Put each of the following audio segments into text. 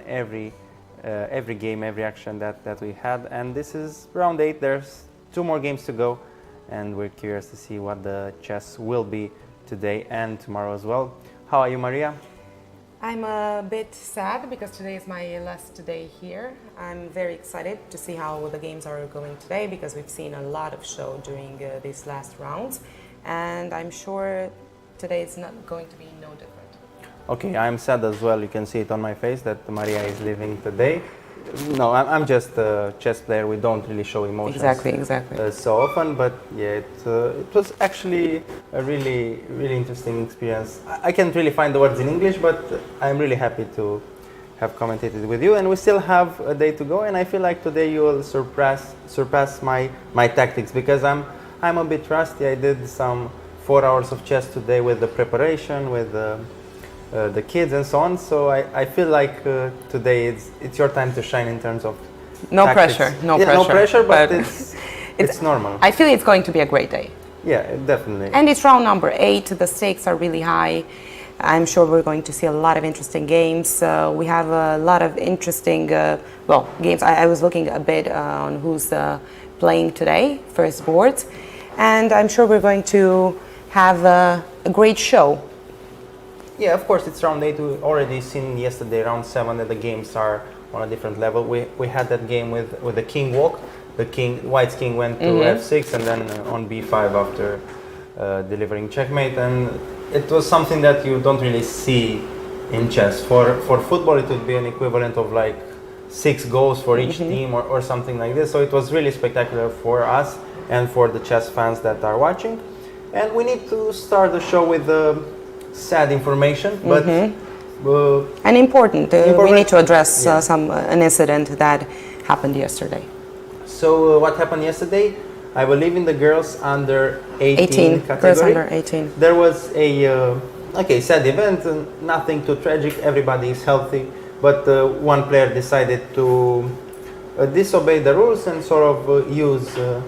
every game, every action that we had. And this is round 8. There's 2 more games to go, and we're curious to see what the chess will be today and tomorrow as well. How are you, Maria? I'm a bit sad because today is my last day here. I'm very excited to see how the games are going today because we've seen a lot of show during these last rounds, and I'm sure today is not going to be no different. Okay, I'm sad as well. You can see it on my face that Maria is leaving today. No, I'm just a chess player. We don't really show emotions Exactly. So often, but yeah, it was actually a really interesting experience. I can't really find the words in English, but I'm really happy to have commentated with you, and we still have a day to go, and I feel like today you will surpass my tactics because I'm a bit rusty. I did some 4 hours of chess today with the preparation, with the kids and so on, so I feel like today it's your time to shine in terms of tactics. No pressure, but it's normal. I feel it's going to be a great day. Yeah, definitely. And it's round number 8. The stakes are really high. I'm sure we're going to see a lot of interesting games. We have a lot of interesting games. I was looking a bit on who's playing today, first boards, and I'm sure we're going to have a great show. Yeah, of course, it's round 8. We already seen yesterday, round 7, that the games are on a different level. We had that game with the king walk. White's king went to f6 and then on b5 after delivering checkmate. And it was something that you don't really see in chess. For football, it would be an equivalent of like 6 goals for each team or something like this. So it was really spectacular for us and for the chess fans that are watching. And we need to start the show with sad information, but and important. We need to address an incident that happened yesterday. So what happened yesterday? I believe in the girls under 18 category. Girls under 18. There was a sad event, nothing too tragic. Everybody is healthy, but one player decided to disobey the rules and sort of use a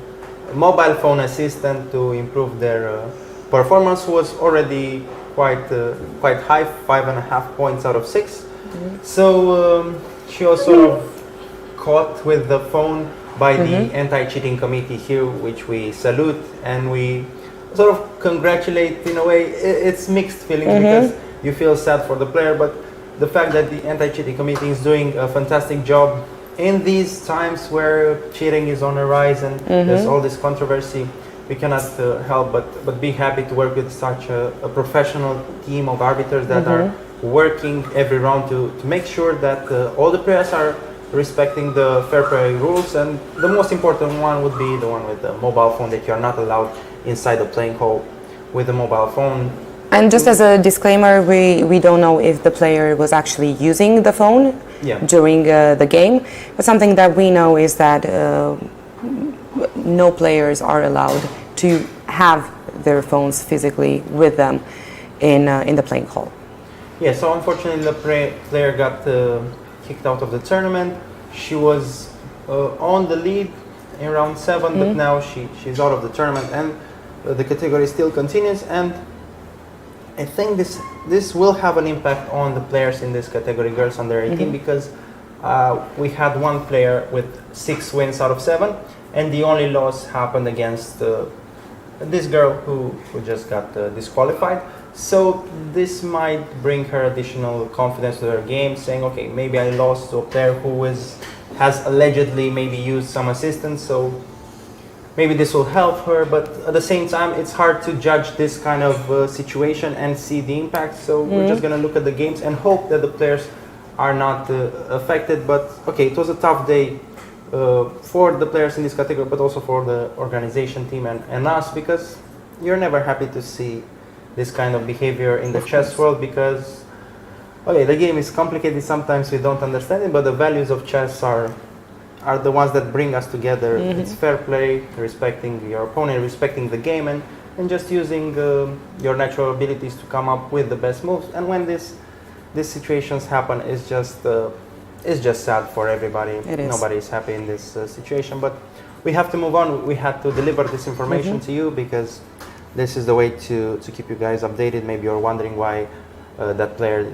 mobile phone assistant to improve their performance. Was already quite high, 5.5 points out of 6. So she was sort of caught with the phone by the anti-cheating committee here, which we salute and we sort of congratulate. In a way, it's mixed feelings because you feel sad for the player, but the fact that the anti-cheating committee is doing a fantastic job in these times where cheating is on the rise and there's all this controversy, we cannot help but be happy to work with such a professional team of arbiters that are working every round to make sure that all the players are respecting the fair play rules, and the most important one would be the one with the mobile phone, that you are not allowed inside the playing hall with a mobile phone. And just as a disclaimer, we don't know if the player was actually using the phone during the game, but something that we know is that no players are allowed to have their phones physically with them in the playing hall. Yeah, so unfortunately the player got kicked out of the tournament. She was on the lead in round 7, but now she's out of the tournament, and the category still continues. And I think this will have an impact on the players in this category, girls under 18, because we had one player with 6 wins out of 7, and the only loss happened against this girl who just got disqualified. So this might bring her additional confidence to her game, saying, okay, maybe I lost to a player who has allegedly maybe used some assistance, so maybe this will help her. But at the same time, it's hard to judge this kind of situation and see the impact. So we're just going to look at the games and hope that the players are not affected. But okay, it was a tough day for the players in this category, but also for the organization team and us, because you're never happy to see this kind of behavior in the chess world, because okay, the game is complicated, sometimes we don't understand it, but the values of chess are the ones that bring us together. It's fair play, respecting your opponent, respecting the game, and just using your natural abilities to come up with the best moves. And when these situations happen, it's just sad for everybody. Nobody is happy in this situation, but we have to move on. We had to deliver this information to you because this is the way to keep you guys updated. Maybe you're wondering why that player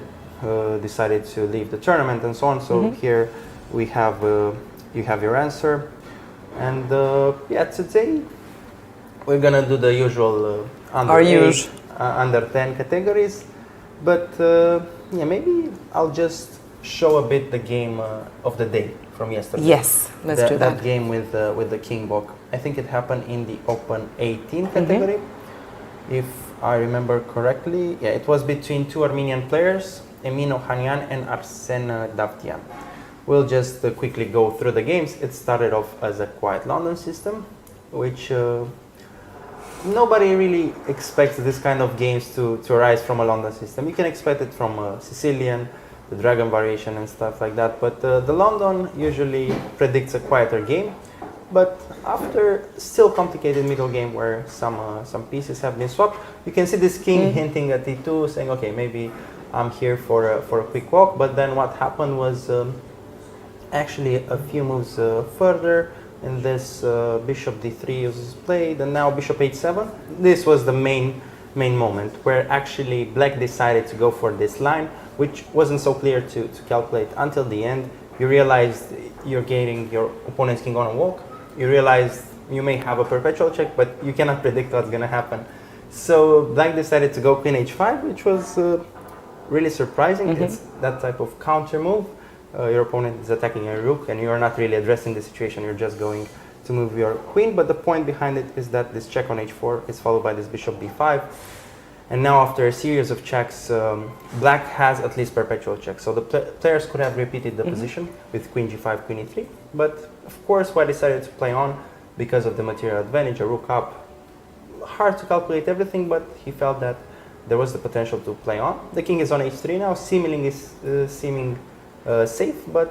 decided to leave the tournament and so on. So here we have you have your answer, and yeah, today we're gonna do the usual under 8, under 10 categories, but yeah, maybe I'll just show a bit the game of the day from yesterday. Yes, let's do that. That game with the King Bok. I think it happened in the Open 18 category, if I remember correctly. Yeah, it was between two Armenian players, Emin Ohanian and Arsen Davtian. We'll just quickly go through the games. It started off as a quiet London system, which nobody really expects this kind of games to arise from a London system. You can expect it from a Sicilian, the Dragon variation and stuff like that, but the London usually predicts a quieter game. But after still complicated middle game where some pieces have been swapped, you can see this king hinting at e2, saying, okay, maybe I'm here for a quick walk. But then what happened was actually a few moves further, and this bishop d3 was played, and now bishop h7. This was the main moment where actually black decided to go for this line, which wasn't so clear to calculate until the end. You realized you're getting your opponent's king on a walk. You realize you may have a perpetual check, but you cannot predict what's going to happen. So black decided to go queen h5, which was really surprising. It's that type of counter move. Your opponent is attacking a rook, and you're not really addressing the situation. You're just going to move your queen. But the point behind it is that this check on h4 is followed by this bishop d5. And now after a series of checks, black has at least perpetual checks. So the players could have repeated the position with queen g5, queen e3. But of course, white decided to play on because of the material advantage, a rook up. Hard to calculate everything, but he felt that there was the potential to play on. The king is on h3 now, seeming safe, but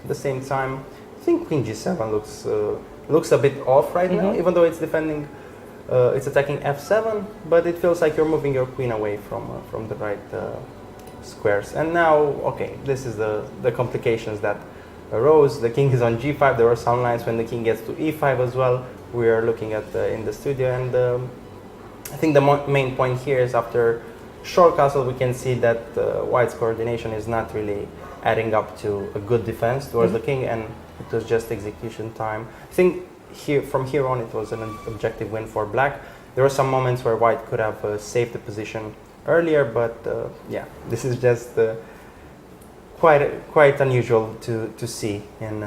at the same time, I think queen g7 looks a bit off right now, even though it's defending. It's attacking f7, but it feels like you're moving your queen away from the right squares. And now, okay, this is the complications that arose. The king is on g5. There were some lines when the king gets to e5 as well. We are looking at in the studio, and I think the main point here is after short castle, we can see that white's coordination is not really adding up to a good defense towards the king, and it was just execution time. I think from here on, it was an objective win for black. There were some moments where white could have saved the position earlier, but yeah, this is just quite unusual to see. And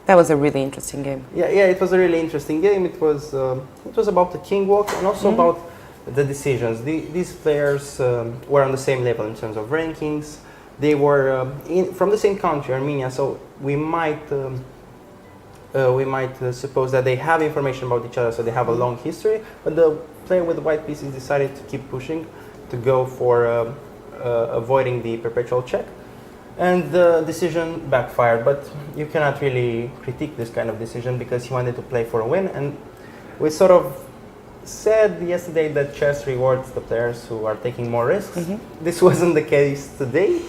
that was a really interesting game. Yeah, it was a really interesting game. It was about the king walk and also about the decisions. These players were on the same level in terms of rankings. They were from the same country, Armenia, so we might suppose that they have information about each other, so they have a long history. But the player with the white pieces decided to keep pushing, to go for avoiding the perpetual check, and the decision backfired. But you cannot really critique this kind of decision because he wanted to play for a win, and we sort of said yesterday that chess rewards the players who are taking more risks. This wasn't the case today.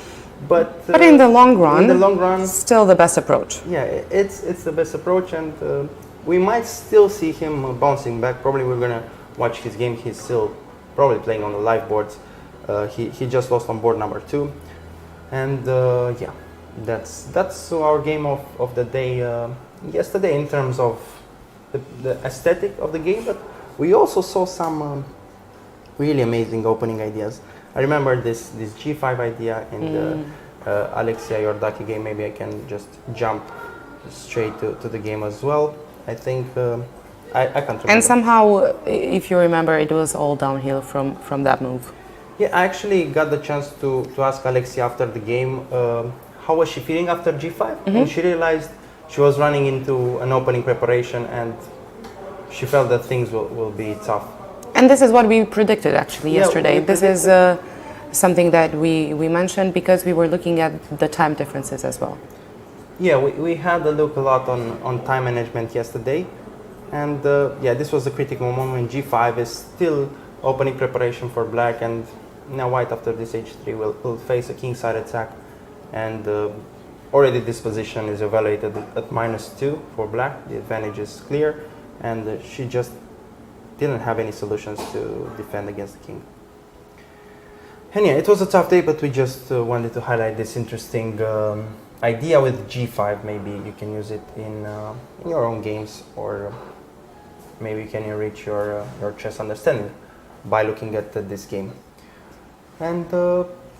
But in the long run, still the best approach. Yeah, it's the best approach, and we might still see him bouncing back. Probably we're gonna watch his game. He's still probably playing on the live boards. He just lost on board number 2, and yeah, that's our game of the day yesterday in terms of the aesthetic of the game. But we also saw some really amazing opening ideas. I remember this g5 idea in the Alexia Yordaki game. Maybe I can just jump straight to the game as well. I think I can't remember. And somehow, if you remember, it was all downhill from that move. Yeah, I actually got the chance to ask Alexia after the game how was she feeling after g5, and she realized she was running into an opening preparation, and she felt that things will be tough. And this is what we predicted actually yesterday. This is something that we mentioned because we were looking at the time differences as well. Yeah, we had a look a lot on time management yesterday, and yeah, this was a critical moment. g5 is still opening preparation for black, and now white after this h3 will face a kingside attack, and already this position is evaluated at -2 for black. The advantage is clear, and she just didn't have any solutions to defend against the king. And yeah, it was a tough day, but we just wanted to highlight this interesting idea with G5. Maybe you can use it in your own games, or maybe you can enrich your chess understanding by looking at this game. And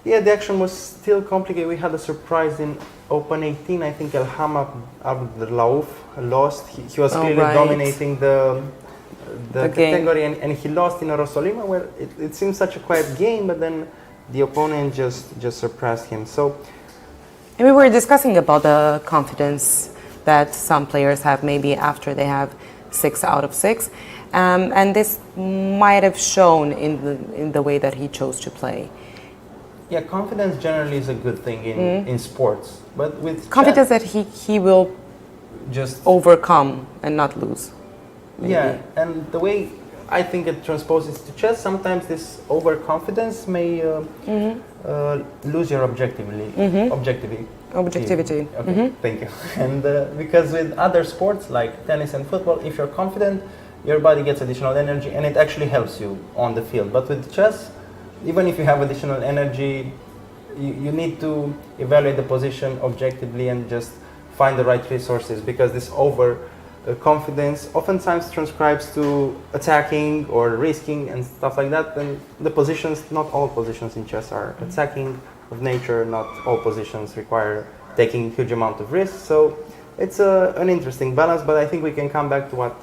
yeah, the action was still complicated. We had a surprise in Open 18. I think Elham Abdelaouf lost. He was clearly dominating the category, and he lost in Rosolima, where it seemed such a quiet game, but then the opponent just surpassed him. So, and we were discussing about the confidence that some players have maybe after they have 6 out of 6, and this might have shown in the way that he chose to play. Yeah, confidence generally is a good thing in sports, but with confidence that he will just overcome and not lose. Maybe. Yeah, and the way I think it transposes to chess, sometimes this overconfidence may lose your objectivity. Okay, thank you. And because with other sports like tennis and football, if you're confident, your body gets additional energy, and it actually helps you on the field. But with chess, even if you have additional energy, you need to evaluate the position objectively and just find the right resources, because this confidence oftentimes transcribes to attacking or risking and stuff like that. And the positions, not all positions in chess are attacking of nature, not all positions require taking huge amount of risks. So it's an interesting balance, but I think we can come back to what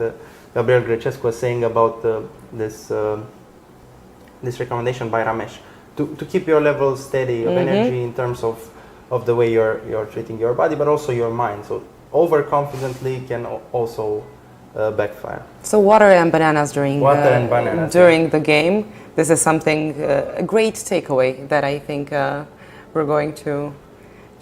Gabriel Grecescu was saying about this recommendation by Ramesh to keep your level steady of energy in terms of the way you're treating your body, but also your mind. So overconfidently can also backfire. So water and bananas during the game. This is something a great takeaway that I think we're going to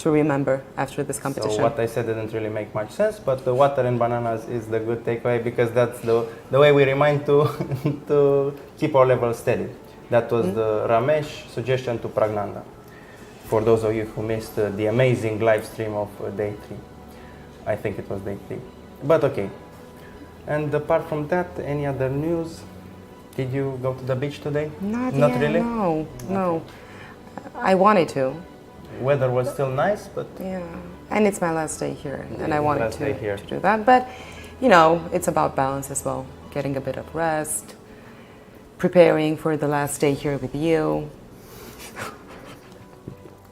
remember after this competition. So what I said didn't really make much sense, but the water and bananas is the good takeaway, because that's the way we remind to keep our level steady. That was the Ramesh suggestion to Pragnanda. For those of you who missed the amazing live stream of day 3. I think it was day 3. But okay. And apart from that, any other news? Did you go to the beach today? Not really? No. I wanted to. Weather was still nice, but... Yeah, and it's my last day here, and I wanted to do that. But, it's about balance as well. Getting a bit of rest, preparing for the last day here with you.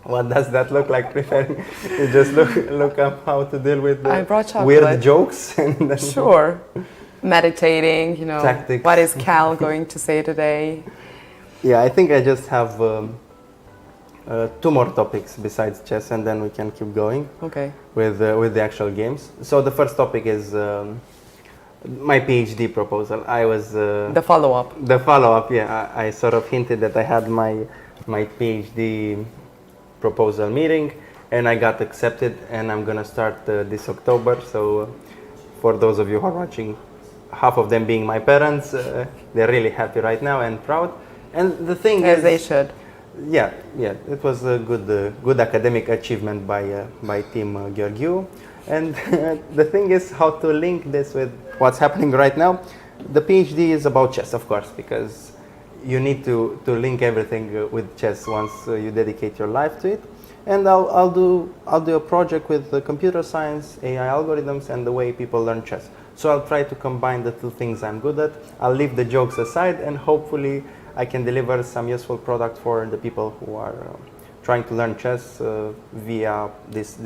What does that look like, preparing? You just look up how to deal with weird jokes? And then sure. Meditating, tactics. What is Cal going to say today? Yeah, I think I just have 2 more topics besides chess, and then we can keep going. Okay. With the actual games. So the first topic is my PhD proposal. I was the follow-up. The follow-up, yeah. I sort of hinted that I had my PhD proposal meeting, and I got accepted, and I'm gonna start this October. So for those of you who are watching, half of them being my parents, they're really happy right now and proud. And the thing is, they should. Yeah, it was a good academic achievement by Team Gheorghiu. And the thing is how to link this with what's happening right now. The PhD is about chess, of course, because you need to link everything with chess once you dedicate your life to it. And I'll do a project with computer science, AI algorithms, and the way people learn chess. So I'll try to combine the 2 things I'm good at. I'll leave the jokes aside, and hopefully I can deliver some useful product for the people who are trying to learn chess via this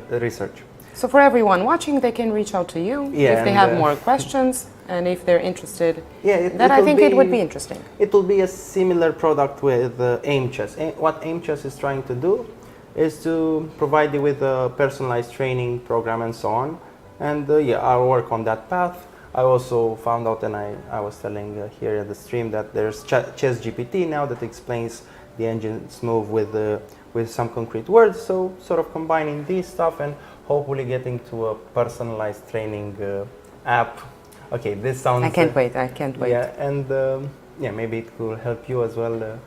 research. So for everyone watching, they can reach out to you if they have more questions, and if they're interested. Yeah, I think it would be interesting. It will be a similar product with AIM Chess. What AIM Chess is trying to do is to provide you with a personalized training program and so on. And I'll work on that path. I also found out, and I was telling here at the stream, that there's Chess GPT now that explains the engine's move with some concrete words. So sort of combining this stuff and hopefully getting to a personalized training app. Okay, this sounds... I can't wait. Yeah, and maybe it will help you as well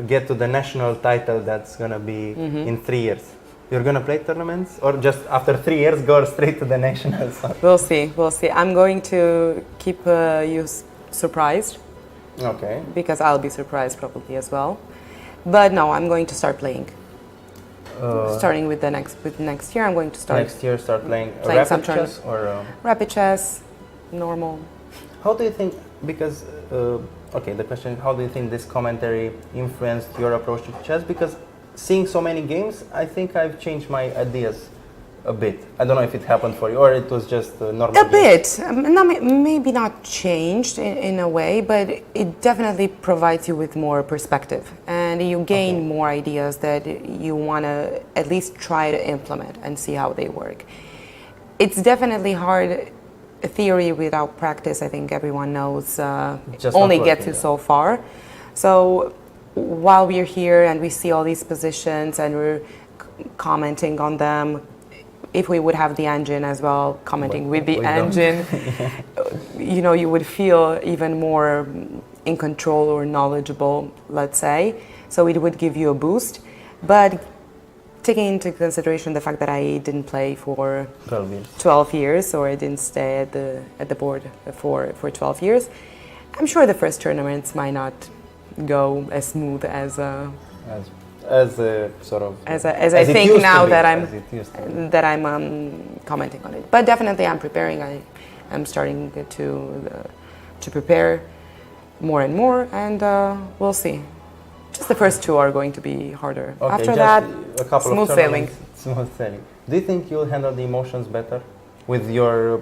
get to the national title that's going to be in 3 years. You're going to play tournaments, or just after 3 years go straight to the nationals? We'll see. I'm going to keep you surprised. Okay. Because I'll be surprised probably as well. But no, I'm going to start playing. Starting with next year, I'm going to start. Next year, start playing some rapid chess or rapid chess, normal. How do you think? Because okay, the question is, how do you think this commentary influenced your approach to chess? Because seeing so many games, I think I've changed my ideas a bit. I don't know if it happened for you or it was just a normal. A bit, maybe not changed in a way, but it definitely provides you with more perspective, and you gain more ideas that you want to at least try to implement and see how they work. It's definitely hard. Theory without practice, I think everyone knows, only gets you so far. So while we're here and we see all these positions and we're commenting on them, if we would have the engine as well, commenting with the engine, you know, you would feel even more in control or knowledgeable, let's say. So it would give you a boost. But taking into consideration the fact that I didn't play for 12 years, or I didn't stay at the board for 12 years, I'm sure the first tournaments might not go as smooth as I think now that I'm commenting on it. But definitely I'm preparing. I'm starting to prepare more and more, and we'll see. Just the first two are going to be harder. Okay, after that, a couple smooth of sailing. Smooth sailing. Do you think you'll handle the emotions better with your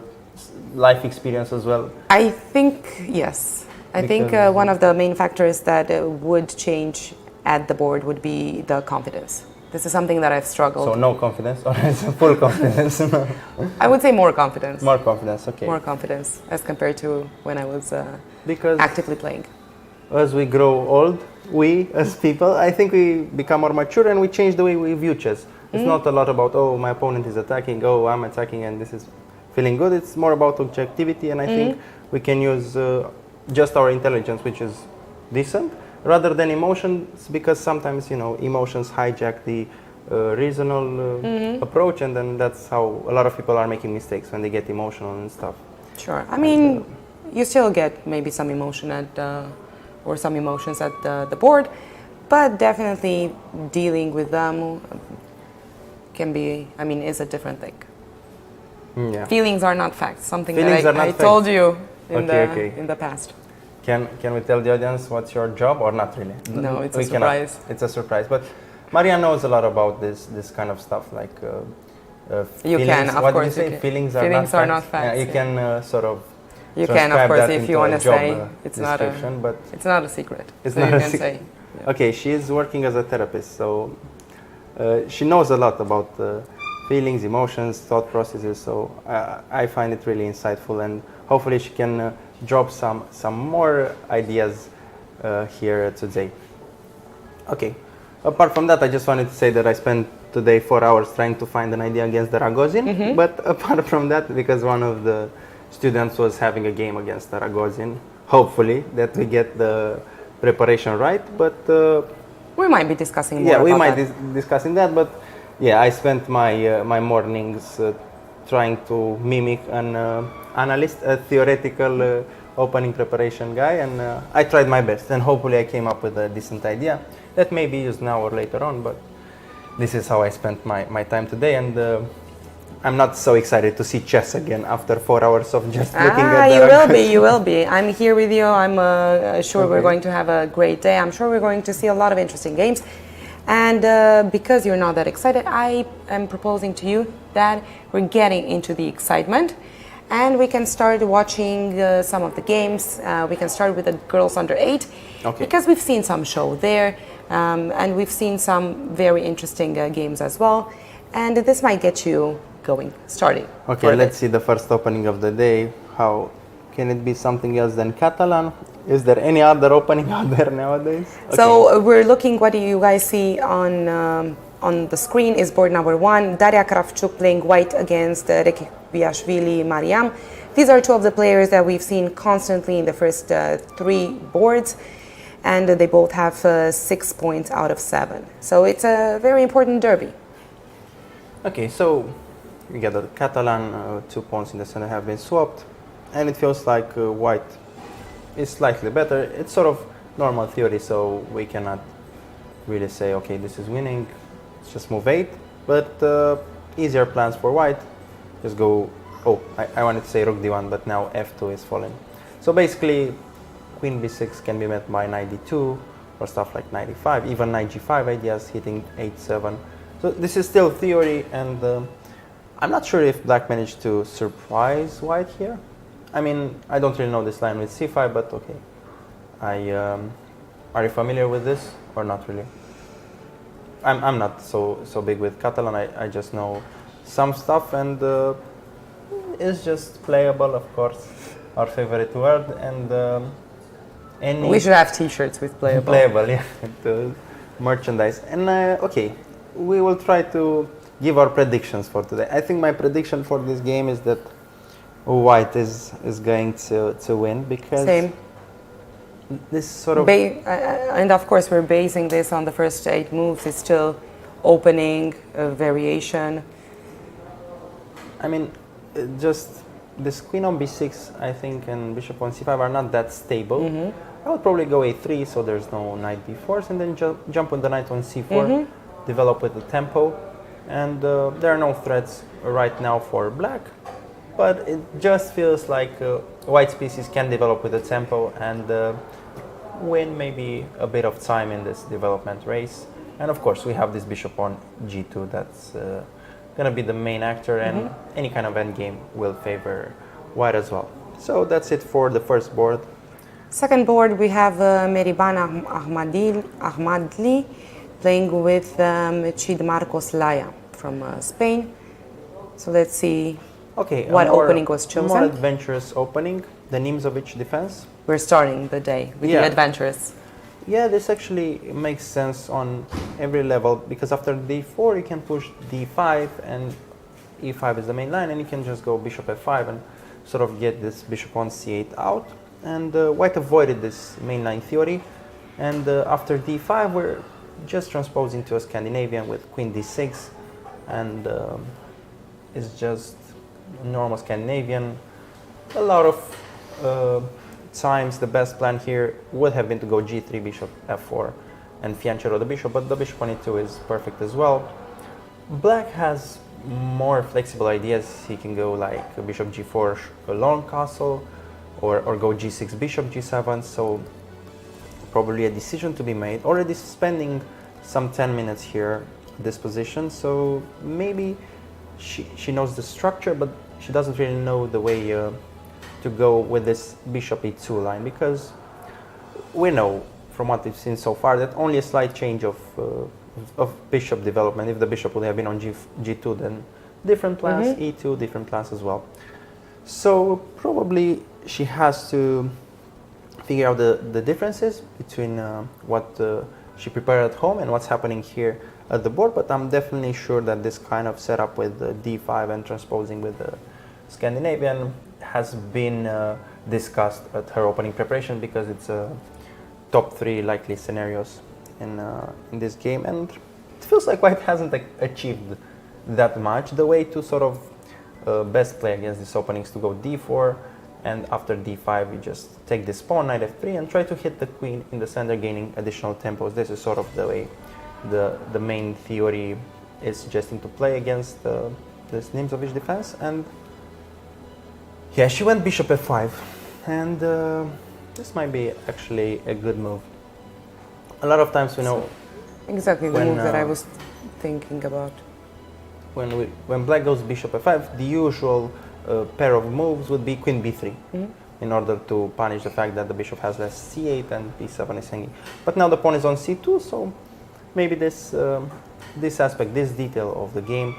life experience as well? I think yes. I think one of the main factors that would change at the board would be the confidence. This is something that I've struggled. So no confidence, or full confidence? I would say more confidence. More confidence, okay. More confidence as compared to when I was because actively playing. As we grow old, we as people, I think we become more mature and we change the way we view chess. It's not a lot about, oh, my opponent is attacking, oh, I'm attacking and this is feeling good. It's more about objectivity, and I think we can use just our intelligence, which is decent, rather than emotions, because sometimes, you know, emotions hijack the reasonable approach, and then that's how a lot of people are making mistakes when they get emotional and stuff. Sure. I mean, you still get maybe some emotion or some emotions at the board, but definitely dealing with them is a different thing. Yeah. Feelings are not facts, something Feelings that I told you in the past. Can we tell the audience what's your job, or not really? No, it's a surprise. It's a surprise, but Maria knows a lot about this kind of stuff, like you feelings. can, of what course. Did you say? Feelings are not facts. Yeah, you can sort of. You can, of course, if you want to say. It's not a secret. It's so not you a can secret. say. Yeah. Okay, she is working as a therapist, so she knows a lot about feelings, emotions, thought processes. So I find it really insightful, and hopefully she can drop some more ideas here today. Okay. Apart from that, I just wanted to say that I spent today 4 hours trying to find an idea against the Ragozin. But apart from that, because one of the students was having a game against the Ragozin, hopefully that we get the preparation right. But we might be discussing more. Yeah, we about might that. Discussing that. But yeah, I spent my mornings trying to mimic an analyst, a theoretical opening preparation guy, and I tried my best, and hopefully I came up with a decent idea that may be used now or later on. But this is how I spent my time today, and I'm not so excited to see chess again after 4 hours of just looking at the you will be. I'm here with you. I'm sure we're going to have a great day. I'm sure we're going to see a lot of interesting games. And because you're not that excited, I am proposing to you that we're getting into the excitement, and we can start watching some of the games. We can start with the girls under 8, because we've seen some show there, and we've seen some very interesting games as well. And this might get you starting. Okay, let's see the first opening of the day. How can it be something else than Catalan? Is there any other opening out there nowadays? Okay. So we're looking, what do you guys see on the screen is board number 1, Daria Kravchuk playing white against Rekibiashvili Mariam. These are two of the players that we've seen constantly in the first 3 boards, and they both have 6 points out of 7. So it's a very important derby. Okay, so we get the Catalan, 2 pawns in the center have been swapped, and it feels like white is slightly better. It's sort of normal theory, so we cannot really say, okay, this is winning, let's just move 8. But easier plans for white, just go, oh, I wanted to say rook d1, but now f2 is falling. So basically, queen b6 can be met by knight d2, or stuff like knight e5, even knight g5 ideas, hitting h7. So this is still theory, and I'm not sure if black managed to surprise white here. I mean, I don't really know this line with c5, but okay. Are you familiar with this or not really? I'm not so big with Catalan. I just know some stuff, and it's just playable, of course, our favorite word. And We should have T-shirts with playable. Playable, yeah, the merchandise. And okay, we will try to give our predictions for today. I think my prediction for this game is that white is going to win, because Same. this sort of And of course, we're basing this on the first 8 moves. It's still opening, variation. I mean, just this queen on b6, I think, and bishop on c5 are not that stable. I would probably go a3, so there's no knight b4, and then jump on the knight on c4, develop with the tempo. And there are no threats right now for black, but it just feels like white's pieces can develop with the tempo and win maybe a bit of time in this development race. And of course, we have this bishop on g2 that's going to be the main actor, and any kind of endgame will favor white as well. So that's it for the first board. Second board, we have Meriban Ahmadli playing with Chid Marcos Laya from Spain. So let's see what opening was chosen. More adventurous opening, the Nimzovich defense. We're starting the day with the adventurous. Yeah, this actually makes sense on every level, because after d4 you can push d5, and e5 is the main line, and you can just go bishop f5 and sort of get this bishop on c8 out. And white avoided this main line theory, and after d5 we're just transposing to a Scandinavian with queen d6, and it's just normal Scandinavian. A lot of times the best plan here would have been to go g3, bishop f4, and fianchetto the bishop, but the bishop on e2 is perfect as well. Black has more flexible ideas. He can go like bishop g4, a long castle, or go g6, bishop g7, so probably a decision to be made. Already spending some 10 minutes here, this position, so maybe she knows the structure, but she doesn't really know the way to go with this bishop e2 line, because we know from what we've seen so far that only a slight change of bishop development. If the bishop would have been on g2, then different plans, e2, different plans as well. So probably she has to figure out the differences between what she prepared at home and what's happening here at the board, but I'm definitely sure that this kind of setup with d5 and transposing with the Scandinavian has been discussed at her opening preparation, because it's top 3 likely scenarios in this game, and it feels like white hasn't achieved that much. The way to sort of best play against this opening is to go d4, and after d5 you just take this pawn, knight f3, and try to hit the queen in the center, gaining additional tempos. This is sort of the way the main theory is suggesting to play against this Nimzovich defense. And yeah, she went bishop f5, and this might be actually a good move. A lot of times we know exactly the move that I was thinking about. When black goes bishop f5, the usual pair of moves would be queen b3, in order to punish the fact that the bishop has less c8 and b7 is hanging. But now the pawn is on c2, so maybe this aspect, this detail of the game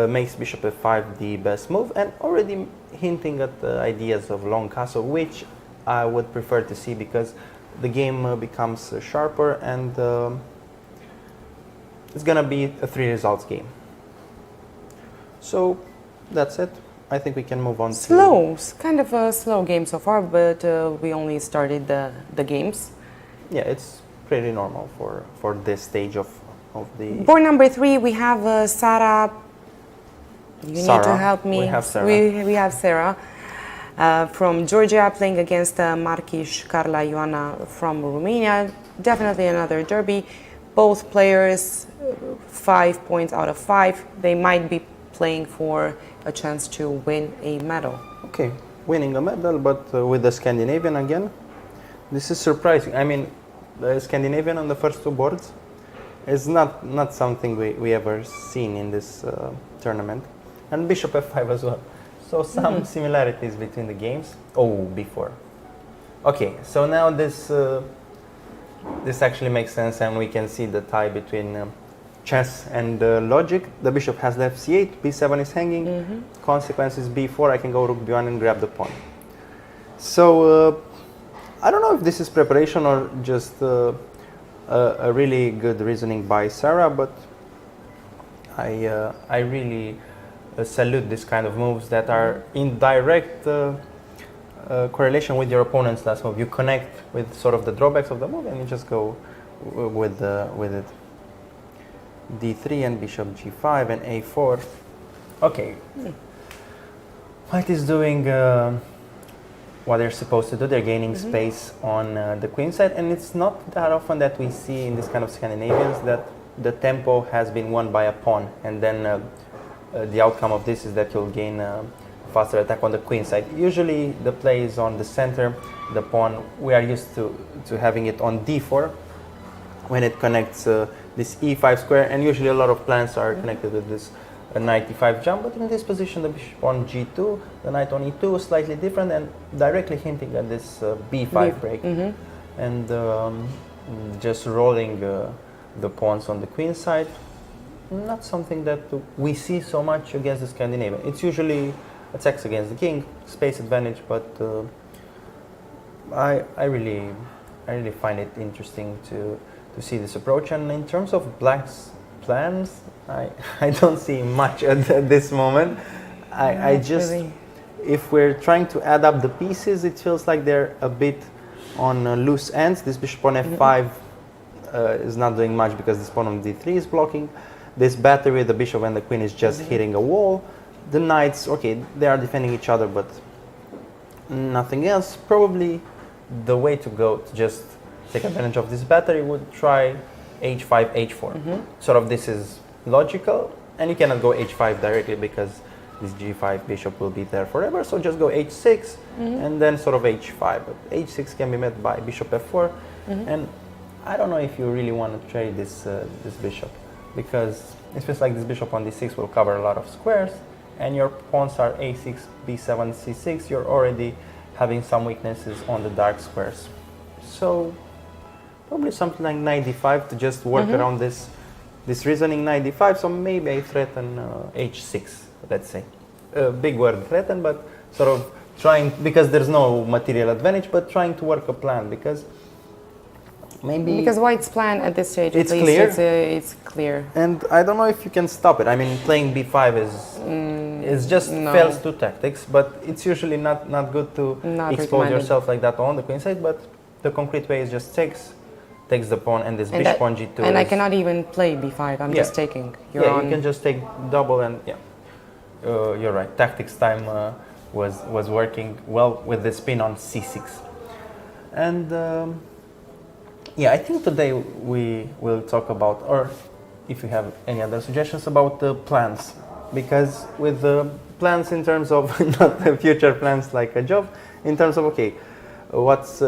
makes bishop f5 the best move, and already hinting at the ideas of long castle, which I would prefer to see, because the game becomes sharper, and it's gonna be a 3 results game. So that's it. I think we can move on. Kind of a slow game so far, but we only started the games. Yeah, it's pretty normal for this stage of the... Board number 3, we have Sarah. You need to help me. We have Sarah. We have Sarah from Georgia playing against Markish Carla Ioana from Romania. Definitely another derby. both players 5 points out of 5. They might be playing for a chance to win a medal. Okay, winning a medal, but with the Scandinavian again. This is surprising. I mean, the Scandinavian on the first two boards is not something we ever seen in this tournament. And Bishop f5 as well. So some similarities between the games. Oh, before. Okay, so now this actually makes sense, and we can see the tie between chess and logic. The bishop has left c8, b7 is hanging. Consequence is b4. I can go rook b1 and grab the pawn. So I don't know if this is preparation or just a really good reasoning by Sarah, but I really salute this kind of moves that are in direct correlation with your opponent's last move. You connect with sort of the drawbacks of the move, and you just go with it. d3 and bishop g5 and a4. Okay, White is doing what they're supposed to do. They're gaining space on the queen side, and it's not that often that we see in this kind of Scandinavians that the tempo has been won by a pawn, and then the outcome of this is that you'll gain faster attack on the queen side. Usually the play is on the center, the pawn. We are used to having it on d4 when it connects this e5 square, and usually a lot of plans are connected with this knight e5 jump, but in this position the bishop on g2, the knight on e2, slightly different and directly hinting at this b5 break, and just rolling the pawns on the queen side. Not something that we see so much against the Scandinavian. It's usually attacks against the king, space advantage, but I really find it interesting to see this approach. And in terms of Black's plans, I don't see much at this moment. I just, really. If we're trying to add up the pieces, it feels like they're a bit on loose ends. This bishop on f5 is not doing much because this pawn on d3 is blocking. This battery with the bishop and the queen is just hitting a wall. The knights, okay, they are defending each other, but nothing else. Probably the way to go to just take advantage of this battery would try h5, h4. Sort of this is logical, and you cannot go h5 directly because this g5 bishop will be there forever. So just go h6 and then sort of h5. But h6 can be met by bishop f4, and I don't know if you really want to trade this bishop, because it feels like this bishop on d6 will cover a lot of squares, and your pawns are a6, b7, c6. You're already having some weaknesses on the dark squares. So probably something like knight d5 to just work around this reasoning. Knight d5, so maybe I threaten h6, let's say. Big word, threaten, but sort of trying, because there's no material advantage, but trying to work a plan, because maybe... Because White's plan at this stage, it's at least, clear. It's clear. And I don't know if you can stop it. I mean, playing b5 is just fails to tactics, but it's usually not good to expose yourself like that on the queen side, but the concrete way is just takes the pawn, and this bishop on g2. And I cannot even play b5, I'm just taking. You can just take double, and you're right. Tactics time was working well with the spin on c6. And I think today we will talk about, or if you have any other suggestions about the plans, because with the plans in terms of not the future plans like a job, in terms of what's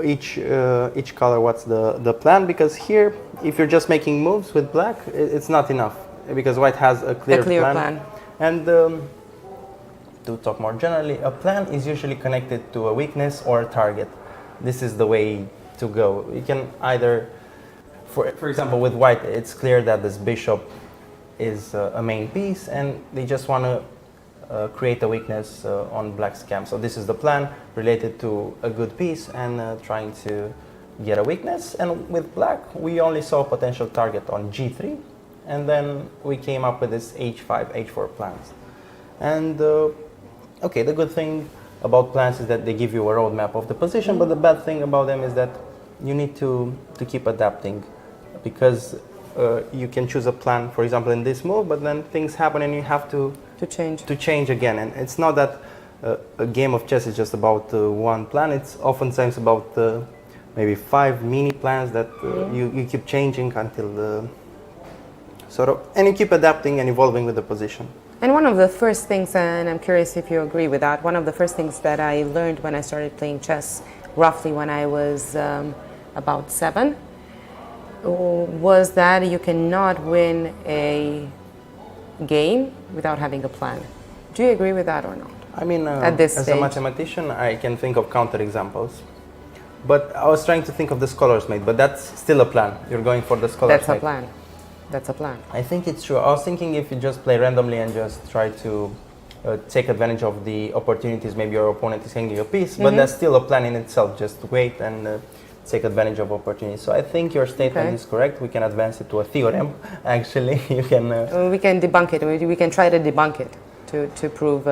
each color, what's the plan, because here if you're just making moves with black, it's not enough, because white has a clear plan. And to talk more generally, a plan is usually connected to a weakness or a target. This is the way to go. You can either, for example, with white, it's clear that this bishop is a main piece, and they just want to create a weakness on black's camp. So this is the plan related to a good piece and trying to get a weakness. And with black, we only saw a potential target on g3, and then we came up with this h5, h4 plans. And the good thing about plans is that they give you a roadmap of the position, but the bad thing about them is that you need to keep adapting, because you can choose a plan, for example, in this move, but then things happen and you have to change again. And it's not that a game of chess is just about one plan. It's oftentimes about maybe 5 mini plans that you keep changing until the sort of, and you keep adapting and evolving with the position. And one of the first things, and I'm curious if you agree with that, one of the first things that I learned when I started playing chess, roughly when I was about 7, was that you cannot win a game without having a plan. Do you agree with that or not? I mean, At this as stage? a mathematician, I can think of counter examples. But I was trying to think of the scholar's mate, but that's still a plan. You're going for the scholar's That's mate. a plan. That's a plan. I think it's true. I was thinking if you just play randomly and just try to take advantage of the opportunities, maybe your opponent is hanging a piece, but that's still a plan in itself. Just wait and take advantage of opportunities. So I think your statement is correct. We can advance it to a theorem. Actually, you can. We can debunk it. We can try to debunk it to prove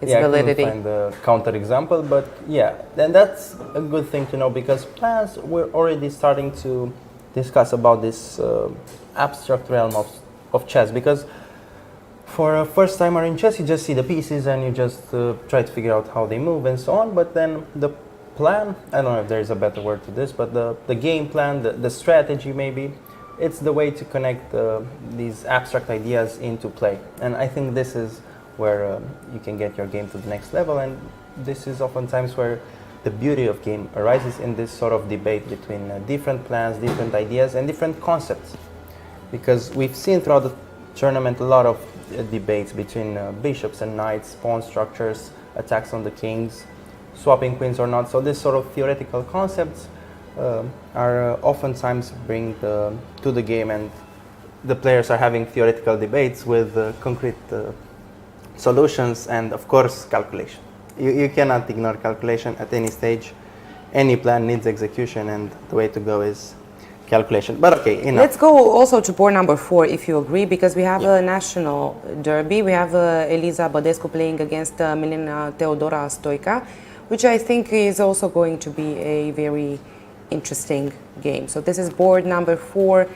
its validity. I couldn't find the counter example, but yeah, then that's a good thing to know because plans, we're already starting to discuss about this abstract realm of chess, because for a first timer in chess you just see the pieces and you just try to figure out how they move and so on, but then the plan, I don't know if there's a better word to this, but the game plan, the strategy maybe, it's the way to connect these abstract ideas into play, and I think this is where you can get your game to the next level, and this is oftentimes where the beauty of game arises, in this sort of debate between different plans, different ideas, and different concepts. Because we've seen throughout the tournament a lot of debates between bishops and knights, pawn structures, attacks on the kings, swapping queens or not. So this sort of theoretical concepts are oftentimes bring to the game, and the players are having theoretical debates with concrete solutions and, of course, calculation. You cannot ignore calculation at any stage. Any plan needs execution, and the way to go is calculation. But okay, enough. Let's go also to board number 4, if you agree, because we have a national derby. We have Eliza Bădescu playing against Milena Teodora Stoica, which I think is also going to be a very interesting game. So this is board number 4,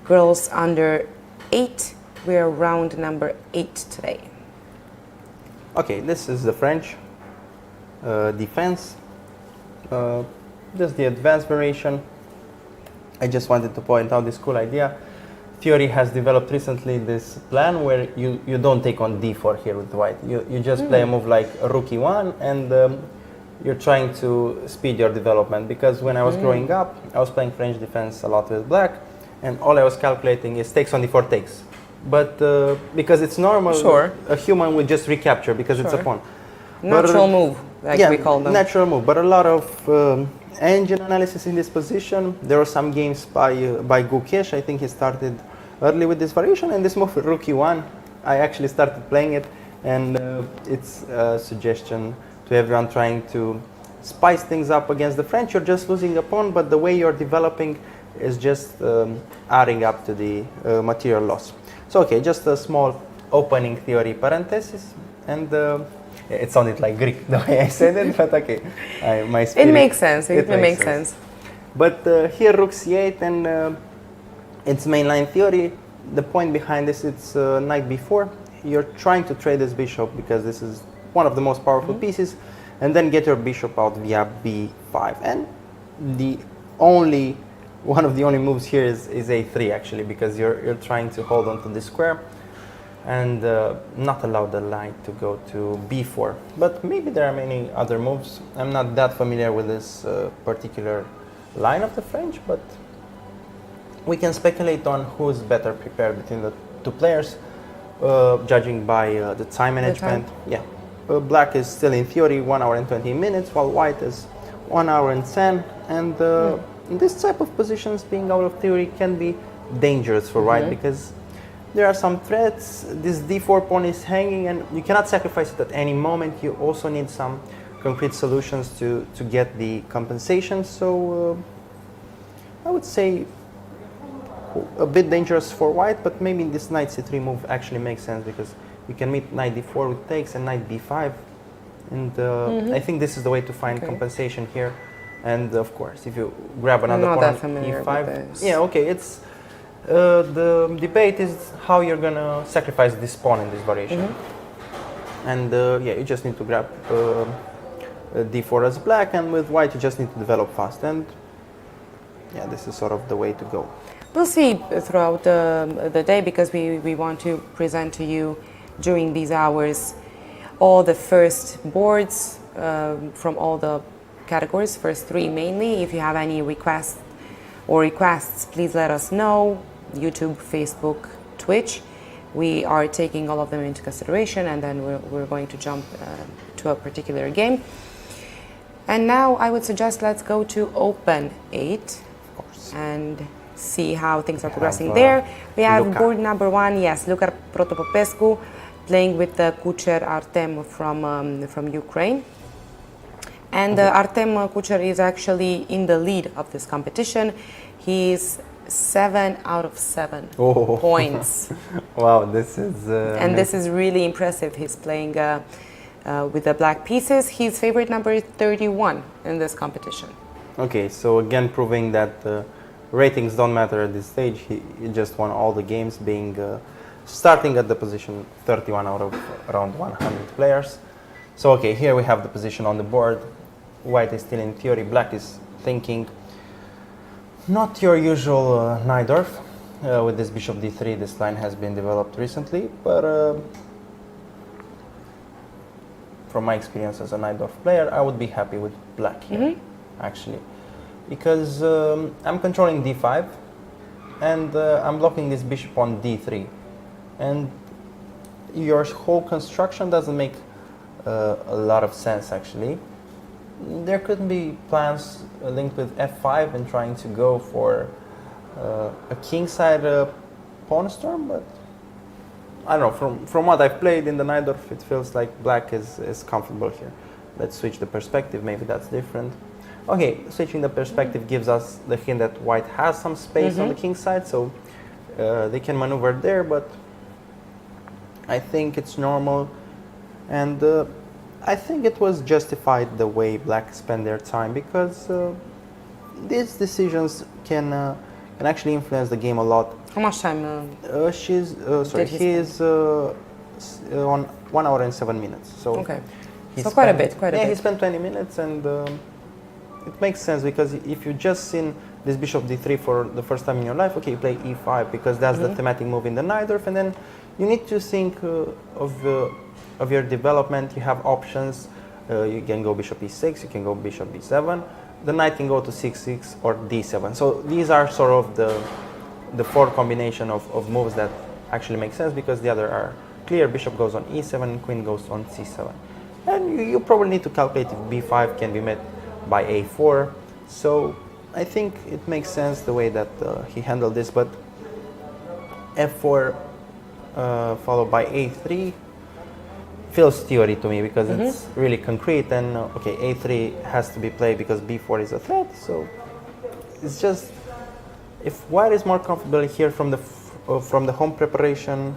girls under 8. We're round number 8 today. Okay, this is the French defense. This is the advanced variation. I just wanted to point out this cool idea. Theory has developed recently this plan where you don't take on d4 here with white. You just play a move like rook e1, and you're trying to speed your development. Because when I was growing up, I was playing French defense a lot with black, and all I was calculating is takes on d4 takes. But because it's normal, a human would just recapture because it's a pawn. Natural move, like we call them. Natural move. But a lot of engine analysis in this position. There were some games by Gukesh. I think he started early with this variation, and this move rook e1, I actually started playing it, and it's a suggestion to everyone trying to spice things up against the French. You're just losing a pawn, but the way you're developing is just adding up to the material loss. So okay, just a small opening theory parenthesis, and it sounded like Greek the way I said it, but okay, my spirit, it makes sense. It makes sense. But here rook c8, and it's mainline theory. The point behind this, it's knight b4. You're trying to trade this bishop because this is one of the most powerful pieces, and then get your bishop out via b5. And one of the only moves here is a3 actually, because you're trying to hold on to this square and not allow the knight to go to b4. But maybe there are many other moves. I'm not that familiar with this particular line of the French, but we can speculate on who's better prepared between the two players, judging by the time management. Yeah, black is still in theory 1 hour and 20 minutes, while white is 1 hour and 10, and this type of positions, being out of theory, can be dangerous for white because there are some threats. This d4 pawn is hanging, and you cannot sacrifice it at any moment. You also need some concrete solutions to get the compensation. So I would say a bit dangerous for white, but maybe this knight c3 move actually makes sense, because you can meet knight d4 with takes and knight b5, and I think this is the way to find compensation here. And of course, if you grab another pawn on e5, yeah, okay, it's the debate is how you're gonna sacrifice this pawn in this variation, and yeah, you just need to grab d4 as black, and with white you just need to develop fast. And yeah, this is sort of the way to go. We'll see throughout the day, because we want to present to you during these hours all the first boards from all the categories, first three mainly. If you have any requests, please let us know. YouTube, Facebook, Twitch. We are taking all of them into consideration, and then we're going to jump to a particular game. And now I would suggest let's go to Open 8 Of course. and see how things are progressing there. We have Luca. board number 1, yes, Luca Protopopescu playing with Kucher Artem from Ukraine. And Artem Kucher is actually in the lead of this competition. He's 7 out of 7 points. Wow, this is... And this is really impressive. He's playing with the black pieces. His favorite number is 31 in this competition. Okay, so again proving that ratings don't matter at this stage. He just won all the games, being starting at the position 31 out of around 100 players. So okay, here we have the position on the board. White is still in theory, black is thinking. Not your usual Najdorf. With this bishop d3, this line has been developed recently, but from my experience as a Najdorf player, I would be happy with black here, actually. Because I'm controlling d5, and I'm blocking this bishop on d3. And your whole construction doesn't make a lot of sense, actually. There could be plans linked with f5 and trying to go for a kingside pawn storm, but I don't know, from what I've played in the Najdorf, it feels like black is comfortable here. Let's switch the perspective, maybe that's different. Okay, switching the perspective gives us the hint that white has some space on the king side, so they can maneuver there, but I think it's normal, and I think it was justified the way black spent their time, because these decisions can actually influence the game a lot. How much time? He is on 1 hour and 7 minutes. So Okay, so quite a bit. Yeah, he spent 20 minutes, and it makes sense, because if you just seen this bishop d3 for the first time in your life, okay, you play e5 because that's the thematic move in the Najdorf, and then you need to think of your development. You have options. You can go bishop e6, you can go bishop b7. The knight can go to 6-6 or d7. So these are sort of the four combination of moves that actually make sense, because the other are clear. Bishop goes on e7 and queen goes on c7. And you probably need to calculate if b5 can be met by a4. So I think it makes sense the way that he handled this, but f4 followed by a3 feels theory to me, because it's really concrete, and okay, a3 has to be played because b4 is a threat. So it's just, if white is more comfortable here from the home preparation,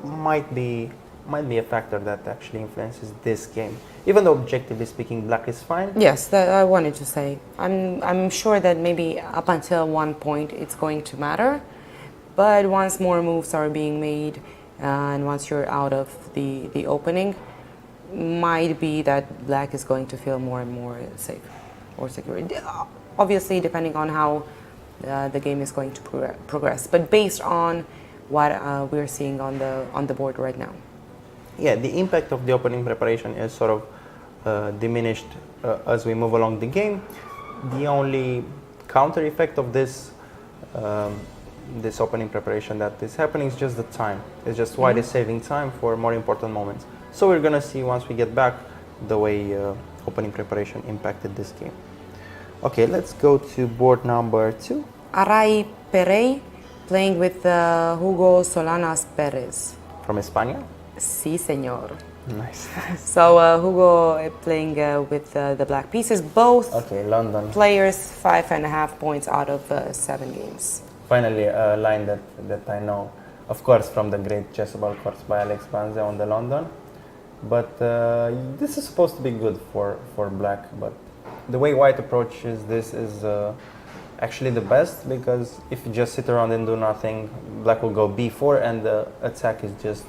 might be a factor that actually influences this game. Even though objectively speaking, black is fine. Yes, that I wanted to say. I'm sure that maybe up until one point it's going to matter, but once more moves are being made, and once you're out of the opening, might be that black is going to feel more and more safe or secure. Obviously, depending on how the game is going to progress, but based on what we're seeing on the board right now. Yeah, the impact of the opening preparation is sort of diminished as we move along the game. The only counter effect of this this opening preparation that is happening is just the time. It's just white is saving time for more important moments. So we're gonna see once we get back the way opening preparation impacted this game. Okay, let's go to board number 2. Arai Perey playing with Hugo Solanas Perez. From España? Sí, señor. Nice. So Hugo playing with the black pieces. Both London. players 5.5 points out of 7 games. Finally, a line that I know, of course, from the great chessable course by Alex Banze on the London. But this is supposed to be good for black. But the way white approaches this is actually the best, because if you just sit around and do nothing, black will go b4, and the attack is just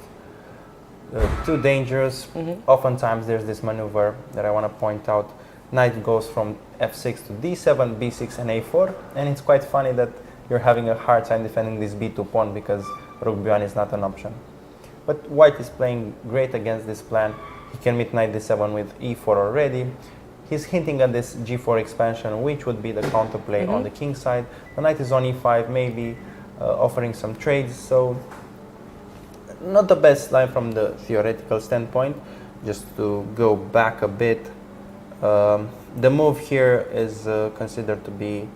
too dangerous. Oftentimes there's this maneuver that I want to point out. Knight goes from f6 to d7, b6 and a4, and it's quite funny that you're having a hard time defending this b2 pawn because rook b1 is not an option. But white is playing great against this plan. He can meet knight d7 with e4 already. He's hinting at this g4 expansion, which would be the counterplay on the king side. The knight is on e5, maybe offering some trades. So not the best line from the theoretical standpoint. Just to go back a bit, the move here is considered to be,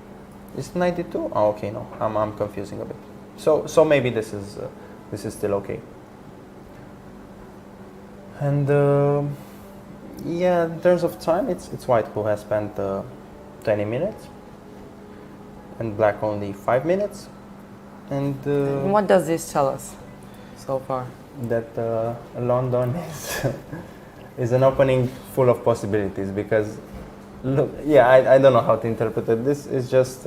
is 92? Oh, okay, no, I'm confusing a bit. So maybe this is still okay. And yeah, in terms of time, it's white who has spent 20 minutes, and black only 5 minutes. And what does this tell us so far? That London is an opening full of possibilities, because look, yeah, I don't know how to interpret it. This is just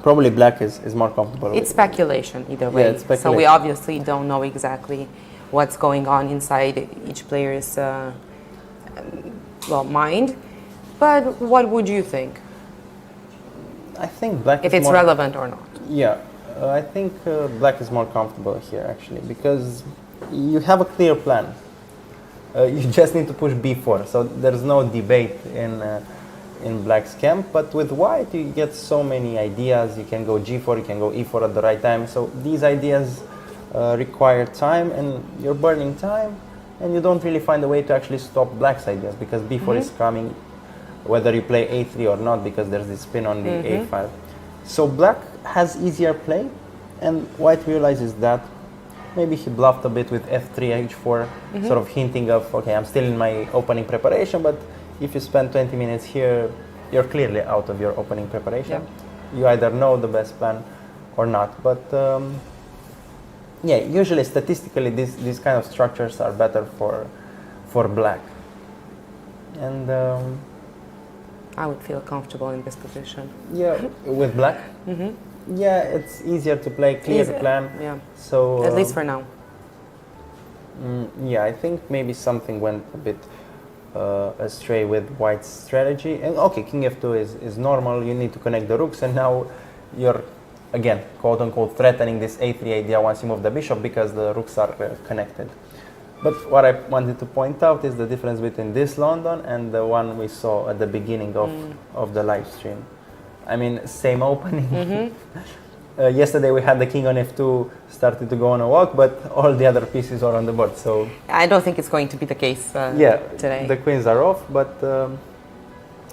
probably black is more comfortable. It's speculation either way. Yeah, it's speculation. So we obviously don't know exactly what's going on inside each player's mind. But what would you think? I think black if is it's more relevant or not. Yeah, I think black is more comfortable here actually, because you have a clear plan. You just need to push b4, so there's no debate in black's camp. But with white, you get so many ideas. You can go g4, you can go e4 at the right time. So these ideas require time, and you're burning time, and you don't really find a way to actually stop black's ideas, because b4 is coming, whether you play a3 or not, because there's this spin on the a5. So black has easier play, and white realizes that. Maybe he bluffed a bit with f3, h4, sort of hinting of, okay, I'm still in my opening preparation, but if you spend 20 minutes here, you're clearly out of your opening preparation. Yeah. You either know the best plan or not. But yeah, usually statistically, these kind of structures are better for black. And I would feel comfortable in this position. Yeah, with black? Yeah, it's easier to play clear plan. Yeah. So at least for now. Yeah, I think maybe something went a bit astray with white's strategy. And okay, king f2 is normal. You need to connect the rooks, and now you're again, quote unquote, threatening this a3 idea once you move the bishop, because the rooks are connected. But what I wanted to point out is the difference between this London and the one we saw at the beginning of the live stream. I mean, same opening. Yesterday we had the king on f2 started to go on a walk, but all the other pieces are on the board. So I don't think it's going to be the case today. The queens are off, but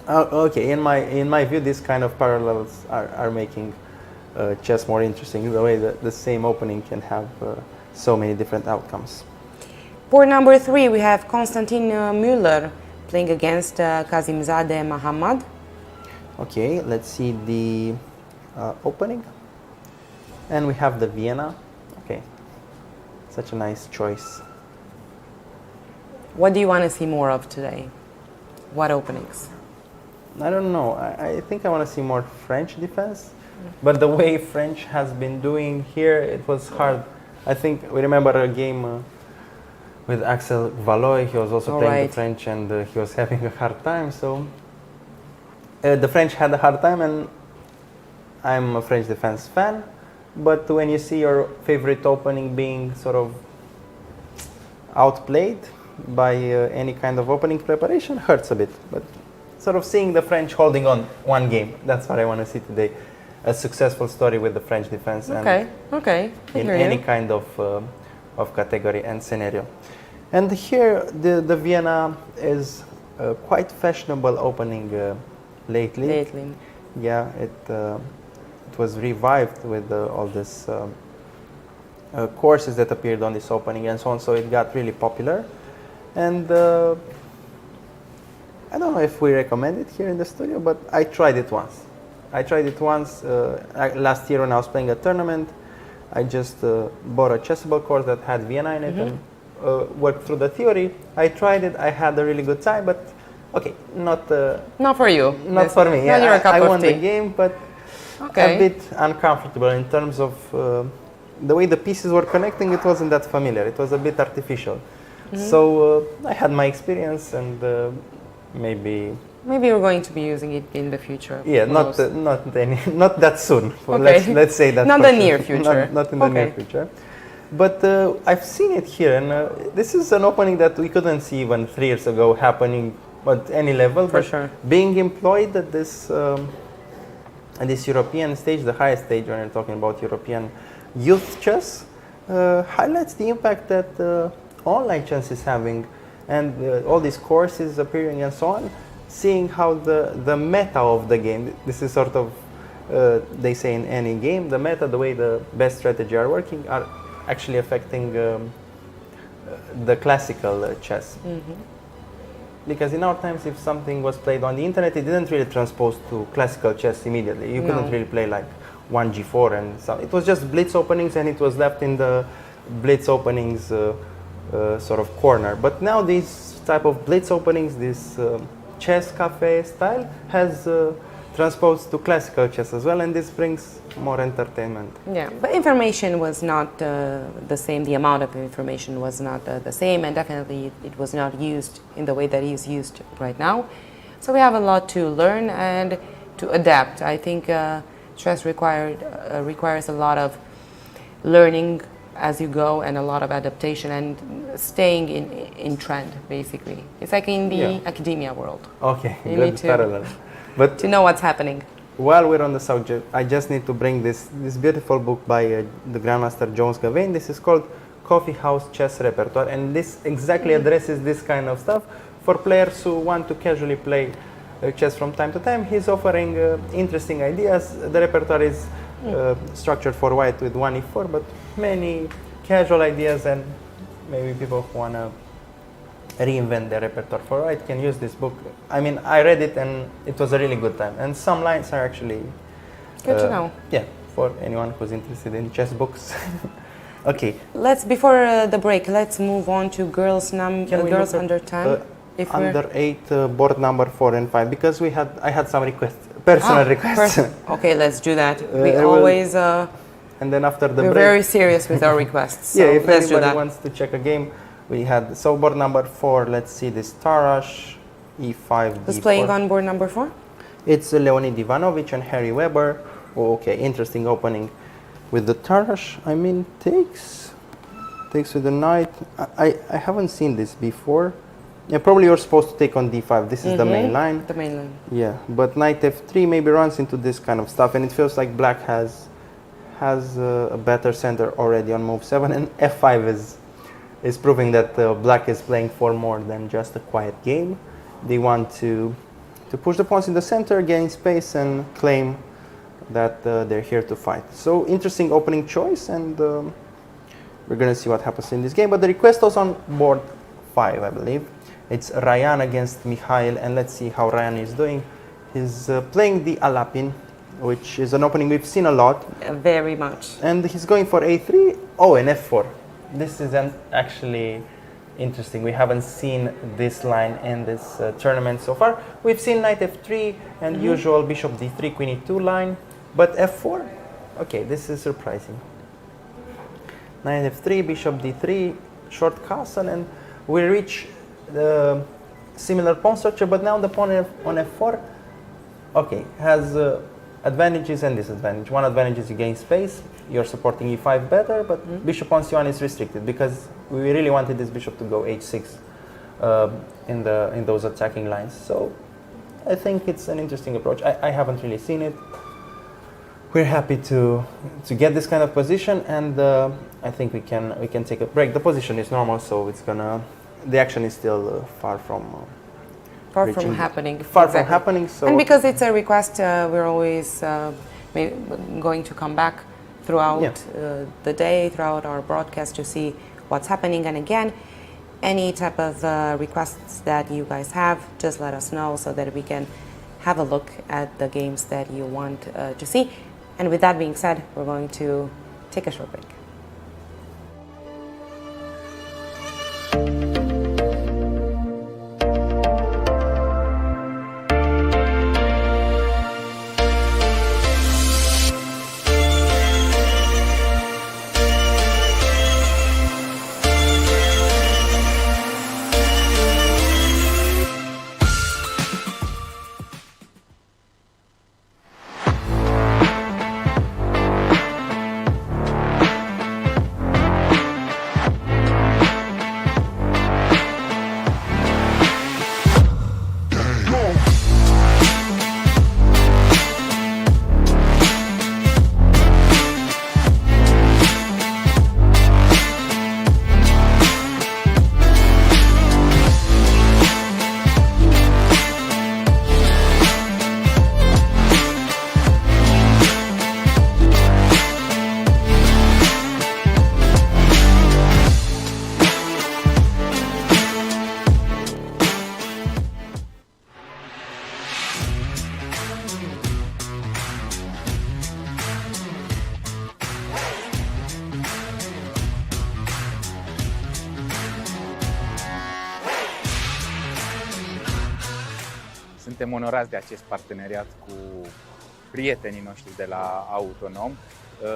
okay. In my view, these kind of parallels are making chess more interesting. The way that the same opening can have so many different outcomes. Board number 3, we have Konstantin Müller playing against Kazimzadeh Mahammad. Okay, let's see the opening. And we have the Vienna. Okay, such a nice choice. What do you want to see more of today? What openings? I don't know. I think I want to see more French defense. But the way French has been doing here, it was hard. I think we remember a game with Axel Valois. He was also playing the French, and he was having a hard time. So the French had a hard time, and I'm a French defense fan. But when you see your favorite opening being sort of outplayed by any kind of opening preparation, hurts a bit. But sort of seeing the French holding on one game, that's what I want to see today. A successful story with the French defense. Okay, in any kind of category and scenario. And here the Vienna is quite fashionable opening lately. Yeah, it was revived with all this courses that appeared on this opening and so on, so it got really popular. And I don't know if we recommend it here in the studio, but I tried it once. Last year when I was playing a tournament. I just bought a chessable course that had Vienna in it and worked through the theory. I tried it. I had a really good time, but okay, not for you. Not for me. Not your cup I of won tea. the game, but a bit uncomfortable in terms of the way the pieces were connecting, it wasn't that familiar. It was a bit artificial. So I had my experience, and maybe Maybe we're going to be using it in the future. yeah, Who not knows? not that soon. Okay. Let's say that. Not for the sure. near future. Not in the near Okay. future. But I've seen it here, and this is an opening that we couldn't see even 3 years ago happening at any level. For but sure. being employed at this European stage, the highest stage when you're talking about European youth chess, highlights the impact that online chess is having, and all these courses appearing and so on. Seeing how the meta of the game, this is sort of, they say in any game, the meta, the way the best strategy are working, are actually affecting the classical chess. Because in our times, if something was played on the internet, it didn't really transpose to classical chess immediately. You couldn't No. really play like 1g4 and so. It was just blitz openings, and it was left in the blitz openings sort of corner. But now these type of blitz openings, this chess cafe style, has transposed to classical chess as well, and this brings more entertainment. Yeah, but information was not the same. The amount of information was not the same, and definitely it was not used in the way that it is used right now. So we have a lot to learn and to adapt. I think chess requires a lot of learning as you go, and a lot of adaptation, and staying in trend, basically. It's like in the academia world, Okay, You good need to- parallel. But to know what's happening. while we're on the subject, I just need to bring this beautiful book by the Grandmaster Jones Gavain. This is called Coffee House Chess Repertoire, and this exactly addresses this kind of stuff for players who want to casually play chess from time to time. He's offering interesting ideas. The repertoire is structured for white with 1e4, but many casual ideas, and maybe people who want to reinvent their repertoire for white can use this book. I mean, I read it and it was a really good time, and some lines are actually Good to know. yeah, for anyone who's interested in chess books. Okay, Let's before the break. Let's move on to girls Can we girls look at, under 10. If we're- under 8 board number 4 and 5, because I had some requests, personal requests. Okay, let's do that. We I will- always And then after the we're break, very serious with our requests. So yeah, if let's do anybody that. wants to check a game, we had, so board number 4, let's see this Tarash, E5, Who's D4. playing on board number 4? It's Leonid Ivanovic and Harry Weber. Oh, okay, interesting opening with the Tarash. I mean, takes with the knight. I haven't seen this before. Yeah, probably you're supposed to take on D5. This is the main line. The main line. Yeah, but knight F3 maybe runs into this kind of stuff, and it feels like black has a better center already on move 7, and F5 is proving that black is playing for more than just a quiet game. They want to push the pawns in the center, gain space, and claim that they're here to fight. So interesting opening choice, and we're gonna see what happens in this game. But the request was on board 5, I believe. It's Ryan against Mikhail, and let's see how Ryan is doing. He's playing the Alapin, which is an opening we've seen a lot, Very much. and he's going for A3. Oh, and F4. This is actually interesting. We haven't seen this line in this tournament so far. We've seen knight F3 and usual bishop D3, queen E2 line, but F4. Okay, this is surprising. Knight F3, bishop D3, short castle, and we reach the similar pawn structure, but now the pawn on F4, okay, has advantages and disadvantages. One advantage is you gain space, you're supporting E5 better, but bishop on C1 is restricted because we really wanted this bishop to go H6 in those attacking lines. So I think it's an interesting approach. I haven't really seen it. We're happy to get this kind of position, and I think we can take a break. The position is normal, so the action is still far from reaching- happening. Far from Exactly. happening. So And because it's a request, we're always going to come back throughout the day, throughout our broadcast, to see what's happening. And again, any type of requests that you guys have, just let us know so that we can have a look at the games that you want to see. And with that being said, we're going to take a short break. suntem onorați de acest parteneriat cu prietenii noștri de la Autonom,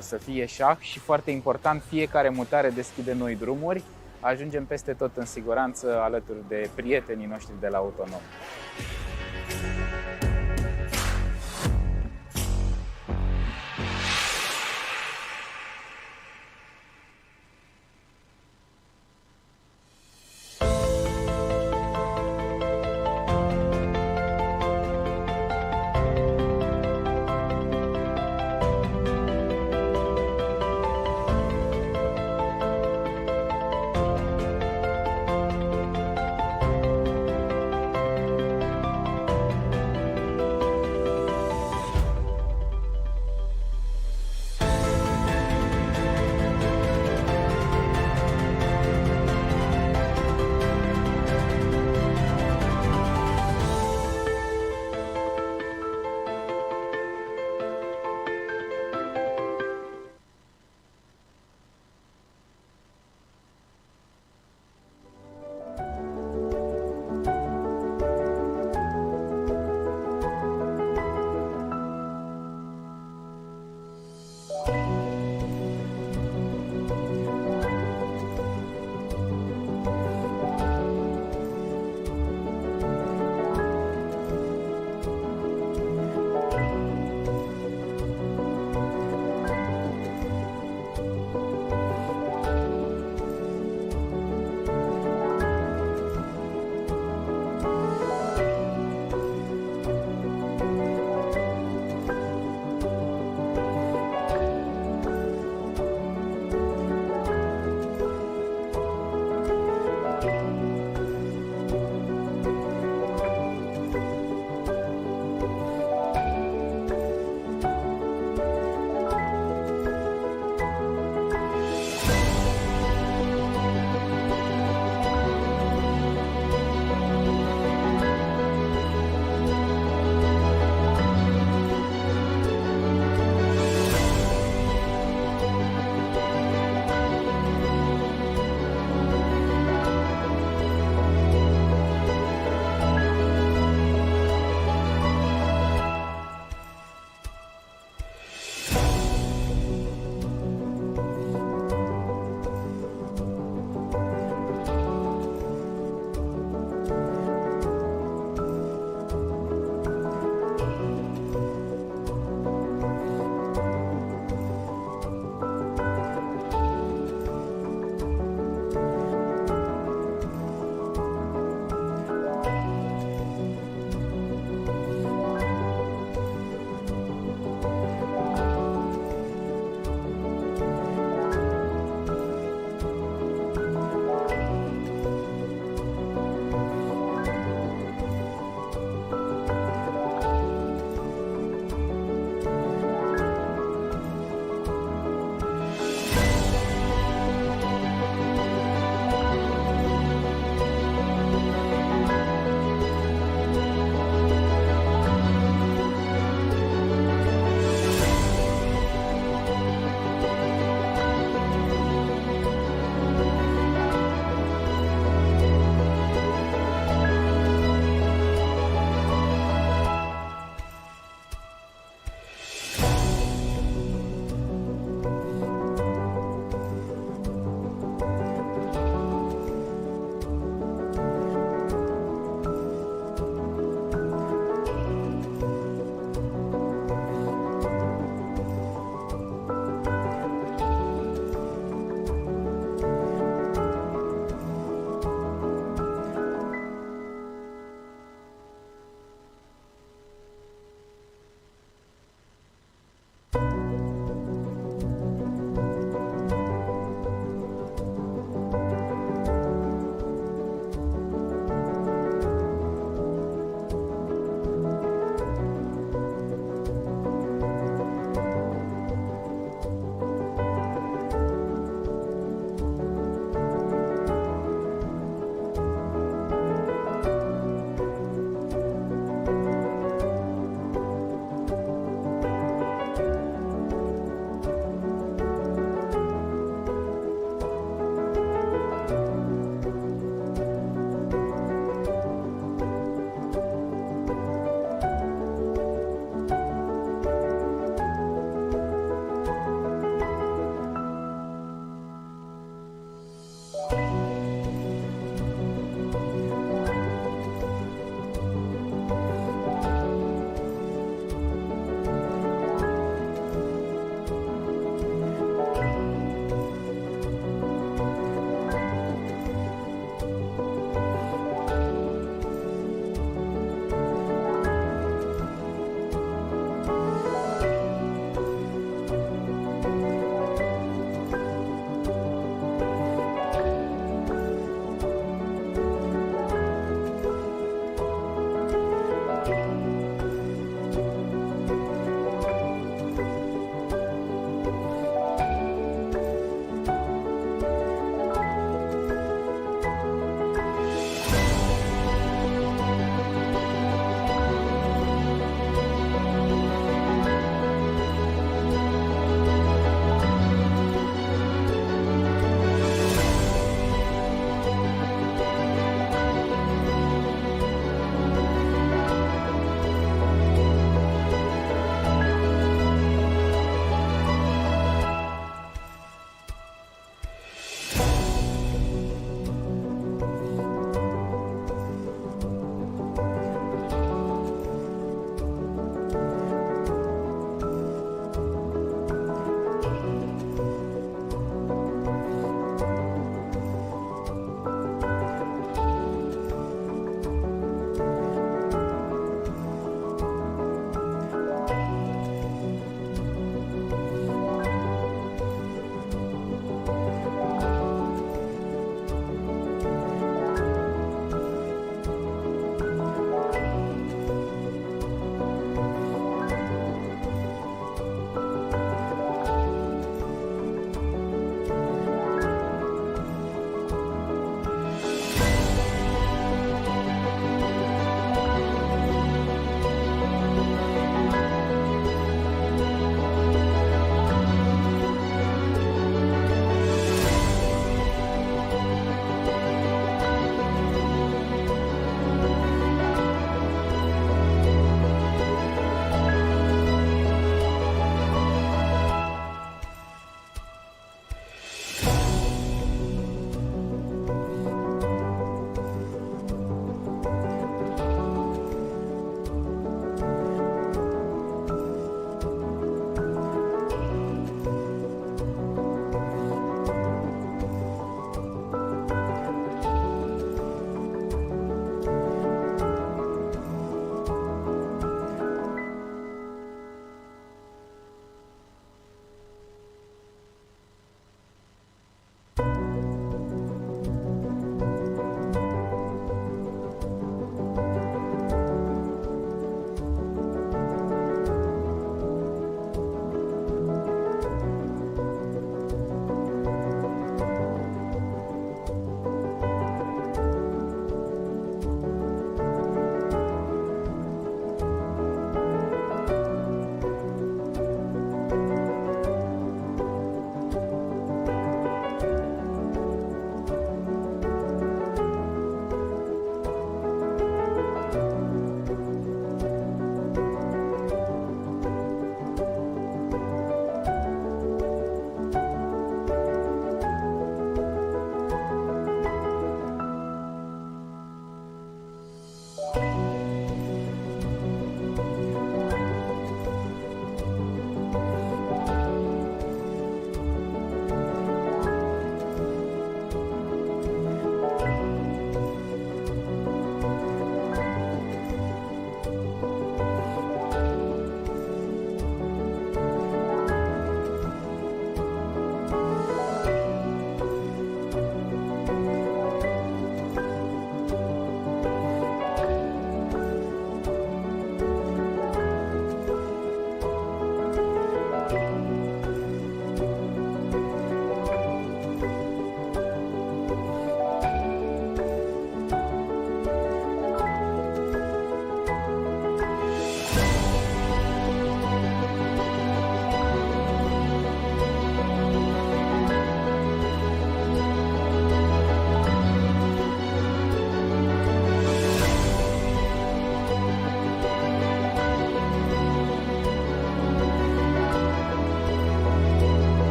să fie șah și, foarte important, fiecare mutare deschide noi drumuri, ajungem peste tot în siguranță alături de prietenii noștri de la Autonom.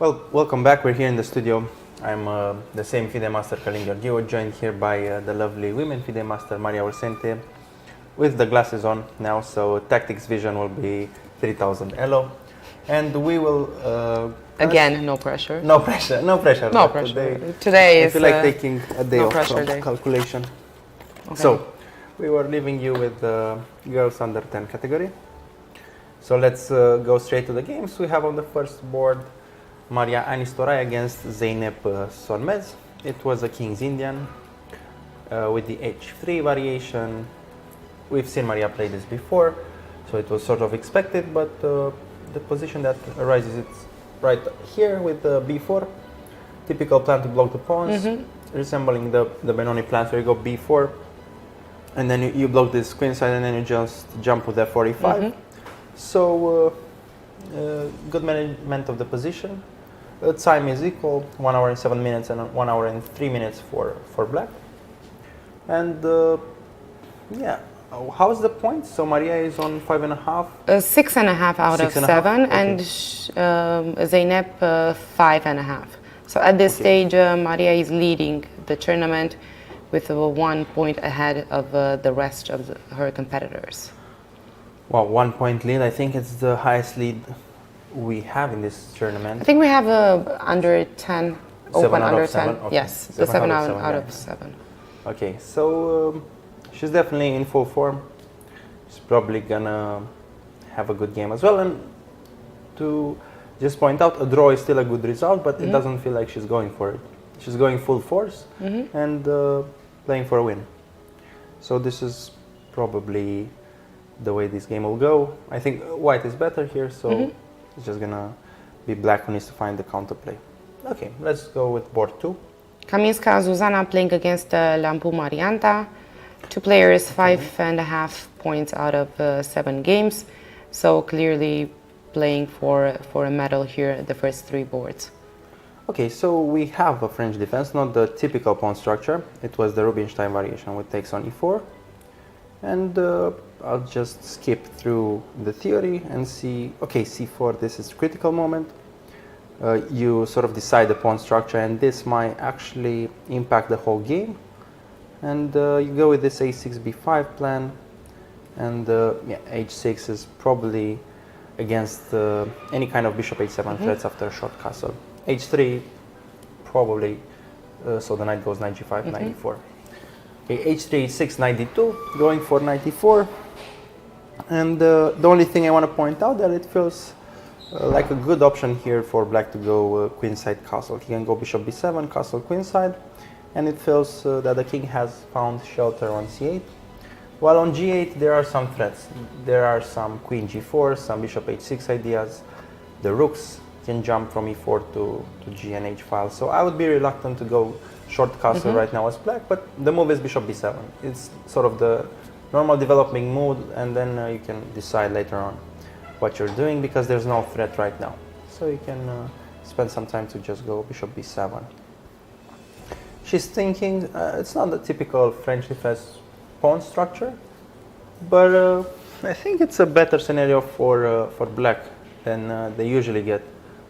Well, welcome back. We're here in the studio. I'm the same FIDE master, Călin Gheorghiu, joined here by the lovely women FIDE master, Maria Ursente, with the glasses on now, so tactics vision will be 3000 elo. And we will... Again, no pressure. No pressure, no pressure. No pressure. Today I is... feel like taking a day no off pressure from day. calculation. Okay. So, we were leaving you with the girls under 10 category. So let's go straight to the games. We have on the first board Maria Anistorai against Zeynep Sormez. It was a King's Indian with the H3 variation. We've seen Maria play this before, so it was sort of expected, but the position that arises is right here with the B4. Typical plan to block the pawns, resembling the Benoni plan, so you go B4, and then you block this queen side, and then you just jump with F45. So, good management of the position. Time is equal, 1 hour and 7 minutes and 1 hour and 3 minutes for black. And yeah, how's the points? So Maria is on 5.5. 6.5 out of 7, okay. and Zeynep 5.5. So at this stage, Maria is leading the tournament with 1 point ahead of the rest of her competitors. Well, 1 point lead. I think it's the highest lead we have in this tournament. I think we have under 10, open under 10. Okay. Yes, the 7 out yeah. of 7. Okay, so she's definitely in full form. She's probably gonna have a good game as well. And to just point out, a draw is still a good result, but it doesn't feel like she's going for it. She's going full force and playing for a win. So this is probably the way this game will go. I think white is better here, so it's just gonna be black who needs to find the counterplay. Okay, let's go with board 2. Kaminska Zuzana playing against Lampu Marianta. 2 players, 5.5 points out of 7 games. So clearly playing for a medal here at the first 3 boards. Okay, so we have a French defense, not the typical pawn structure. It was the Rubinstein variation with takes on e4. And I'll just skip through the theory and see, okay, c4, this is critical moment. You sort of decide the pawn structure, and this might actually impact the whole game. And you go with this a6, b5 plan, and yeah, h6 is probably against any kind of bishop h7 threats after a short castle. h3, probably, so the knight goes knight g5, knight e4. Okay, h3, 6, knight d2, going for knight e4. And the only thing I want to point out that it feels like a good option here for black to go queenside castle. He can go bishop b7, castle queenside, and it feels that the king has found shelter on c8. While on g8 there are some threats. There are some queen g4, some bishop h6 ideas. The rooks can jump from e4 to g and h file. So I would be reluctant to go short castle right now as black, but the move is bishop b7. It's sort of the normal developing move, and then you can decide later on what you're doing, because there's no threat right now. So you can spend some time to just go bishop b7. She's thinking, it's not the typical French defense pawn structure, but I think it's a better scenario for black than they usually get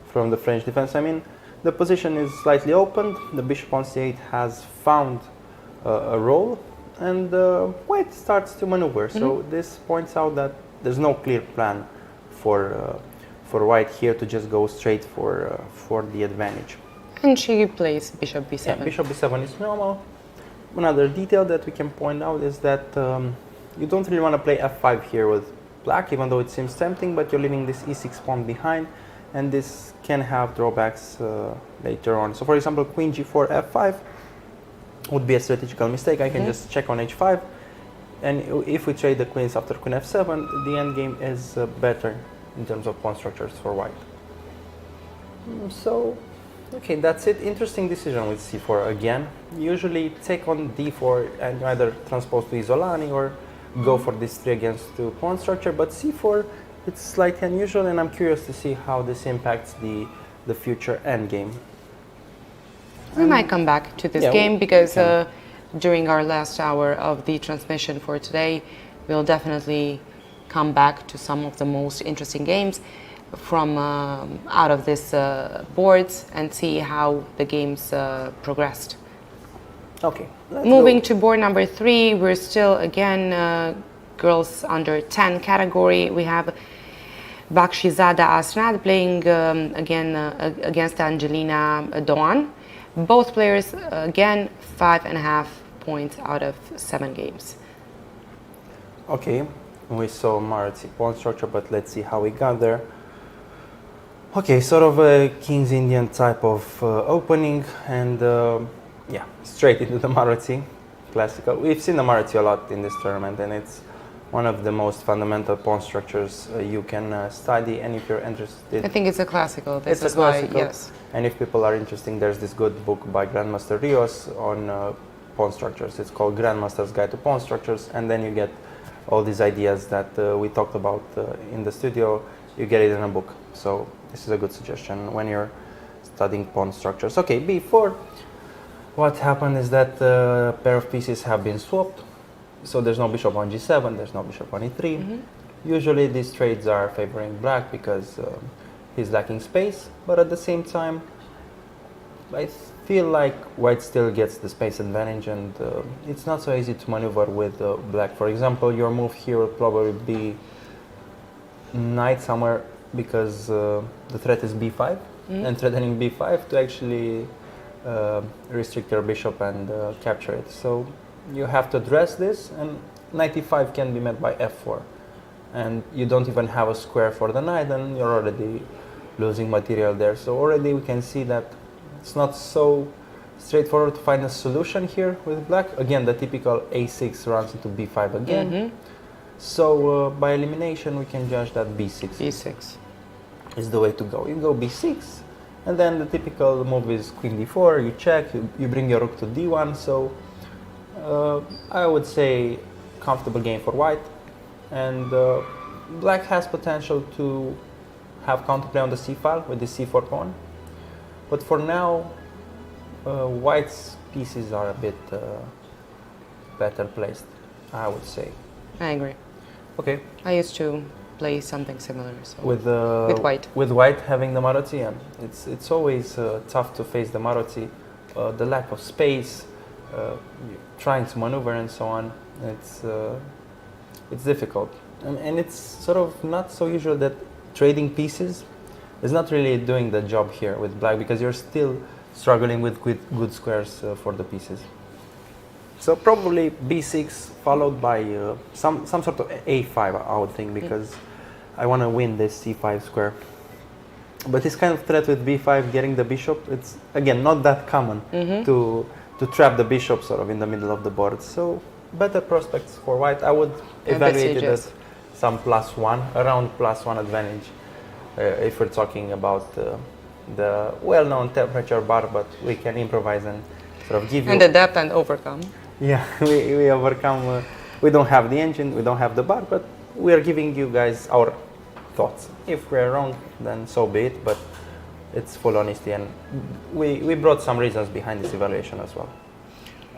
from the French defense. I mean, the position is slightly opened, the bishop on c8 has found a role, and white starts to maneuver. So this points out that there's no clear plan for white here to just go straight for the advantage. And she plays bishop b7. Yeah, bishop b7 is normal. Another detail that we can point out is that you don't really want to play f5 here with black, even though it seems tempting, but you're leaving this e6 pawn behind, and this can have drawbacks later on. So for example, queen g4, f5 would be a strategical mistake. I can just check on h5, and if we trade the queens after queen f7, the endgame is better in terms of pawn structures for white. So, okay, that's it. Interesting decision with c4 again. Usually take on d4 and you either transpose to Isolani or go for this 3 against 2 pawn structure, but c4, it's slightly unusual, and I'm curious to see how this impacts the future endgame. We might come back to this game because during our last hour of the transmission for today, we'll definitely come back to some of the most interesting games. from out of this boards and see how the games progressed. Okay. let's Moving go. to board number 3, we're still again girls under 10 category. We have Bakshizada Asnad playing again against Angelina Doan. Both players again 5.5 points out of 7 games. Okay, we saw Maruti pawn structure, but let's see how we got there. Okay, sort of a King's Indian type of opening, and yeah, straight into the Maruti, classical. We've seen the Maruti a lot in this tournament, and it's one of the most fundamental pawn structures you can study. And if you're interested, I think it's a classical. This it's is a classical. why, yes. And if people are interested, there's this good book by Grandmaster Rios on pawn structures. It's called Grandmaster's Guide to Pawn Structures, and then you get all these ideas that we talked about in the studio. You get it in a book. So this is a good suggestion when you're studying pawn structures. Okay, before, what happened is that a pair of pieces have been swapped. So there's no bishop on g7, there's no bishop on e3. Usually these trades are favoring black because he's lacking space, but at the same time, I feel like white still gets the space advantage, and it's not so easy to maneuver with black. For example, your move here will probably be knight somewhere because the threat is b5, and threatening b5 to actually restrict your bishop and capture it. So you have to address this, and knight e5 can be met by f4, and you don't even have a square for the knight, and you're already losing material there. So already we can see that it's not so straightforward to find a solution here with black. Again, the typical a6 runs into b5 again. So by elimination we can judge that b6 e6 is the way to go. You go b6, and then the typical move is queen d4, you check, you bring your rook to d1. So I would say comfortable game for white, and black has potential to have counterplay on the c file with the c4 pawn, but for now white's pieces are a bit better placed, I would say. I agree. Okay. I used to play something similar. So With white. With white having the Maruti, yeah, it's always tough to face the Maruti. The lack of space, trying to maneuver and so on. It's difficult, and it's sort of not so usual that trading pieces is not really doing the job here with black, because you're still struggling with good squares for the pieces. So probably b6 followed by some sort of a5, I would think, because I want to win this c5 square. But this kind of threat with b5, getting the bishop, it's again not that common to trap the bishop sort of in the middle of the board. So better prospects for white. I would evaluate it as some +1, around +1 advantage, if we're talking about the well-known temperature bar, but we can improvise and sort of give you... And adapt and overcome. Yeah, we overcome. We don't have the engine, we don't have the bar, but we are giving you guys our thoughts. If we're wrong, then so be it, but it's full honesty, and we brought some reasons behind this evaluation as well.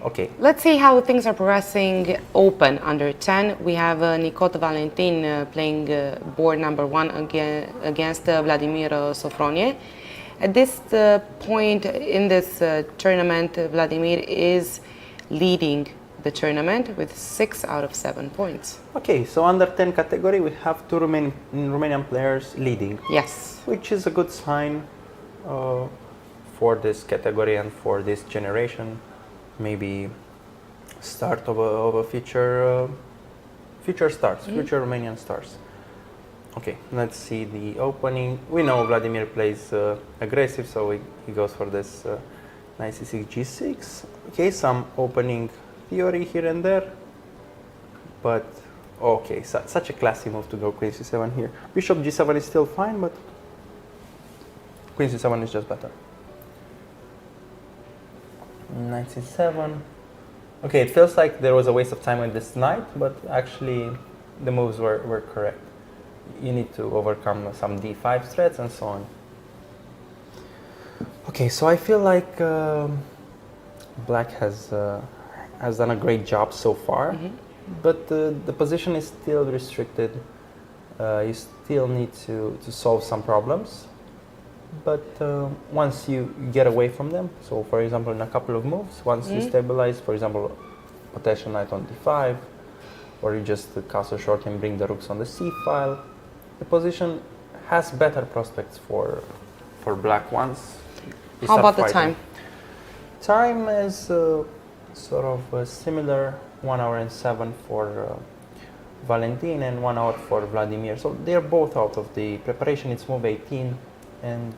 Okay. Let's see how things are progressing open under 10. We have Nicot Valentin playing board number 1 against Vladimir Sofronie. At this point in this tournament, Vladimir is leading the tournament with 6 out of 7 points. Okay, so under 10 category we have 2 Romanian players leading. Yes. Which is a good sign for this category and for this generation. Maybe start of a future stars, future Romanian stars. Okay, let's see the opening. We know Vladimir plays aggressive, so he goes for this knight c6, g6. Okay, some opening theory here and there, but okay, such a classy move to go queen c7 here. Bishop g7 is still fine, but queen c7 is just better. Knight c7. Okay, it feels like there was a waste of time with this knight, but actually the moves were correct. You need to overcome some d5 threats and so on. Okay, so I feel like black has done a great job so far, but the position is still restricted. You still need to solve some problems, but once you get away from them, so for example in a couple of moves, once you stabilize, for example, potential knight on d5, or you just castle short and bring the rooks on the c file, the position has better prospects for black once you How start about the fighting. time? Time is sort of similar, 1 hour and 7 for Valentin and 1 hour for Vladimir. So they're both out of the preparation. It's move 18, and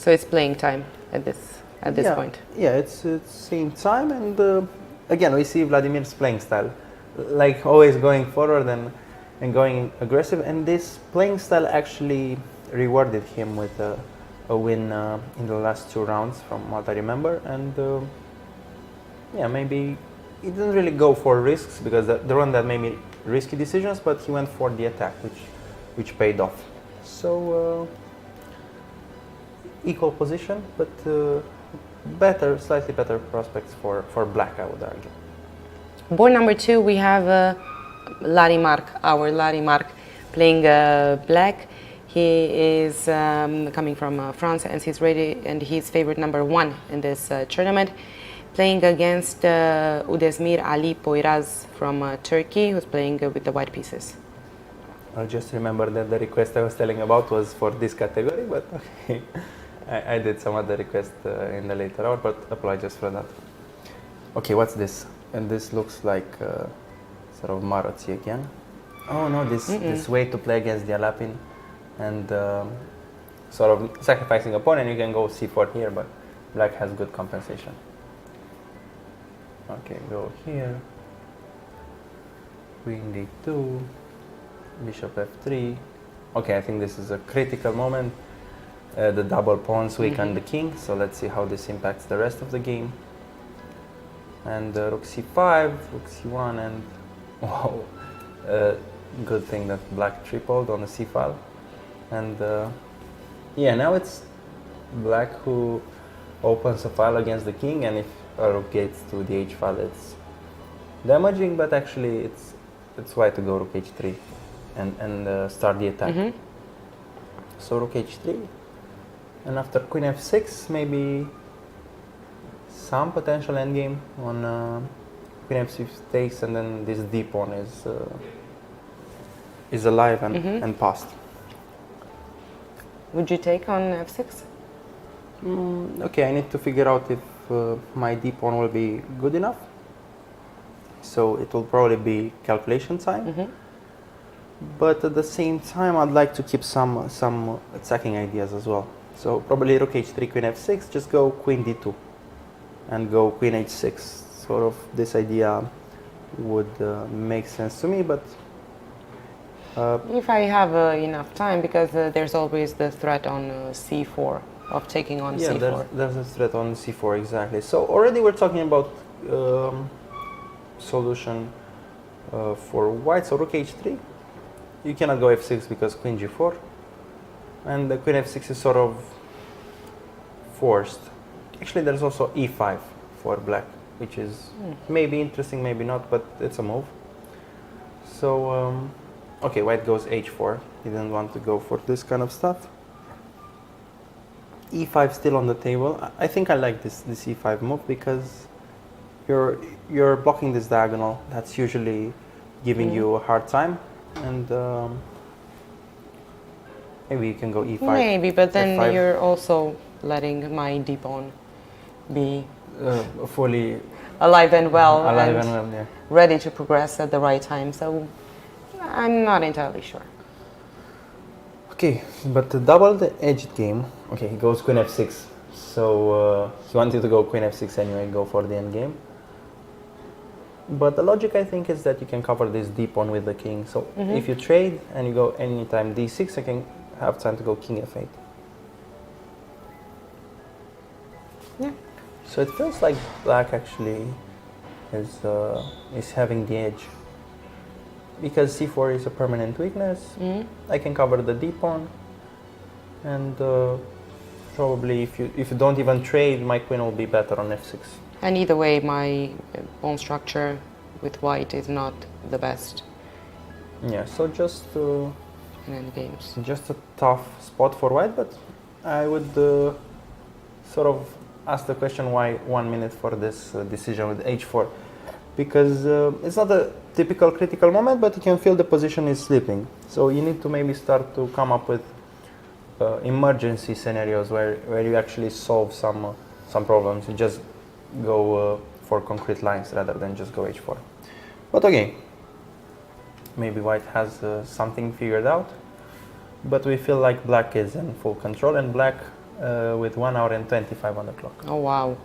So it's playing time at this point. Yeah, it's same time, and again we see Vladimir's playing style, like always going forward and going aggressive. And this playing style actually rewarded him with a win in the last 2 rounds, from what I remember. And yeah, maybe he didn't really go for risks, because the one that made me risky decisions, but he went for the attack, which paid off. So equal position, but slightly better prospects for black, I would argue. Board number 2, we have our Larry Mark playing black. He is coming from France, and he's favorite number 1 in this tournament, playing against Udesmir Ali Poyraz from Turkey, who's playing with the white pieces. I just remember that the request I was telling about was for this category, but okay. I did some other request in the later hour, but apologies for that. Okay, what's this? And this looks like sort of Marozzi again. Oh no, this way to play against the Alapin, and sort of sacrificing a pawn, and you can go c4 here, but black has good compensation. Okay, go here. Queen d2, bishop f3. Okay, I think this is a critical moment. The double pawns weaken the king, so let's see how this impacts the rest of the game. And rook c5, rook c1, and wow, good thing that black tripled on the c file. And yeah, now it's black who opens a file against the king, and if a rook gets to the h file, it's damaging, but actually it's white to go rook h3 and start the attack. So rook h3, and after queen f6, maybe some potential endgame on queen f6 takes, and then this d pawn is alive and passed. Would you take on f6? Okay, I need to figure out if my d pawn will be good enough. So it will probably be calculation time. But at the same time, I'd like to keep some attacking ideas as well. So probably rook h3, queen f6, just go queen d2 and go queen h6. Sort of this idea would make sense to me, but if I have enough time, because there's always the threat on c4, of taking on c4. Yeah, there's a threat on c4, exactly. So already we're talking about solution for white. So rook h3, you cannot go f6 because queen g4, and the queen f6 is sort of forced. Actually, there's also e5 for black, which is maybe interesting, maybe not, but it's a move. So okay, white goes h4. He didn't want to go for this kind of stuff. e5 still on the table. I think I like this e5 move, because you're blocking this diagonal that's usually giving you a hard time, and maybe you can go e5. Maybe, but then f5. you're also letting my d pawn be fully alive and well, yeah. ready to progress at the right time. So I'm not entirely sure. Okay, but to double the edged game, okay, he goes queen f6. So he wanted to go queen f6 anyway, go for the end game. But the logic, I think, is that you can cover this d pawn with the king. So if you trade and you go anytime d6, I can have time to go king f8. Yeah. So it feels like black actually is having the edge, because c4 is a permanent weakness. I can cover the d pawn, and probably if you don't even trade, my queen will be better on f6. And either way, my pawn structure with white is not the best. Yeah, so just in games. just a tough spot for white, but I would sort of ask the question why 1 minute for this decision with h4, because it's not a typical critical moment, but you can feel the position is slipping. So you need to maybe start to come up with emergency scenarios where you actually solve some problems. You just go for concrete lines rather than just go h4. But okay, maybe white has something figured out, but we feel like black is in full control, and black with 1 hour and 25 on the clock. Oh wow.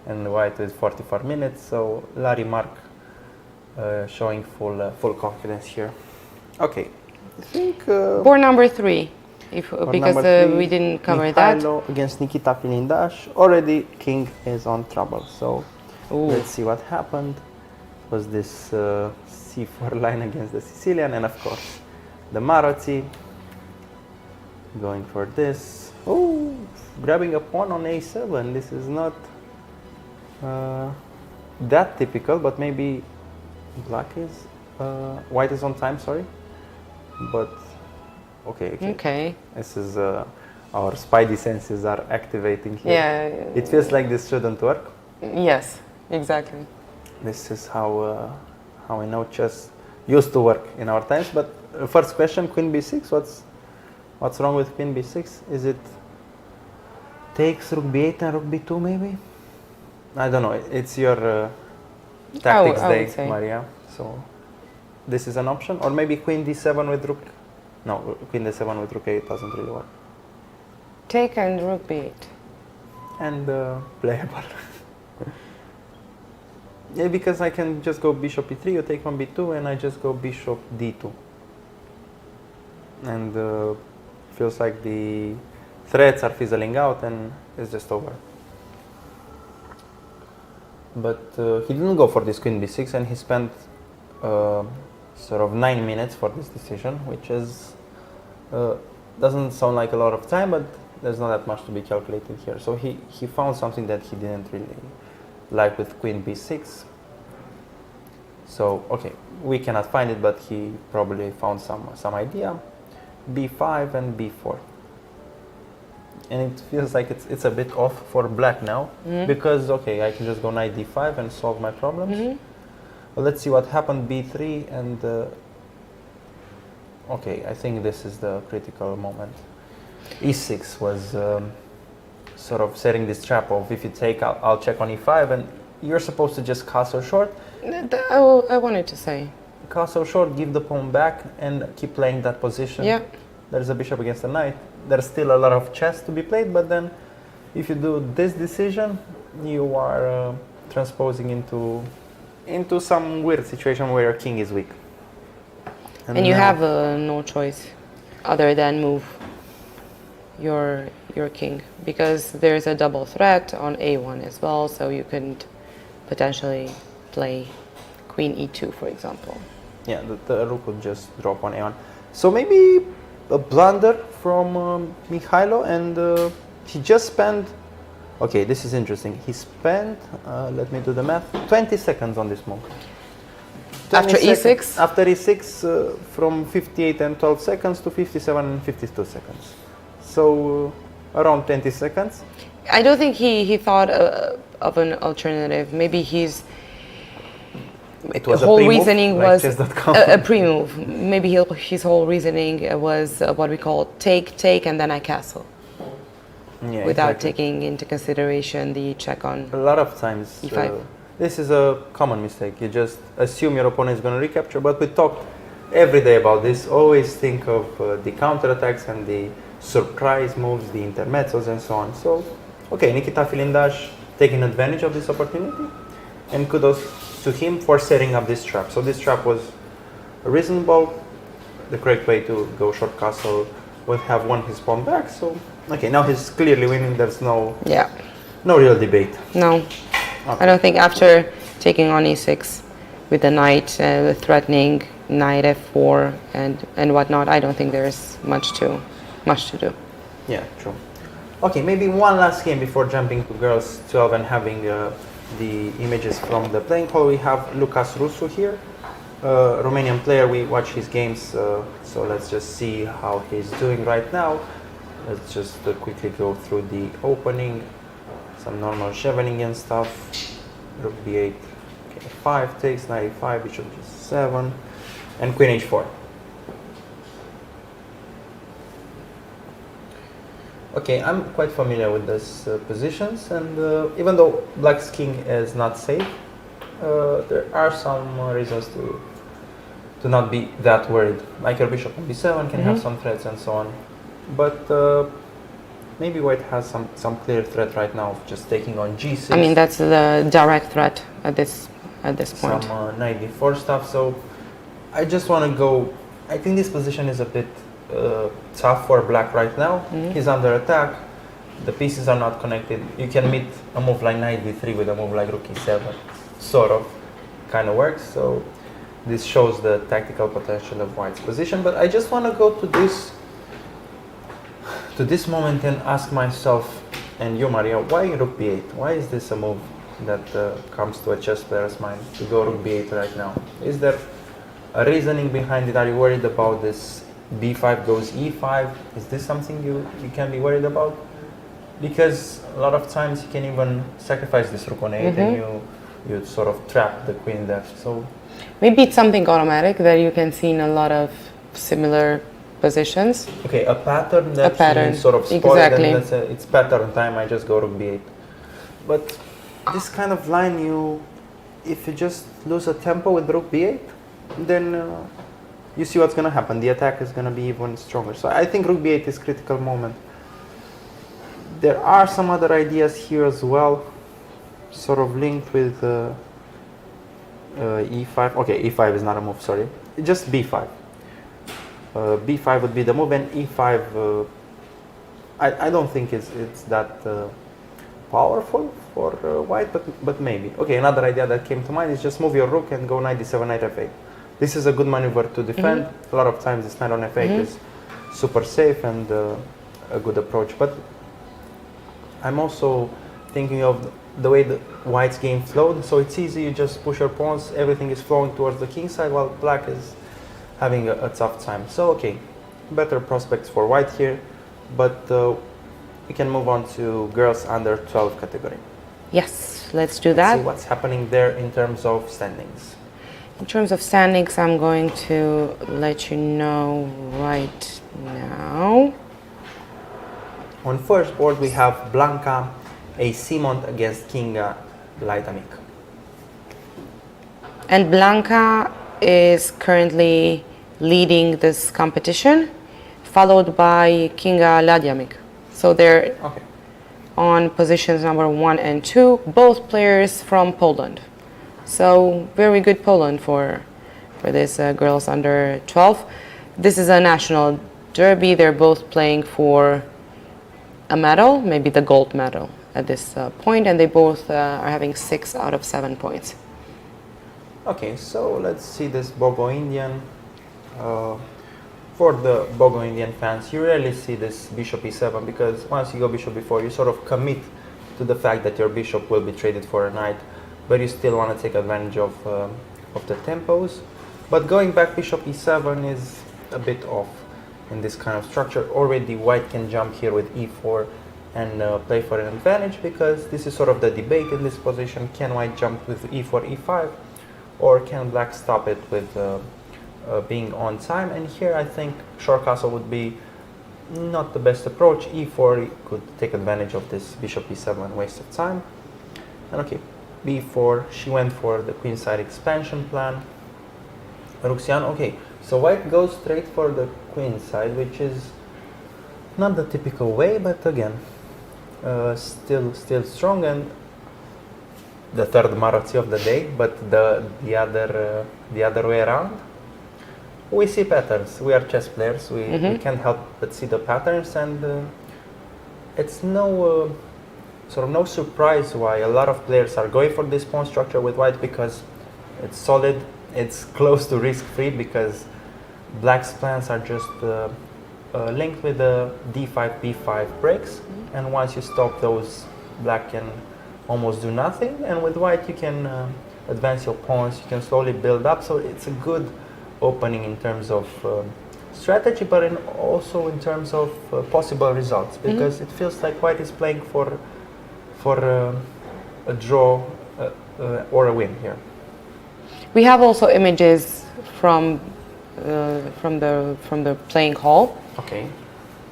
And white with 44 minutes, so Larry Mark showing full confidence here. Okay, I think Board number 3, because number 3, we didn't cover that. Mihailo against Nikita Filindash. Already king is on trouble, so Ooh. let's see what happened. Was this c4 line against the Sicilian, and of course the Marozi going for this. Oh, grabbing a pawn on a7. This is not that typical, but maybe black is white is on time, sorry, but okay. Okay. This is our spidey senses are activating here. Yeah. It feels like this shouldn't work. Yes, exactly. This is how we know chess used to work in our times. But first question, queen b6. What's wrong with queen b6? Is it takes rook b8 and rook b2 maybe? I don't know. It's your tactics I day, would say. Maria. So this is an option, or maybe queen d7 with rook. No, queen d7 with rook a8 doesn't really work. Take and rook b8. And playable. Yeah, because I can just go bishop e3, you take on b2, and I just go bishop d2. And feels like the threats are fizzling out and it's just over. But he didn't go for this queen b6, and he spent sort of 9 minutes for this decision, which is doesn't sound like a lot of time, but there's not that much to be calculated here. So he found something that he didn't really like with queen b6. So okay, we cannot find it, but he probably found some idea. b5 and b4. And it feels like it's a bit off for black now, because okay, I can just go knight d5 and solve my problems. Well, let's see what happened. b3 and okay, I think this is the critical moment. e6 was sort of setting this trap of, if you take, I'll check on e5, and you're supposed to just castle short. I wanted to say. Castle short, give the pawn back, and keep playing that position. Yeah. There's a bishop against a knight. There's still a lot of chess to be played, but then if you do this decision, you are transposing into some weird situation where your king is weak. And you have no choice other than move your king, because there's a double threat on a1 as well, so you couldn't potentially play queen e2, for example. Yeah, the rook would just drop on a1. So maybe a blunder from Mihailo, and he just spent, okay, this is interesting. He spent, let me do the math, 20 seconds on this move. After e6? After e6, from 58 and 12 seconds to 57 and 52 seconds. So around 20 seconds. I don't think he thought of an alternative. Maybe his whole reasoning was a pre-move. Maybe his whole reasoning was what we call take, and then I castle. Yeah, without exactly. taking into consideration the check on a lot of times. e5. This is a common mistake. You just assume your opponent is going to recapture, but we talked every day about this. Always think of the counterattacks and the surprise moves, the intermezzos and so on. So, okay, Nikita Filindash taking advantage of this opportunity, and kudos to him for setting up this trap. So this trap was reasonable. The correct way to go short castle would have won his pawn back. So, okay, now he's clearly winning. There's no real debate. No. Okay. I don't think after taking on e6 with the knight, threatening knight f4 and whatnot, I don't think there's much to do. Yeah, true. Okay, maybe one last game before jumping to girls 12 and having the images from the playing hall. We have Lucas Rusu here, Romanian player. We watch his games, so let's just see how he's doing right now. Let's just quickly go through the opening, some normal Scheveningen stuff. Rook b8, okay, 5 takes, 95, bishop g7, and queen h4. Okay, I'm quite familiar with these positions, and even though black's king is not safe, there are some reasons to not be that worried. Like your bishop on b7 can have some threats and so on, but maybe white has some clear threat right now of just taking on g6. I mean, that's the direct threat at this point. Some knight d4 stuff. So I just want to go. I think this position is a bit tough for black right now. He's under attack. The pieces are not connected. You can meet a move like knight d3 with a move like rook e7. Sort of, kind of works. So this shows the tactical potential of white's position. But I just want to go to this moment and ask myself, and you, Maria, why rook b8? Why is this a move that comes to a chess player's mind to go rook b8 right now? Is there a reasoning behind it? Are you worried about this b5 goes e5? Is this something you can be worried about? Because a lot of times you can even sacrifice this rook on 8 and you sort of trap the queen there. So maybe it's something automatic that you can see in a lot of similar positions. okay, a pattern that you sort of spotted, exactly. and that's it's pattern time. I just go rook b8. But this kind of line, if you just lose a tempo with rook b8, then you see what's going to happen. The attack is going to be even stronger. So I think rook b8 is critical moment. There are some other ideas here as well, sort of linked with e5. Okay, e5 is not a move, sorry. Just b5. b5 would be the move, and e5, I don't think it's that powerful for white, but maybe. Okay, another idea that came to mind is just move your rook and go knight d7, knight f8. This is a good maneuver to defend. A lot of times this knight on f8 is super safe and a good approach. But I'm also thinking of the way the white's game flowed. So it's easy, you just push your pawns, everything is flowing towards the king side while black is having a tough time. So okay, better prospects for white here, but we can move on to girls under 12 category. Yes, let's do that. See what's happening there in terms of standings. In terms of standings, I'm going to let you know right now. On first board we have Blanca a Simont against Kinga Lajdamik. And Blanca is currently leading this competition, followed by Kinga Lajdamik. So they're on positions number 1 and 2, both players from Poland. So very good Poland for this girls under 12. This is a national derby. They're both playing for a medal, maybe the gold medal at this point, and they both are having 6 out of 7 points. Okay, so let's see this Bogo Indian. For the Bogo Indian fans, you rarely see this bishop e7 because once you go bishop b4, you sort of commit to the fact that your bishop will be traded for a knight, but you still want to take advantage of the tempos. But going back bishop e7 is a bit off in this kind of structure. Already white can jump here with e4 and play for an advantage, because this is sort of the debate in this position. Can white jump with e4, e5, or can black stop it with being on time? And here I think short castle would be not the best approach. e4 could take advantage of this bishop e7 waste of time. And okay, b4, she went for the queenside expansion plan. Ruxian, okay, so white goes straight for the queenside, which is not the typical way, but again, still strong, and the third Marazzi of the day. But the other way around, we see patterns. We are chess players. We can't help but see the patterns, and it's no sort of no surprise why a lot of players are going for this pawn structure with white, because it's solid. It's close to risk-free because black's plans are just linked with the d5, b5 breaks, and once you stop those, black can almost do nothing. And with white, you can advance your pawns, you can slowly build up. So it's a good opening in terms of strategy, but also in terms of possible results, because it feels like white is playing for a draw or a win here. We have also images from the playing hall. Okay.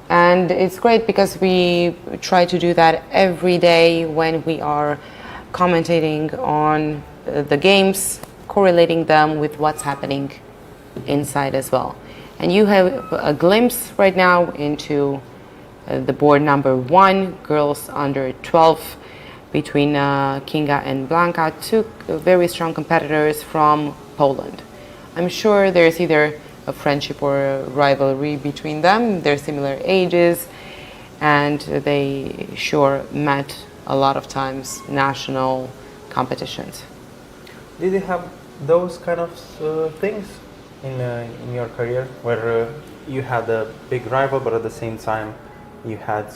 And it's great because we try to do that every day when we are commentating on the games, correlating them with what's happening inside as well. And you have a glimpse right now into the board number 1, girls under 12, between Kinga and Blanka, two very strong competitors from Poland. I'm sure there's either a friendship or a rivalry between them. They're similar ages, and they sure met a lot of times national competitions. Did you have those kind of things in your career, where you had a big rival, but at the same time you had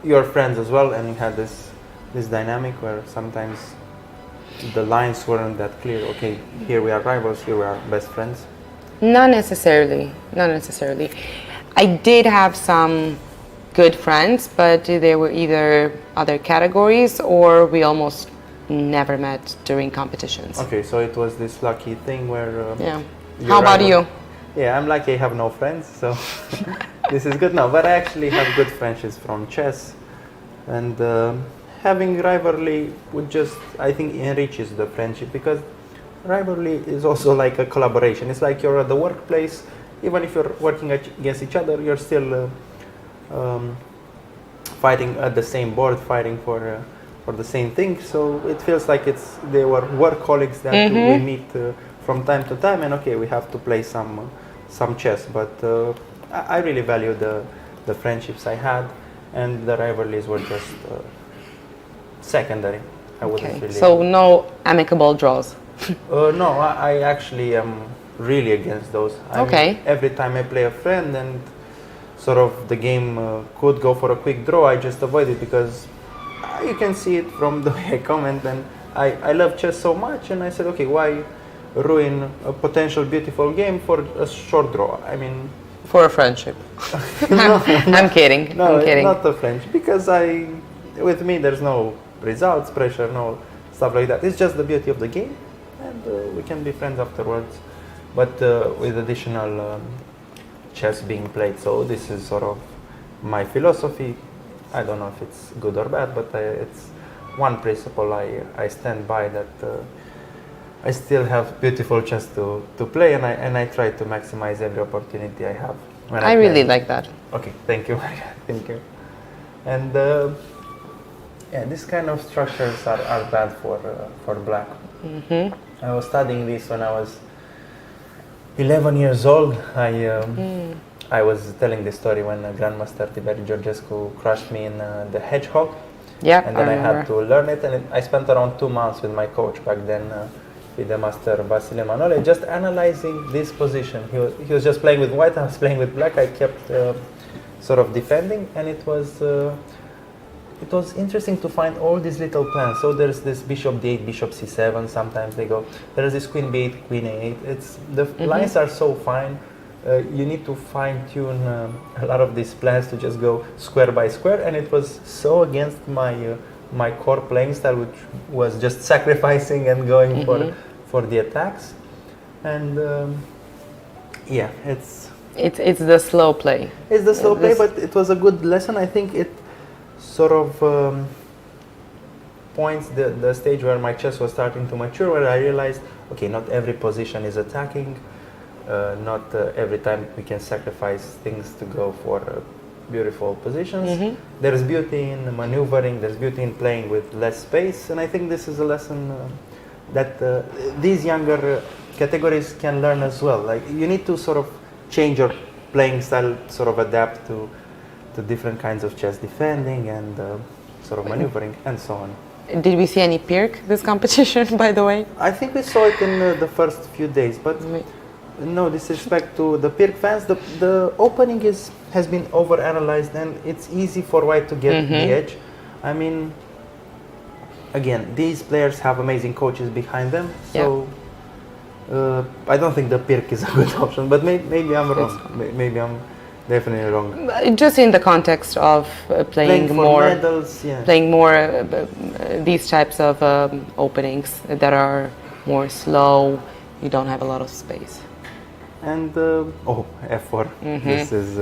your friends as well, and you had this dynamic where sometimes the lines weren't that clear? Okay, here we are rivals, here we are best friends. Not necessarily. I did have some good friends, but they were either other categories or we almost never met during competitions. Okay, so it was this lucky thing where... Yeah. How about you? Yeah, I'm lucky I have no friends, so this is good now. But I actually have good friendships from chess, and having rivalry would just, I think, enriches the friendship, because rivalry is also like a collaboration. It's like you're at the workplace, even if you're working against each other, you're still fighting at the same board, fighting for the same thing. So it feels like they were work colleagues that we meet from time to time, and okay, we have to play some chess. But I really value the friendships I had, and the rivalries were just secondary. I wouldn't really. So no amicable draws. No, I actually am really against those. Every time I play a friend and sort of the game could go for a quick draw, I just avoid it, because you can see it from the way I comment, and I love chess so much, and I said, okay, why ruin a potential beautiful game for a short draw? I mean... For a friendship. I'm kidding. No, I'm kidding. Not a friendship, because with me there's no results, pressure, no stuff like that. It's just the beauty of the game, and we can be friends afterwards, but with additional chess being played. So this is sort of my philosophy. I don't know if it's good or bad, but it's one principle I stand by, that I still have beautiful chess to play, and I try to maximize every opportunity I have. I really like that. Okay, thank you. Thank you. And yeah, this kind of structures are bad for black. I was studying this when I was 11 years old. I was telling this story when Grandmaster Tiberi Georgescu crushed me in the hedgehog. Yeah, and then I had to learn it, and I spent around 2 months with my coach back then, with the master Vasile Manole, just analyzing this position. He was just playing with white, I was playing with black. I kept sort of defending, and it was interesting to find all these little plans. So there's this bishop d8, bishop c7. Sometimes they go. There's this queen b8, queen a8. The lines are so fine. You need to fine tune a lot of these plans to just go square by square, and it was so against my core playing style, which was just sacrificing and going for the attacks. And yeah, it's the slow play. It's the slow play, but it was a good lesson. I think it sort of points the stage where my chess was starting to mature, where I realized, okay, not every position is attacking. Not every time we can sacrifice things to go for beautiful positions. There's beauty in maneuvering, there's beauty in playing with less space, and I think this is a lesson that these younger categories can learn as well. Like, you need to sort of change your playing style, sort of adapt to different kinds of chess, defending and sort of maneuvering and so on. Did we see any Pirk this competition, by the way? I think we saw it in the first few days, but no disrespect to the Pirk fans, the opening has been overanalyzed, and it's easy for white to get the edge. I mean, again, these players have amazing coaches behind them, so I don't think the Pirc is a good option, but maybe I'm wrong. Maybe I'm definitely wrong. Just in the context of playing for more medals, yeah. playing more these types of openings that are more slow, you don't have a lot of space. And F4. This is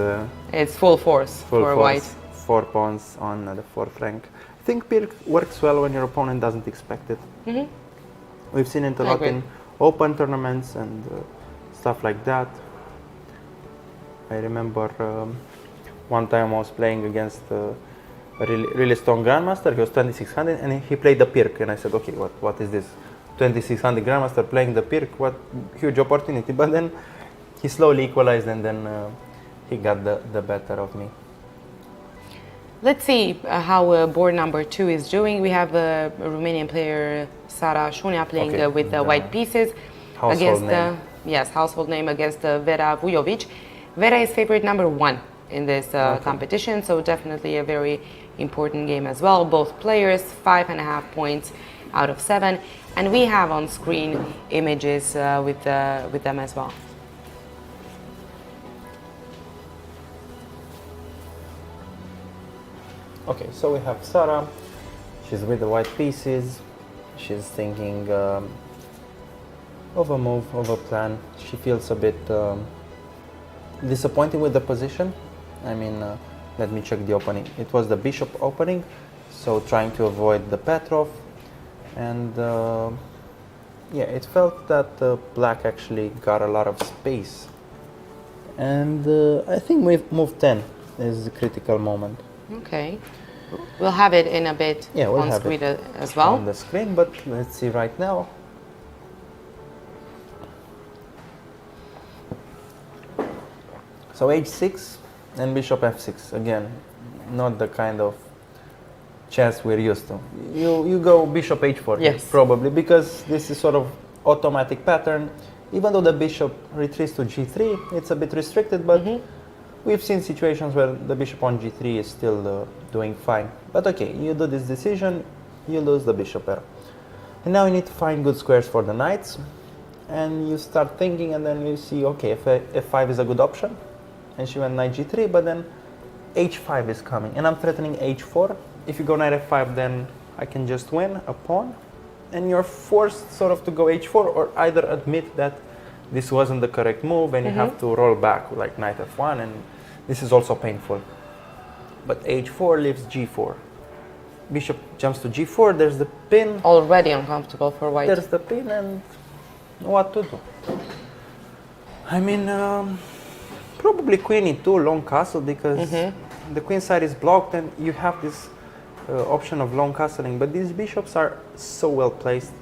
It's full force full for force, white. 4 pawns on the fourth rank. I think Pirc works well when your opponent doesn't expect it. We've seen it a I lot agree. in open tournaments and stuff like that. I remember one time I was playing against a really strong grandmaster. He was 2600 and he played the Pirc, and I said, okay, what is this? 2600 grandmaster playing the Pirc, what huge opportunity. But then he slowly equalized, and then he got the better of me. Let's see how board number 2 is doing. We have a Romanian player, Sara Șunea, playing Okay, with the white pieces. household name. Yes, household name against Vera Vujovic. Vera is favorite number 1 in this competition, so definitely a very important game as well. Both players, 5.5 points out of 7. And we have on screen images with them as well. Okay, so we have Sara. She's with the white pieces. She's thinking of a move, of a plan. She feels a bit disappointed with the position. I mean, let me check the opening. It was the bishop opening, so trying to avoid the Petrov. And yeah, it felt that black actually got a lot of space. And I think move 10 is the critical moment. Okay. We'll have it in a bit Yeah, we'll on have screen it as well. on the screen, but let's see right now. So h6 and bishop f6, again, not the kind of chess we're used to. You go bishop h4, Yes. probably, because this is sort of automatic pattern. Even though the bishop retreats to g3, it's a bit restricted, but we've seen situations where the bishop on g3 is still doing fine. But okay, you do this decision, you lose the bishop pair. And now you need to find good squares for the knights. And you start thinking, and then you see, okay, f5 is a good option. And she went knight g3, but then h5 is coming. And I'm threatening h4. If you go knight f5, then I can just win a pawn. And you're forced sort of to go h4, or either admit that this wasn't the correct move and you have to roll back like knight f1, and this is also painful. But h4 leaves g4. Bishop jumps to g4, there's the pin. Already uncomfortable for white. There's the pin, and what to do? I mean, probably queen e2, long castle, because the queen side is blocked and you have this option of long castling, but these bishops are so well placed.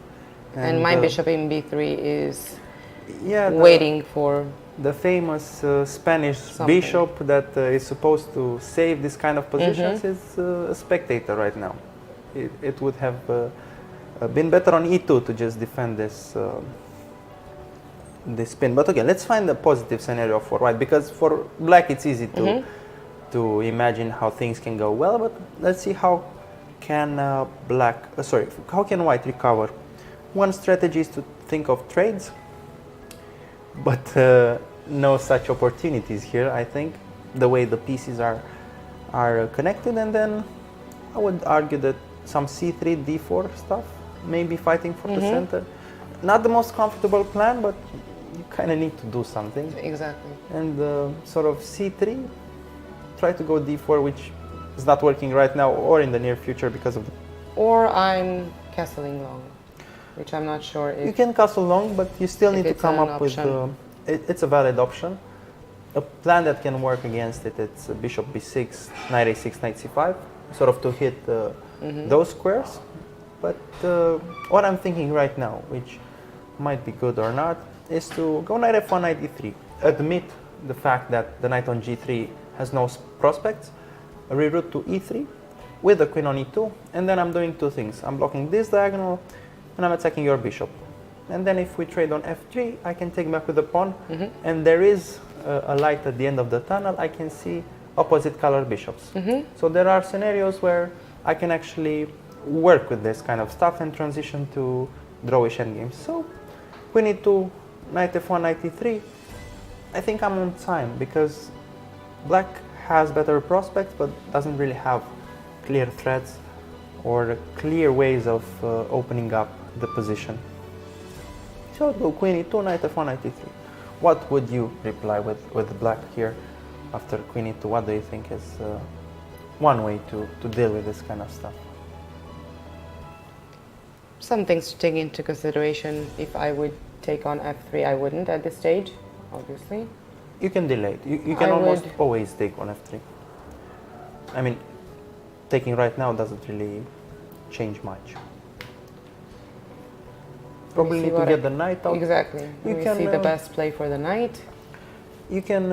And my bishop in b3 is yeah, waiting for the famous Spanish something. bishop that is supposed to save this kind of positions is a spectator right now. It would have been better on e2 to just defend this this pin. But okay, let's find the positive scenario for white, because for black it's easy to imagine how things can go well, but let's see how can how can white recover. One strategy is to think of trades, but no such opportunities here, I think, the way the pieces are connected. And then I would argue that some c3, d4 stuff, maybe fighting for the center. Not the most comfortable plan, but you kind of need to do something. exactly. And sort of c3, try to go d4, which is not working right now or in the near future because of the... Or I'm castling long, which I'm not sure if You can castle long, but you still need to it's come an up with... option. It's a valid option. A plan that can work against it, it's bishop b6, knight a6, knight c5, sort of to hit those squares. But what I'm thinking right now, which might be good or not, is to go knight f1, knight e3. Admit the fact that the knight on g3 has no prospects, reroute to e3 with the queen on e2, and then I'm doing two things. I'm blocking this diagonal and I'm attacking your bishop. And then if we trade on f3, I can take back with the pawn, and there is a light at the end of the tunnel. I can see opposite color bishops. So there are scenarios where I can actually work with this kind of stuff and transition to drawish endgames. So queen e2, knight f1, knight e3. I think I'm on time because black has better prospects but doesn't really have clear threats or clear ways of opening up the position. So go queen e2, knight f1, knight e3. What would you reply with black here after queen e2? What do you think is one way to deal with this kind of stuff? Some things to take into consideration. If I would take on f3, I wouldn't at this stage, obviously. You can delay it. You can almost always take on f3. I mean, taking right now doesn't really change much. Probably need to get the knight out. Exactly. You can see the best play for the knight. You can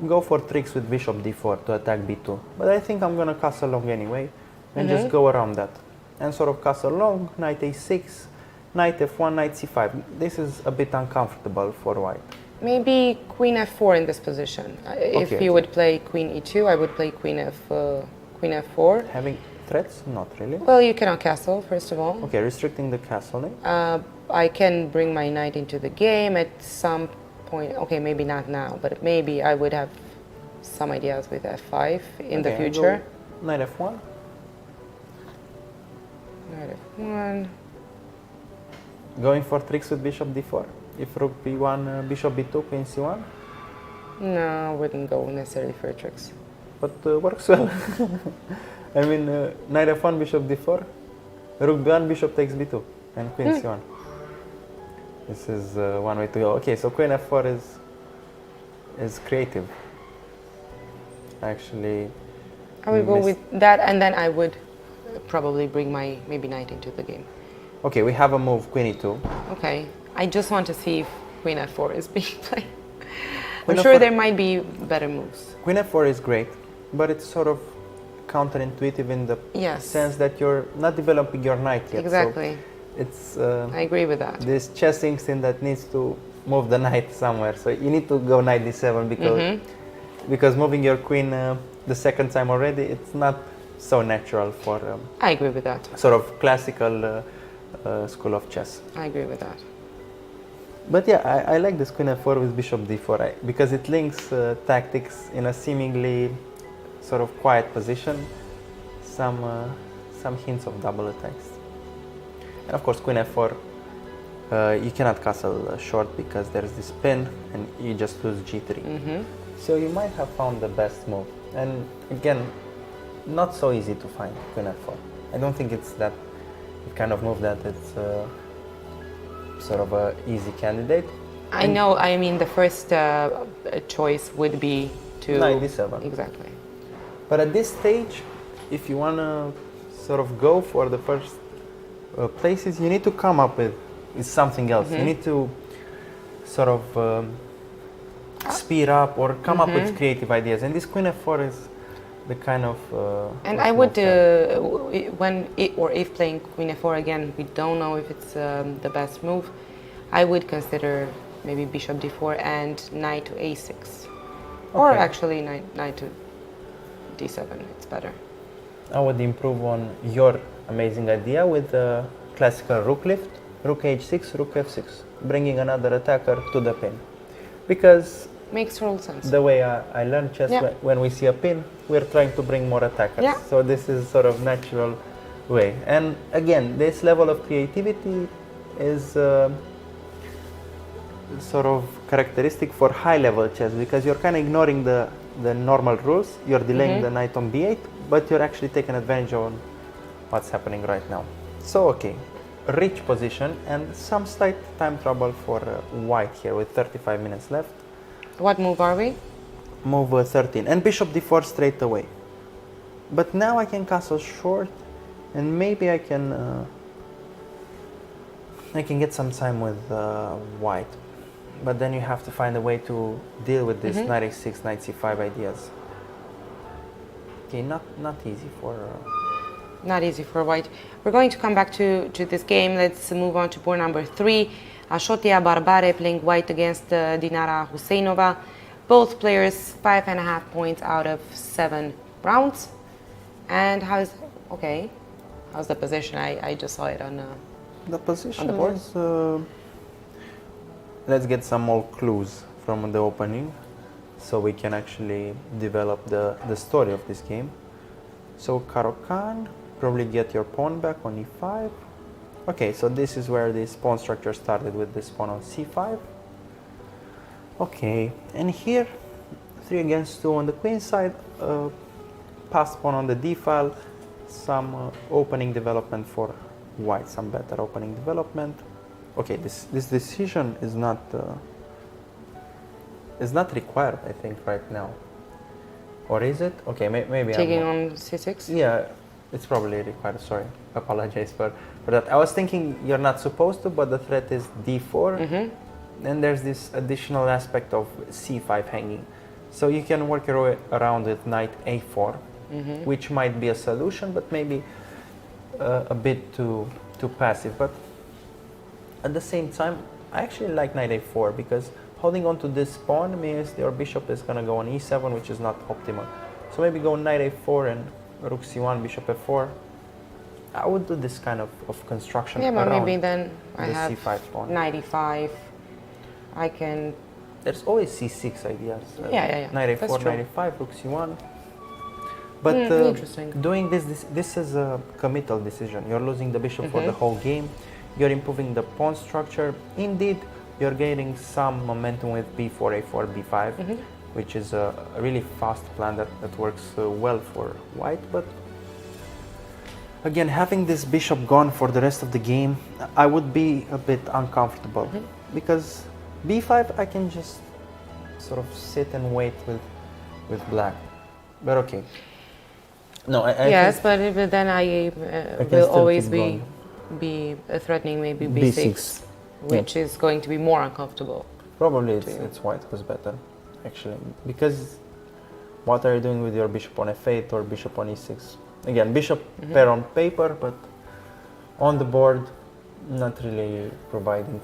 go for tricks with bishop d4 to attack b2, but I think I'm going to castle long anyway and just go around that. And sort of castle long, knight a6, knight f1, knight c5. This is a bit uncomfortable for white. Maybe queen f4 in this position. If you would play queen e2, I would play queen f4. Having threats? Not really. Well, you cannot castle, first of all. Okay, restricting the castle. I can bring my knight into the game at some point. Okay, maybe not now, but maybe I would have some ideas with f5 in the future. Knight f1. Knight f1. Going for tricks with bishop d4. If rook b1, bishop b2, queen c1. No, I wouldn't go necessarily for tricks. But works well. I mean, knight f1, bishop d4, rook b1, bishop takes b2, and queen c1. This is one way to go. Okay, so queen f4 is creative. Actually, I would go with that, and then I would probably bring my maybe knight into the game. Okay, we have a move, queen e2. Okay, I just want to see if queen f4 is being played. I'm sure there might be better moves. Queen f4 is great, but it's sort of counterintuitive in the sense that you're not developing your knight yet. Exactly. So it's I agree with that. This chess instinct that needs to move the knight somewhere. So you need to go knight d7 because moving your queen the second time already, it's not so natural for I agree with that. Sort of classical school of chess. I agree with that. But yeah, I like this queen f4 with bishop d4 because it links tactics in a seemingly sort of quiet position, some hints of double attacks. And of course, queen f4, you cannot castle short because there's this pin and you just lose g3. So you might have found the best move. And again, not so easy to find queen f4. I don't think it's that kind of move that it's sort of an easy candidate. I know, I mean, the first choice would be to... Knight d7. Exactly. But at this stage, if you want to sort of go for the first places, you need to come up with something else. You need to sort of speed up or come up with creative ideas. And this queen f4 is the kind of... and I would, if playing queen f4 again, we don't know if it's the best move, I would consider maybe bishop d4 and knight to a6. Or actually knight to d7, it's better. I would improve on your amazing idea with the classical rook lift, rook h6, rook f6, bringing another attacker to the pin. Because makes total sense. The way I learn chess, when we see a pin, we're trying to bring more attackers. So this is sort of natural way. And again, this level of creativity is sort of characteristic for high-level chess because you're kind of ignoring the normal rules. You're delaying the knight on b8, but you're actually taking advantage of what's happening right now. So okay, rich position and some slight time trouble for white here with 35 minutes left. What move are we? Move 13 and bishop d4 straight away. But now I can castle short and maybe I can get some time with white. But then you have to find a way to deal with this knight h6, knight c5 ideas. Okay, not easy for... Not easy for white. We're going to come back to this game. Let's move on to board number 3. Ashotia Barbare playing white against Dinara Husseinova. Both players 5.5 points out of 7 rounds. And how's How's the position? I just saw it on. The position board? is. Let's get some more clues from the opening, so we can actually develop the story of this game. So Caro-Kann, probably get your pawn back on e5. Okay, so this is where this pawn structure started, with this pawn on c5. Okay, and here 3 against 2 on the queen side, passed pawn on the d file, some opening development for white, some better opening development. Okay, this decision is not required, I think, right now. Or is it? Okay, maybe Taking I'm on c6? Yeah, it's probably required. Sorry, apologize for that. I was thinking you're not supposed to, but the threat is d4. Then there's this additional aspect of c5 hanging. So you can work your way around with knight a4, which might be a solution, but maybe a bit too passive. But at the same time, I actually like knight a4, because holding on to this pawn means your bishop is going to go on e7, which is not optimal. So maybe go knight a4 and rook c1, bishop f4. I would do this kind of construction. Yeah, but around maybe then I the have c5 pawn. knight e5. I can. There's always c6 ideas. Yeah. Knight That's a4, true. knight a5, rook c1. But Interesting. doing this is a committal decision. You're losing the bishop for the whole game. You're improving the pawn structure. Indeed, you're gaining some momentum with b4, a4, b5, which is a really fast plan that works well for white. But again, having this bishop gone for the rest of the game, I would be a bit uncomfortable, because b5 I can just sort of sit and wait with black. But okay. No, I Yes, think but then I can will still always keep be threatening maybe B6, b6, which is going to be more uncomfortable. probably it's white who's better, actually, because what are you doing with your bishop on f8 or bishop on e6? Again, bishop pair on paper, but on the board, not really providing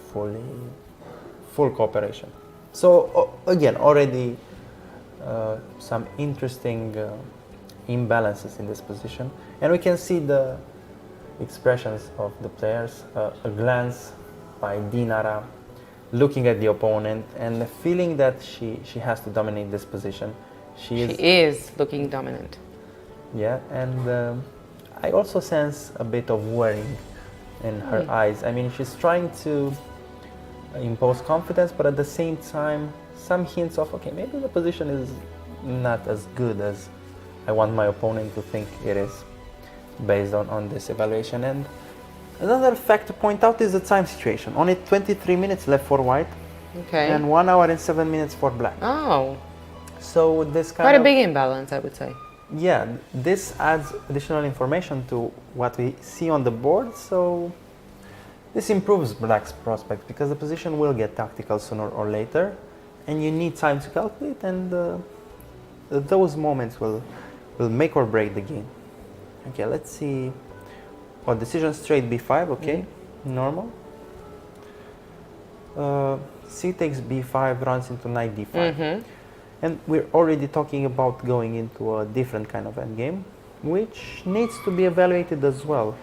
full cooperation. So again, already some interesting imbalances in this position, and we can see the expressions of the players. A glance by Dinara, looking at the opponent and the feeling that she has to dominate this position. She is looking dominant. Yeah, and I also sense a bit of worrying in her eyes. I mean, she's trying to impose confidence, but at the same time, some hints of, okay, maybe the position is not as good as I want my opponent to think it is, based on this evaluation. And another fact to point out is the time situation. Only 23 minutes left for white, Okay. and 1 hour and 7 minutes for black. Oh, So this kind quite of a big imbalance, I would say. Yeah, this adds additional information to what we see on the board, so this improves black's prospect, because the position will get tactical sooner or later, and you need time to calculate, and those moments will make or break the game. Okay, let's see. Oh, decision straight b5, okay, normal. C takes b5, runs into knight d5. And we're already talking about going into a different kind of endgame, which needs to be evaluated as well.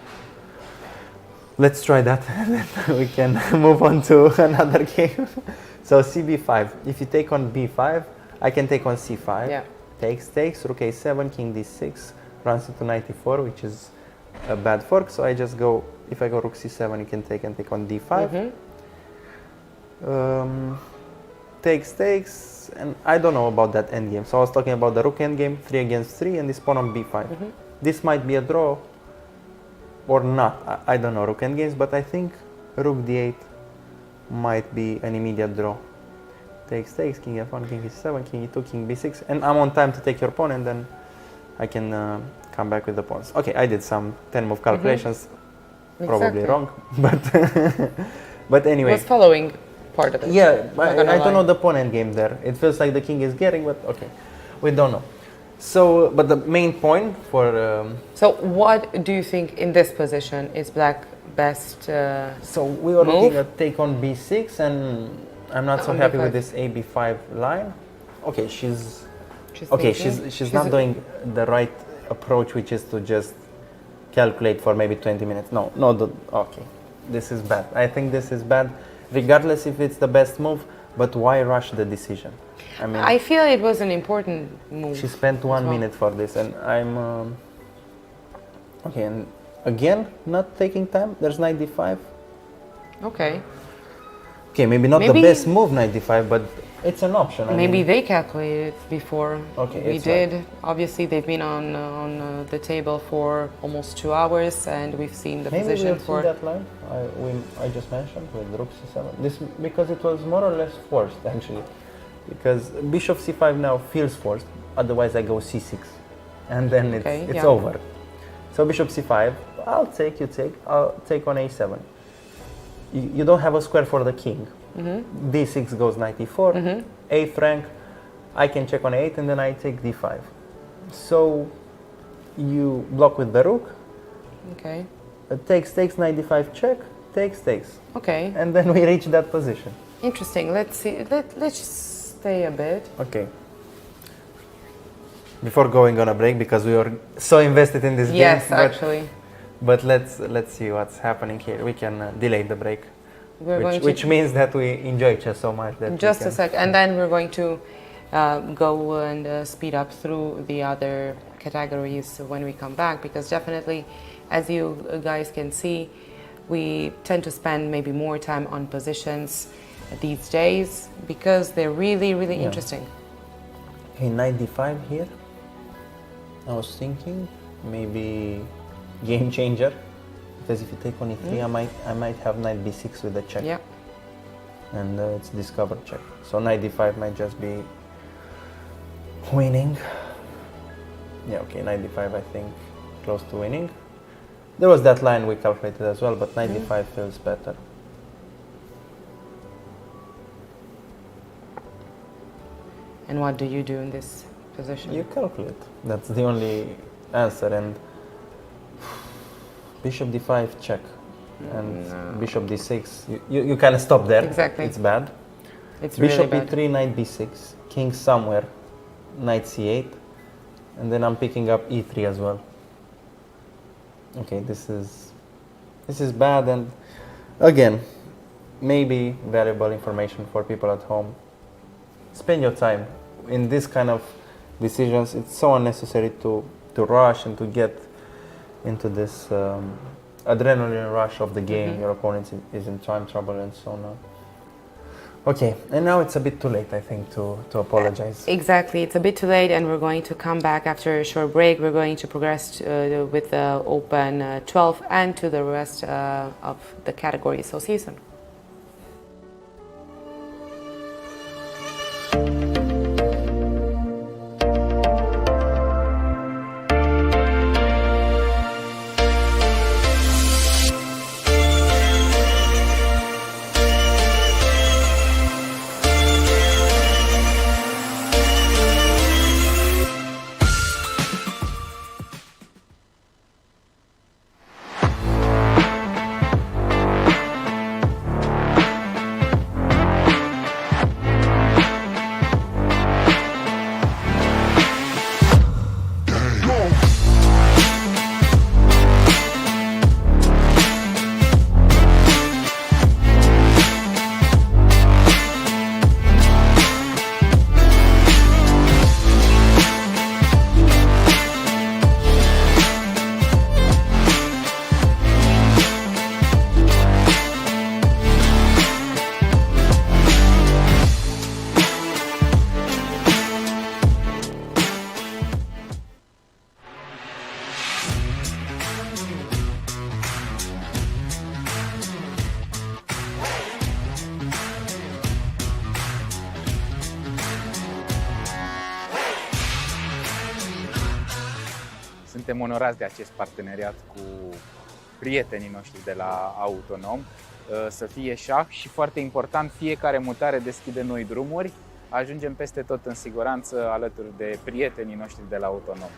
Let's try that, and then we can move on to another game. So cb5. If you take on b5, I can take on c5. Yeah. Takes, rook a7, king d6, runs into knight e4, which is a bad fork. So I just go, if I go rook c7, you can take on d5. Takes, and I don't know about that endgame. So I was talking about the rook endgame, 3 against 3, and this pawn on b5. This might be a draw or not. I don't know rook endgames, but I think rook d8 might be an immediate draw. Takes, king f1, king e7, king e2, king b6, and I'm on time to take your pawn, and then I can come back with the pawns. Okay, I did some 10-move calculations, probably Exactly. wrong, but anyway. Was following part of it. Yeah, Not I gonna don't know lie. the pawn endgame there. It feels like the king is getting, but okay, we don't know. So, but the main point for So what do you think in this position is black best? so we were move? looking at take on b6, and I'm not so On happy b5. with this ab5 line. Okay, she's thinking? she's not doing the right approach, which is to just calculate for maybe 20 minutes. No, okay, this is bad. I think this is bad, regardless if it's the best move, but why rush the decision? I mean, I feel it was an important move. she spent 1 well. minute for this, and I'm, okay, and again, not taking time, there's knight d5. Okay. Okay, maybe not the Maybe- best move, knight d5, but it's an option. I Maybe mean, they calculated before Okay, we it's did. Obviously, they've been on the table for almost 2 hours, and we've seen the maybe position we'll for. see that line I just mentioned with rook c7. This because it was more or less forced actually, because bishop c5 now feels forced. Otherwise, I go c6, and then Okay, it's yeah. over. So bishop c5. I'll take. You take. I'll take on a7. You don't have a square for the king. d6 goes knight e4. A8 rank. I can check on a8, and then I take d5. So you block with the rook. Okay. Takes knight d5 check. Takes. Okay. And then we reach that position. Interesting. Let's see. Let's stay a bit. Okay. Before going on a break, because we were so invested in this Yes, game. actually. But let's see what's happening here. We can delay the break, We're going to which means that we enjoy chess so much that just we a can, sec, and then we're going to go and speed up through the other categories when we come back, because definitely, as you guys can see, we tend to spend maybe more time on positions these days because they're really Yeah. interesting. Okay, knight d5 here. I was thinking maybe game changer, because if you take on e3, I might have knight b6 with a check. Yeah. And it's discovered check. So knight d5 might just be winning. Yeah, okay, knight d5 I think close to winning. There was that line we calculated as well, but knight d5 feels better. And what do you do in this position? You calculate. That's the only answer. And bishop d5 check. And bishop d6. You kind of stop there. Exactly. It's bad. It's really Bishop bad. e3, knight b6, king somewhere, knight c8, and then I'm picking up e3 as well. Okay, this is bad, and again, maybe valuable information for people at home. Spend your time in this kind of decisions. It's so unnecessary to rush and to get into this adrenaline rush of the game. Your opponent is in time trouble and so on. Okay, and now it's a bit too late, I think, to apologize. Exactly, it's a bit too late, and we're going to come back after a short break. We're going to progress with the Open 12 and to the rest of the categories. So see you soon. Suntem onorați de acest parteneriat cu prietenii noștri de la Autonom. Să fie șah și, foarte important, fiecare mutare deschide noi drumuri. Ajungem peste tot în siguranță alături de prietenii noștri de la Autonom.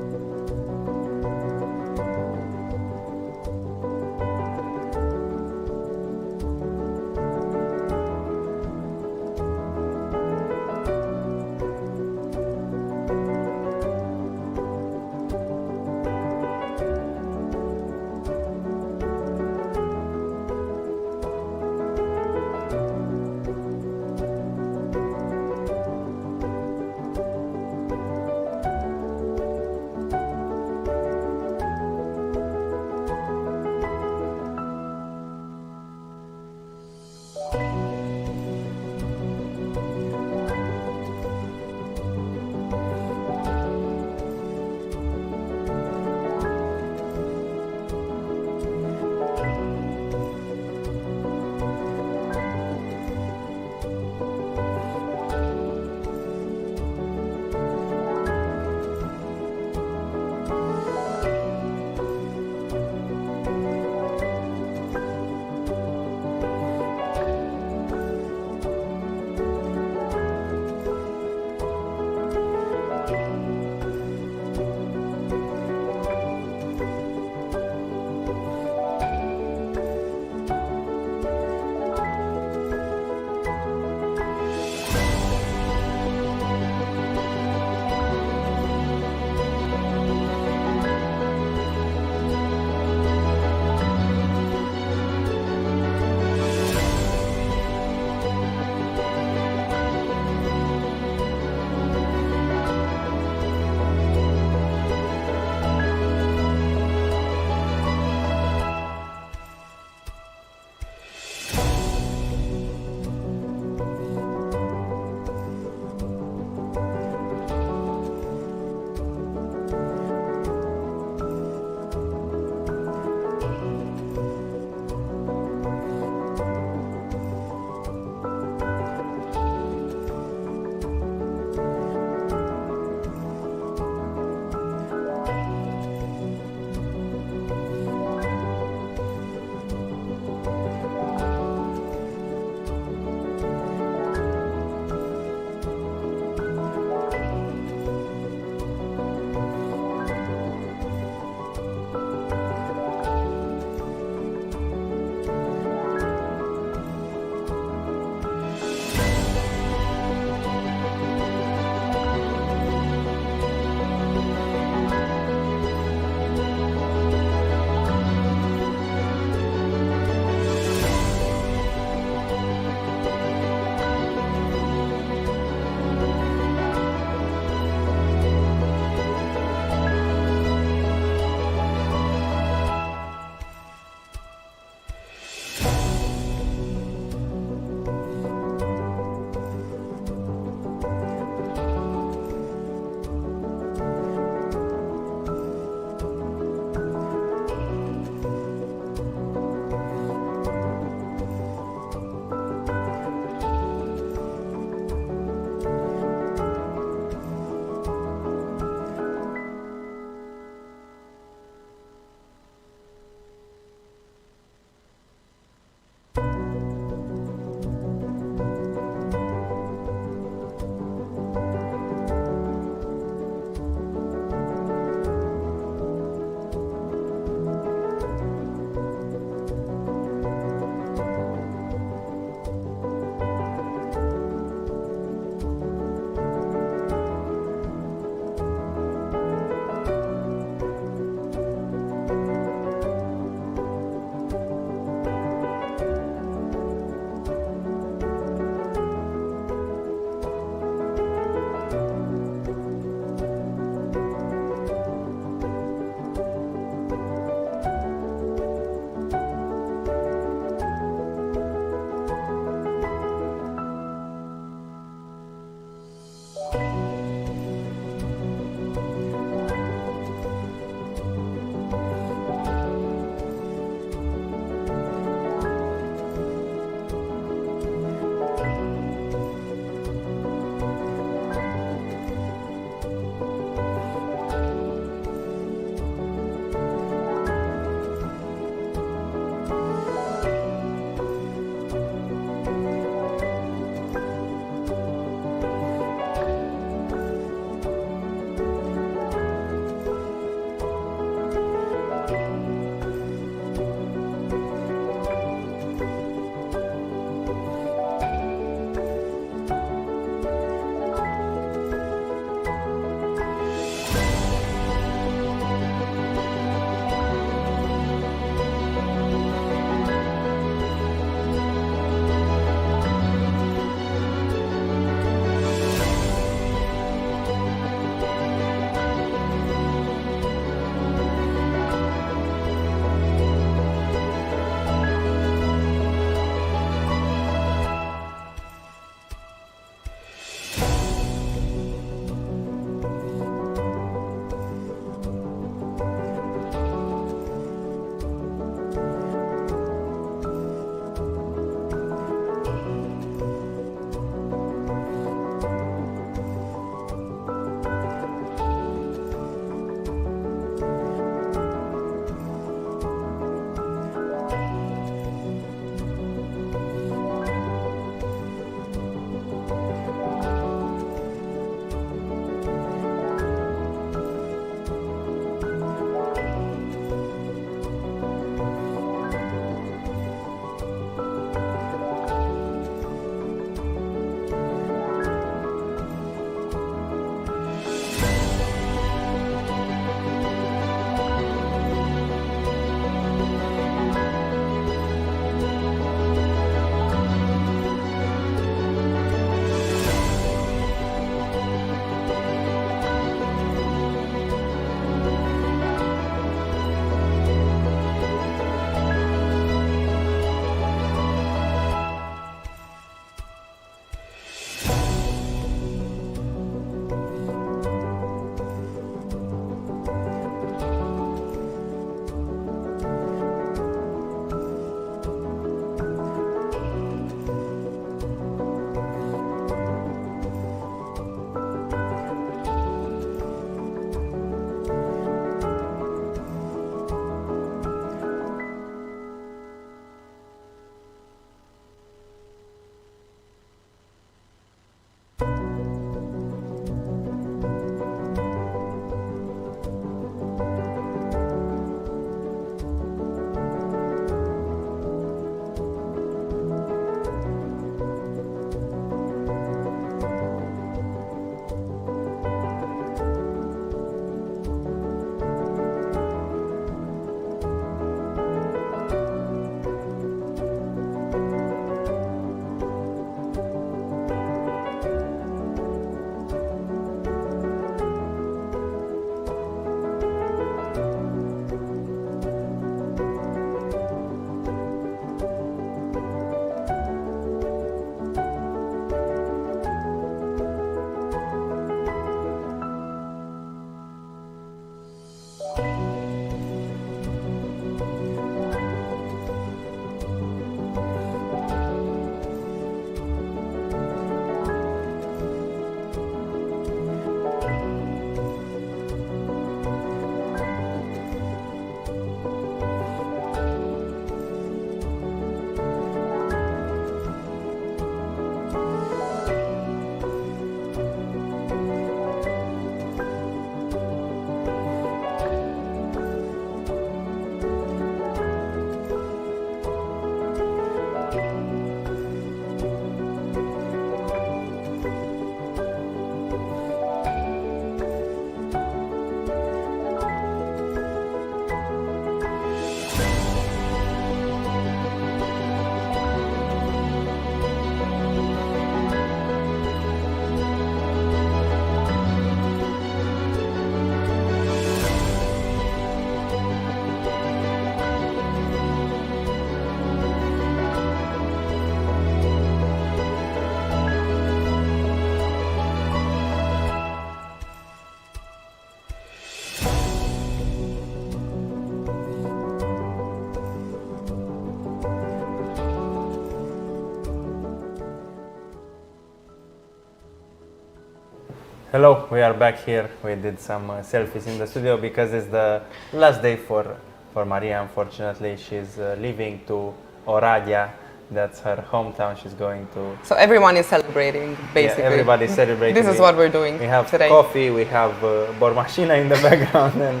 Hello, we are back here. We did some selfies in the studio because it's the last day for Maria. Unfortunately, she's leaving to Oradea. That's her hometown. She's going to. So everyone is celebrating, basically. Yeah, everybody's celebrating. This is what we're doing We have today. coffee. We have bormașina in the background, and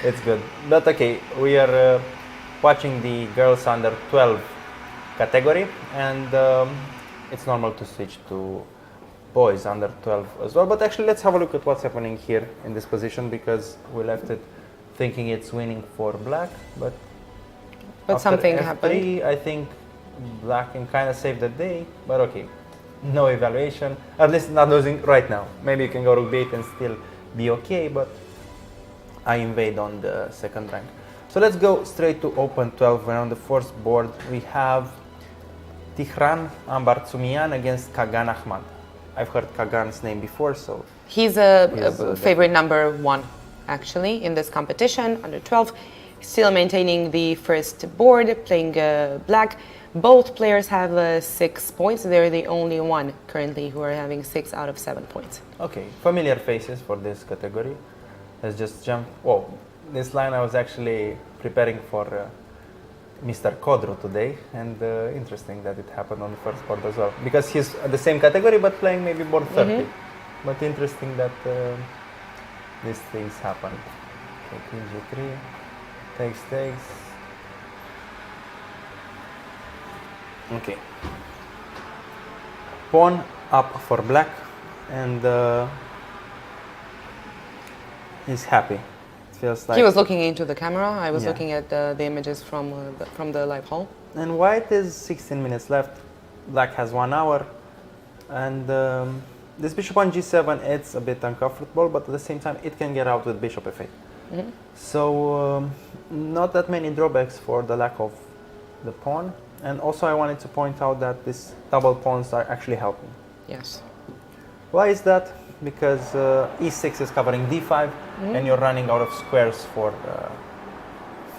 it's good. But okay, we are watching the girls under 12 category, and it's normal to switch to boys under 12 as well. But actually, let's have a look at what's happening here in this position, because we left it thinking it's winning for black, but after something F3, happened. I think black can kind of save the day, but okay, no evaluation, at least not losing right now. Maybe you can go rook b8 and still be okay, but I invade on the second rank. So let's go straight to open 12. We're on the first board. We have Tihran Ambartsumian against Kagan Ahmad. I've heard Kagan's name before, so He's a favorite number 1, actually, in this competition, under 12. Still maintaining the first board, playing black. Both players have 6 points. They're the only one currently who are having 6 out of 7 points. okay, familiar faces for this category. Let's just jump. Whoa, this line I was actually preparing for Mr. Kodru today, and interesting that it happened on the first board as well, because he's at the same category but playing maybe board 30. But interesting that these things happen. Okay, queen g3, takes. Okay. Pawn up for black, and he's happy. It feels like. He was looking into the camera. I was Yeah. looking at the images from the live hall. And white is 16 minutes left. Black has 1 hour, and this bishop on g7, it's a bit uncomfortable, but at the same time it can get out with bishop f8. So not that many drawbacks for the lack of the pawn. And also I wanted to point out that these double pawns are actually helping. Yes. Why is that? Because e6 is covering d5, and you're running out of squares for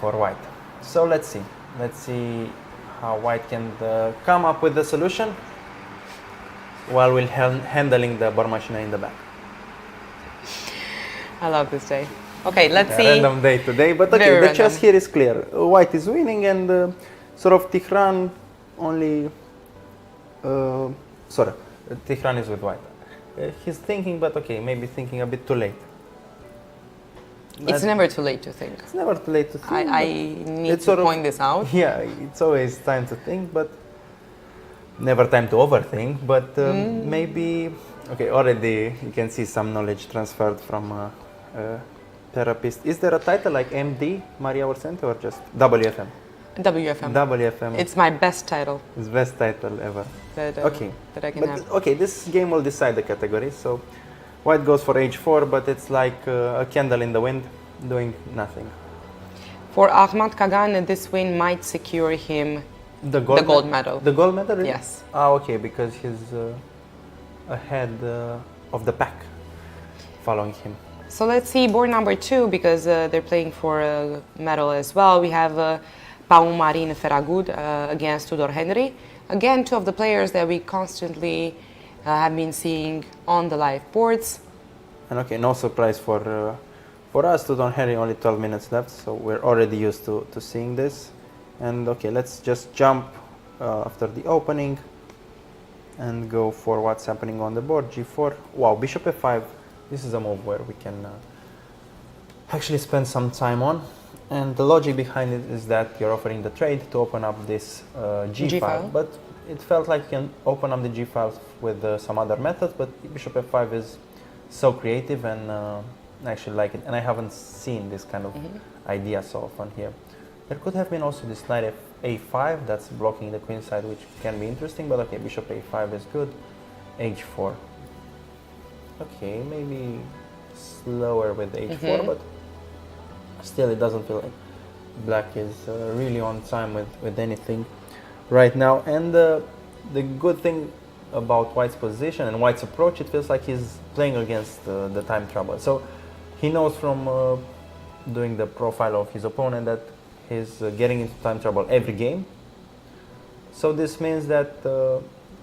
white. So let's see how white can come up with the solution while we're handling the bormașina in the back. I love this day. Okay, let's see. Random day today, but okay, Very the chess random. here is clear. White is winning, and sort of Tihran only. Tihran is with white. He's thinking, but okay, maybe thinking a bit too late. It's never too late to think. It's never too late to think. I need it's to sort of- point this out. Yeah, it's always time to think, but never time to overthink. But maybe, okay, already you can see some knowledge transferred from a therapist. Is there a title like MD, Maria Orsente, or just WFM? WFM. WFM. It's my best title It's best title ever. that, Okay. that I can But have. okay, this game will decide the category. So white goes for h4, but it's like a candle in the wind, doing nothing. For Ahmad Kagan, this win might secure him The gold medal. The gold medal? Really? Yes. Ah, okay, because he's ahead of the pack, following him. So let's see board number 2, because they're playing for a medal as well. We have Pau Marin Ferragut against Tudor Henry. Again, 2 of the players that we constantly have been seeing on the live boards. And okay, no surprise for us, Tudor Henry, only 12 minutes left, so we're already used to seeing this. And okay, let's just jump after the opening and go for what's happening on the board. G4. Wow, bishop f5. This is a move where we can actually spend some time on. And the logic behind it is that you're offering the trade to open up this G file. But it felt like you can open up the G files with some other methods, but bishop f5 is so creative, and I actually like it. And I haven't seen this kind of idea so often here. There could have been also this knight a5 that's blocking the queen side, which can be interesting, but okay, bishop a5 is good. H4. Okay, maybe slower with h4, but still it doesn't feel like black is really on time with anything right now. And the good thing about white's position and white's approach, it feels like he's playing against the time trouble. So he knows from doing the profile of his opponent that he's getting into time trouble every game. So this means that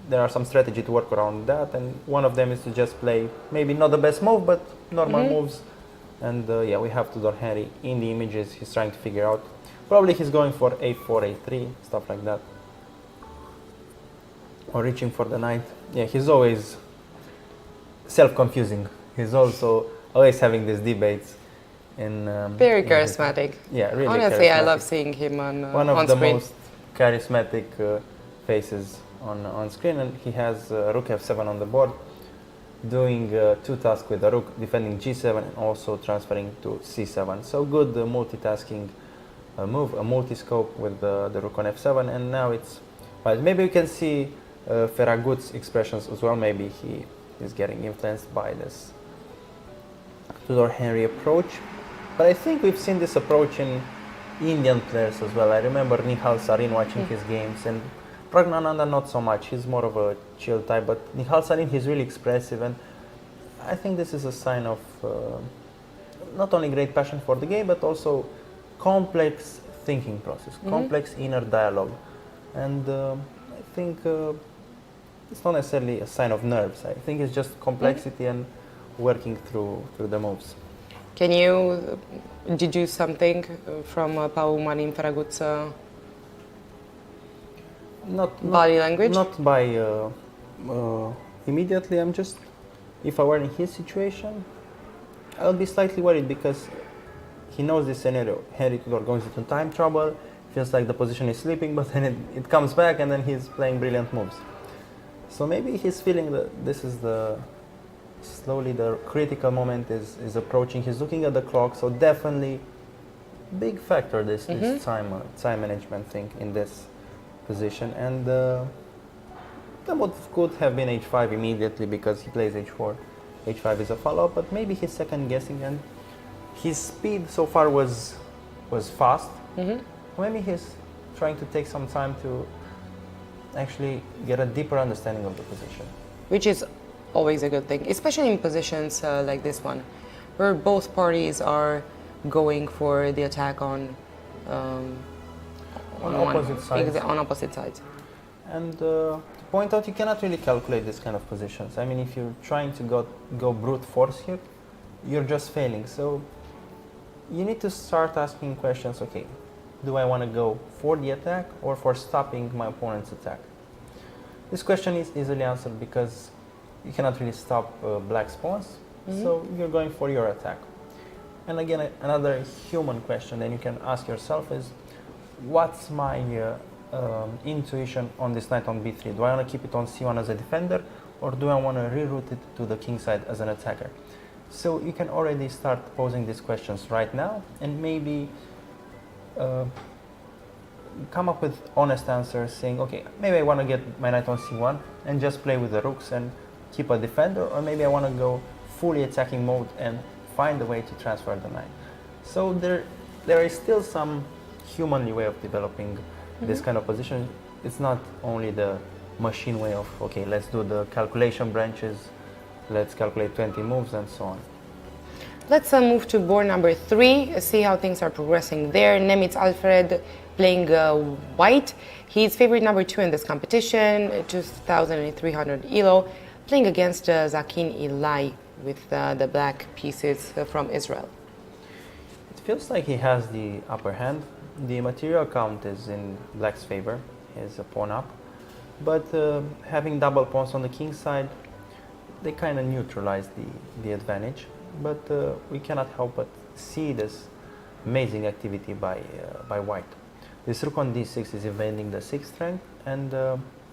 there are some strategy to work around that, and one of them is to just play maybe not the best move, but normal moves. And yeah, we have Tudor Henry in the images. He's trying to figure out. Probably he's going for a4, a3, stuff like that, or reaching for the knight. Yeah, he's always self-confusing. He's also always having these debates. Very charismatic. Yeah, really. Honestly, I charismatic. love seeing him on One of on the screen. most charismatic faces on screen, and he has rook f7 on the board, doing two tasks with the rook, defending g7 and also transferring to c7. So good multitasking move, a multi-scope with the rook on f7, and now it's. Well, maybe we can see Ferragut's expressions as well. Maybe he is getting influenced by this Tudor Henry approach. But I think we've seen this approach in Indian players as well. I remember Nihal Sarin watching his games, and Pragnananda not so much. He's more of a chill type, but Nihal Sarin, he's really expressive, and I think this is a sign of not only great passion for the game, but also complex thinking process, complex inner dialogue. And I think it's not necessarily a sign of nerves. I think it's just complexity and working through the moves. Can you deduce something from Pau Marin Ferragut's body language? Not by immediately. I'm just, if I were in his situation, I would be slightly worried because he knows this scenario. Henry Tudor goes into time trouble, feels like the position is slipping, but then it comes back and then he's playing brilliant moves. So maybe he's feeling that this is slowly the critical moment is approaching. He's looking at the clock, so definitely big factor this time management thing in this position. And the move could have been h5 immediately because he plays h4. h5 is a follow-up, but maybe he's second guessing, and his speed so far was fast. Maybe he's trying to take some time to actually get a deeper understanding of the position. Which is always a good thing, especially in positions like this one, where both parties are going for the attack on opposite sides. On opposite sides. And to point out, you cannot really calculate this kind of positions. I mean, if you're trying to go brute force here, you're just failing. So you need to start asking questions. Okay, do I want to go for the attack or for stopping my opponent's attack? This question is easily answered because you cannot really stop black's pawns, so you're going for your attack. And again, another human question that you can ask yourself is, what's my intuition on this knight on b3? Do I want to keep it on c1 as a defender, or do I want to reroute it to the king side as an attacker? So you can already start posing these questions right now, and maybe come up with honest answers, saying, okay, maybe I want to get my knight on c1 and just play with the rooks and keep a defender, or maybe I want to go fully attacking mode and find a way to transfer the knight. So there is still some humanly way of developing this kind of position. It's not only the machine way of, okay, let's do the calculation branches, let's calculate 20 moves and so on. Let's move to board number 3, see how things are progressing there. Nemitz Alfred playing white. He's favorite number 2 in this competition, 2,300 elo, playing against Zakin Ilai with the black pieces from Israel. It feels like he has the upper hand. The material count is in black's favor, is a pawn up, but having double pawns on the king side, they kind of neutralize the advantage. But we cannot help but see this amazing activity by white. This rook on d6 is invading the 6th rank, and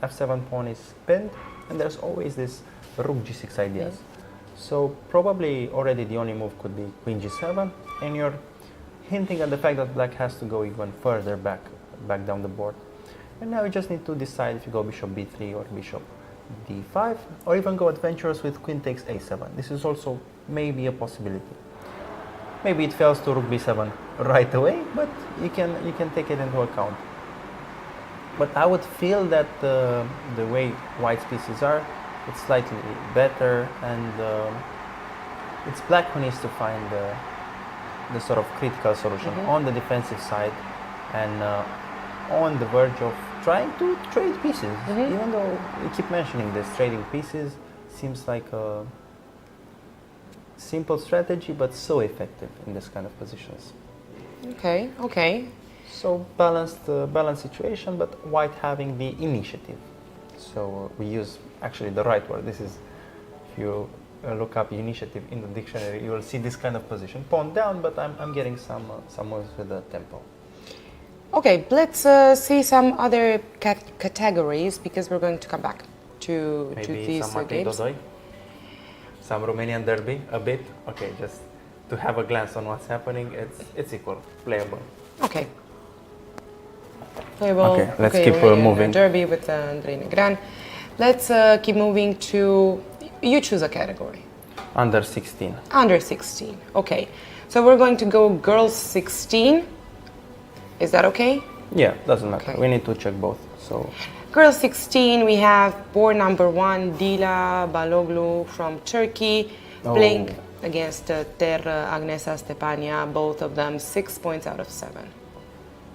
f7 pawn is pinned, and there's always this rook g6 ideas. So probably already the only move could be queen g7, and you're hinting at the fact that black has to go even further back down the board. And now you just need to decide if you go bishop b3 or bishop d5, or even go adventurous with queen takes a7. This is also maybe a possibility. Maybe it fails to rook b7 right away, but you can take it into account. But I would feel that the way white's pieces are, it's slightly better, and it's black who needs to find the sort of critical solution on the defensive side, and on the verge of trying to trade pieces. Even though you keep mentioning this, trading pieces seems like a simple strategy, but so effective in this kind of positions. Okay, okay. So balanced situation, but white having the initiative. So we use actually the right word. This is, if you look up initiative in the dictionary, you will see this kind of position. Pawn down, but I'm getting some moves with the tempo. Okay, let's see some other categories because we're going to come back to Maybe these some Matei games. Dodoi, some Romanian derby, a bit. Okay, just to have a glance on what's happening, it's equal, playable. Okay. Playable. Okay, let's keep Romanian moving. Derby with Andrei Negran. Let's keep moving to. You choose a category. Under 16. Under 16. Okay. So we're going to go girls 16. Is that okay? Yeah, doesn't matter. Okay. We need to check both. So Girls 16, we have board number 1, Dila Baloglu from Turkey, playing against Ter Agnesa Stepania, both of them 6 points out of 7.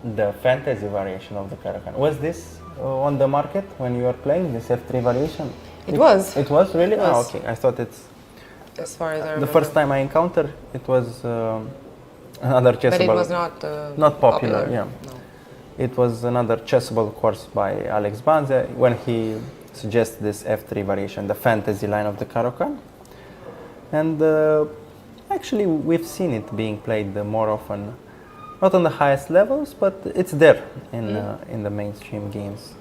the fantasy variation of the Caracan, was this on the market when you were playing this F3 variation? It was. It was really? It was. Ah, okay. I thought it's As far as I remember. the first time I encountered it was another chessable. But it was not popular. Yeah. No. It was another chessable course by Alex Banze when he suggested this F3 variation, the fantasy line of the Caracan. And actually we've seen it being played more often, not on the highest levels, but it's there in the mainstream games.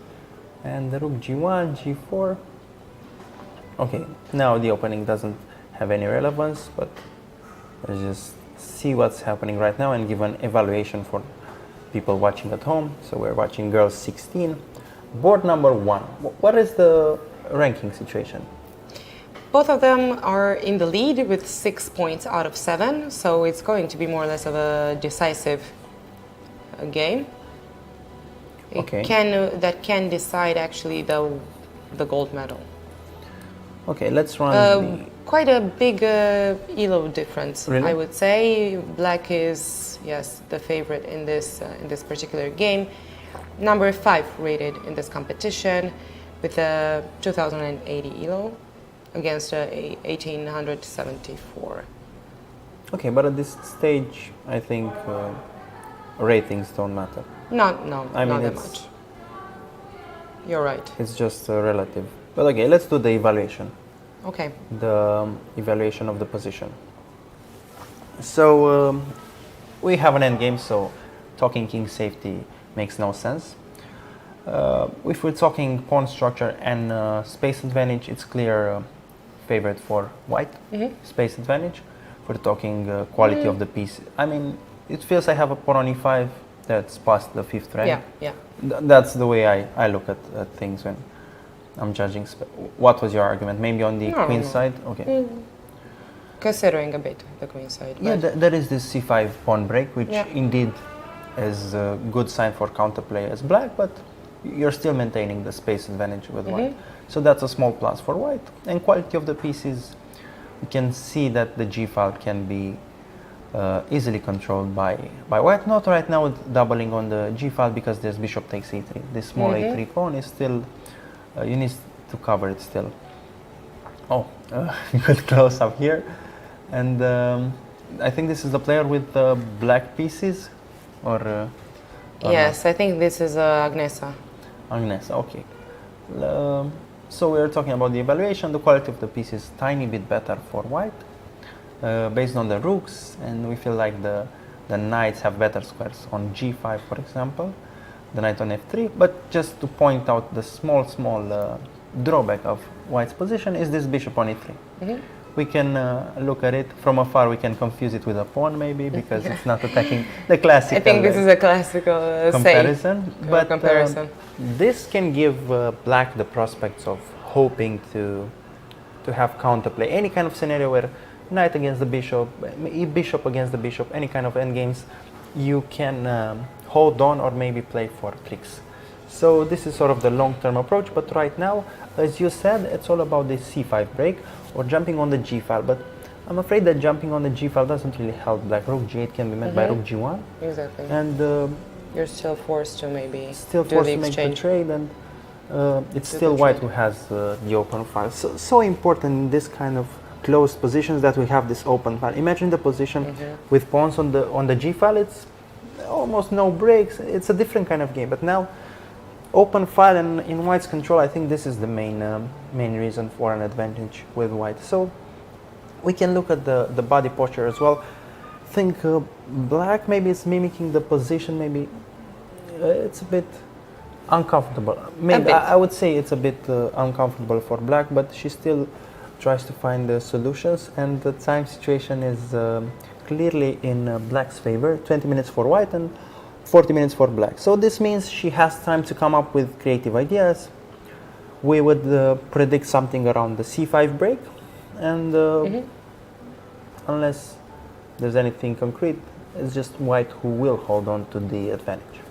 And the rook G1, G4. Okay, now the opening doesn't have any relevance, but let's just see what's happening right now and give an evaluation for people watching at home. So we're watching girls 16, board number 1. What is the ranking situation? Both of them are in the lead with 6 points out of 7, so it's going to be more or less of a decisive game. Okay. That can decide actually the gold medal. Okay, let's run Quite a big elo difference, Really? I would say. Black is, yes, the favorite in this particular game. Number 5 rated in this competition with a 2080 elo against a 1874. Okay, but at this stage, I think ratings don't matter. Not I mean, that it's- much. You're right. It's just relative. But okay, let's do the evaluation. Okay. The evaluation of the position. So we have an endgame, so talking king safety makes no sense. If we're talking pawn structure and space advantage, it's clear favorite for white. Space advantage. If we're talking quality of the piece, I mean, it feels I have a pawn on e5 that's past the 5th rank. Yeah. That's the way I look at things when I'm judging. What was your argument? Maybe on the No, queen no. side? Okay. Considering a bit the queen side. Yeah, but- there is this c5 pawn break, which Yeah. indeed is a good sign for counterplay as black, but you're still maintaining the space advantage with white. So that's a small plus for white. And quality of the pieces, you can see that the g file can be easily controlled by white. Not right now with doubling on the g file because there's bishop takes e3. This small a3 pawn is still, you need to cover it still. Oh, good close up here. And I think this is the player with the black pieces, or Yes, I think this is Agnesa. Agnes, okay. So we're talking about the evaluation. The quality of the piece is tiny bit better for white, based on the rooks, and we feel like the knights have better squares on g5, for example, the knight on f3. But just to point out the small drawback of white's position is this bishop on e3. We can look at it from afar. We can confuse it with a pawn, maybe, because it's not attacking the classical. I think this is a classical comparison. But comparison. this can give black the prospects of hoping to have counterplay. Any kind of scenario where knight against the bishop, bishop against the bishop, any kind of endgames, you can hold on or maybe play for tricks. So this is sort of the long-term approach. But right now, as you said, it's all about the c5 break or jumping on the g file. But I'm afraid that jumping on the g file doesn't really help black. Rook g8 can be met by rook g1. Exactly. And You're still forced to maybe still do forced the to make the exchange. trade, and it's Do still the white trade. who has the open file. So important in this kind of closed positions that we have this open file. Imagine the position with pawns on the G file. It's almost no breaks. It's a different kind of game. But now, open file and in white's control, I think this is the main reason for an advantage with white. So we can look at the body posture as well. Think black maybe is mimicking the position. Maybe it's a bit uncomfortable. Maybe bit. I would say it's a bit uncomfortable for black, but she still tries to find the solutions, and the time situation is clearly in black's favor. 20 minutes for white and 40 minutes for black. So this means she has time to come up with creative ideas. We would predict something around the c5 break, and unless there's anything concrete, it's just white who will hold on to the advantage.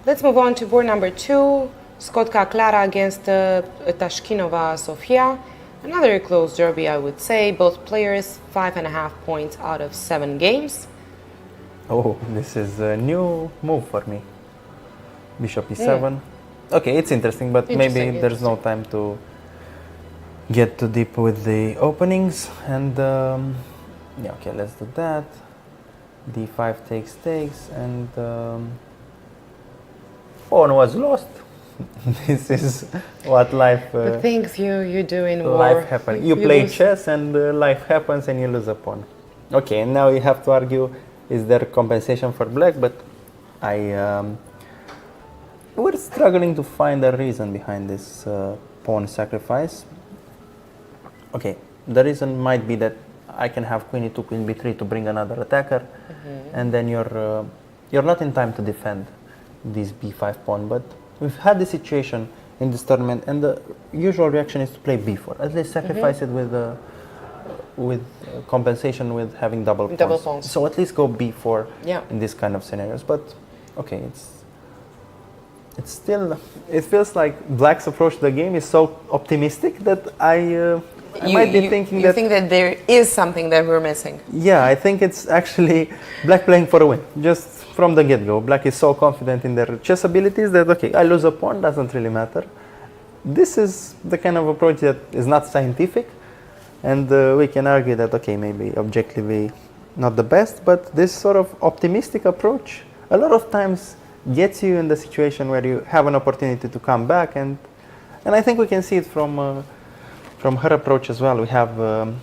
Let's move on to board number 2. Skotka Clara against Tashkinova Sofia. Another close derby, I would say. Both players 5.5 points out of 7 games. Oh, this is a new move for me. Bishop e7. Okay, it's interesting, but maybe there's no time to get too deep with the openings. And yeah, okay, let's do that. d5 takes, and pawn was lost. This is what life. The things you do in war. Life happens. You play lose. chess, and life happens, and you lose a pawn. Okay, and now you have to argue: is there compensation for black? But we're struggling to find a reason behind this pawn sacrifice. Okay, the reason might be that I can have queen e2, queen b3 to bring another attacker, and then you're not in time to defend this b5 pawn. But we've had this situation in this tournament, and the usual reaction is to play b4. At least sacrifice it with compensation with having double pawns. So at least go b4 in this kind of scenarios. But okay, it's still, it feels like black's approach to the game is so optimistic that I might be thinking you think that there is something that we're missing. Yeah, I think it's actually black playing for a win. Just from the get-go, black is so confident in their chess abilities that, okay, I lose a pawn, doesn't really matter. This is the kind of approach that is not scientific, and we can argue that, okay, maybe objectively not the best, but this sort of optimistic approach a lot of times gets you in the situation where you have an opportunity to come back, and I think we can see it from her approach as well. We have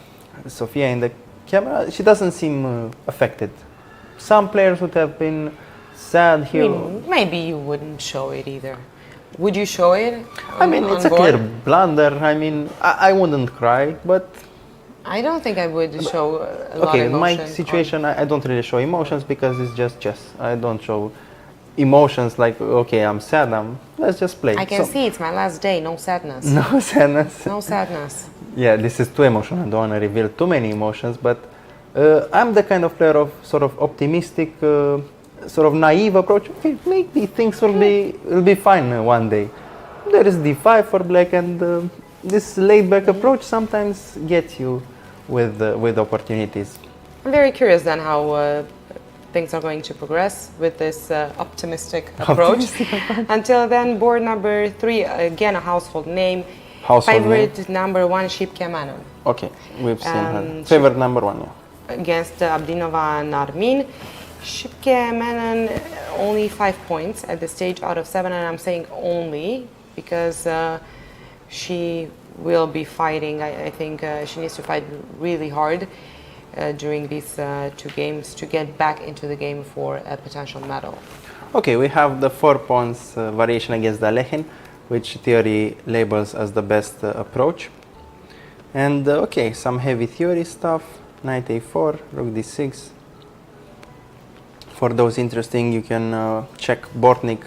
Sofia in the camera. She doesn't seem affected. Some players would have been sad here. I mean, maybe you wouldn't show it either. Would you show it? I mean, it's a clear blunder. I mean, I wouldn't cry, but I don't think I would show a lot of okay, in emotion. my situation, I don't really show emotions because it's just chess. I don't show emotions like, okay, I'm sad, let's just play. I can see it's my last day, no sadness. No sadness. No sadness. Yeah, this is too emotional. I don't want to reveal too many emotions, but I'm the kind of player of sort of optimistic, sort of naive approach. Okay, maybe things will be fine one day. There is d5 for black, and this laid-back approach sometimes gets you with opportunities. I'm very curious then how things are going to progress with this optimistic approach. Until then, board number 3, again a household name. Favorite number 1, Shipke Manon. Okay, we've seen her. Favorite number 1, yeah. Against Abdinova and Armin. Shipke Manon only 5 points at this stage out of 7, and I'm saying only because she will be fighting. I think she needs to fight really hard during these 2 games to get back into the game for a potential medal. Okay, we have the 4 pawns variation against the Alekhine, which theory labels as the best approach. And okay, some heavy theory stuff. Knight a4, rook d6. For those interesting, you can check Bortnik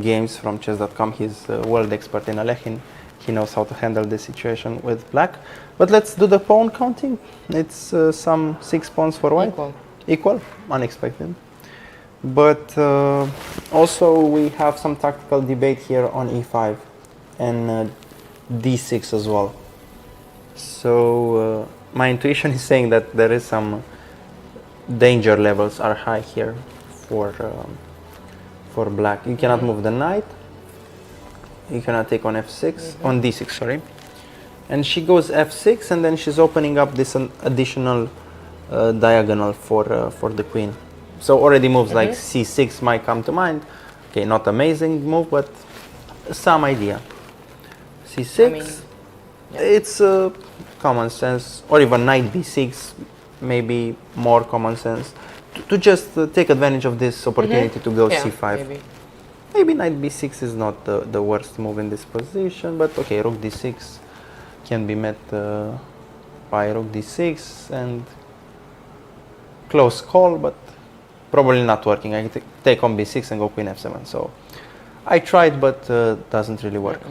games from chess.com. He's a world expert in Alekhine. He knows how to handle this situation with black. But let's do the pawn counting. It's some 6 pawns for white. Equal, unexpected. But also we have some tactical debate here on e5 and d6 as well. So my intuition is saying that there is some danger levels are high here for black. You cannot move the knight. You cannot take on f6, on d6, sorry. And she goes f6, and then she's opening up this additional diagonal for the queen. So already moves like c6 might come to mind. Okay, not amazing move, but some idea. c6, I mean, it's common sense, or even knight b6, maybe more common sense, to just take advantage of this opportunity to go yeah, c5. Maybe knight b6 is not the worst move in this position, but okay, rook d6 can be met by rook d6, and close call, but probably not working. I can take on b6 and go queen f7. So I tried, but doesn't really work.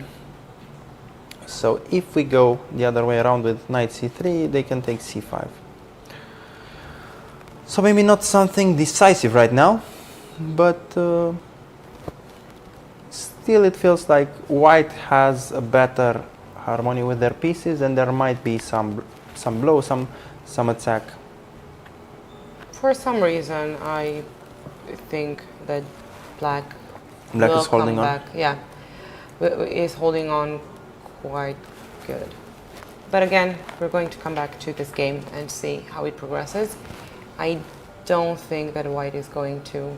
So if we go the other way around with knight c3, they can take c5. So maybe not something decisive right now, but still it feels like white has a better harmony with their pieces, and there might be some blow, some attack. For some reason, I think that black Black will is holding come on. back. Yeah, is holding on quite good. But again, we're going to come back to this game and see how it progresses. I don't think that white is going to.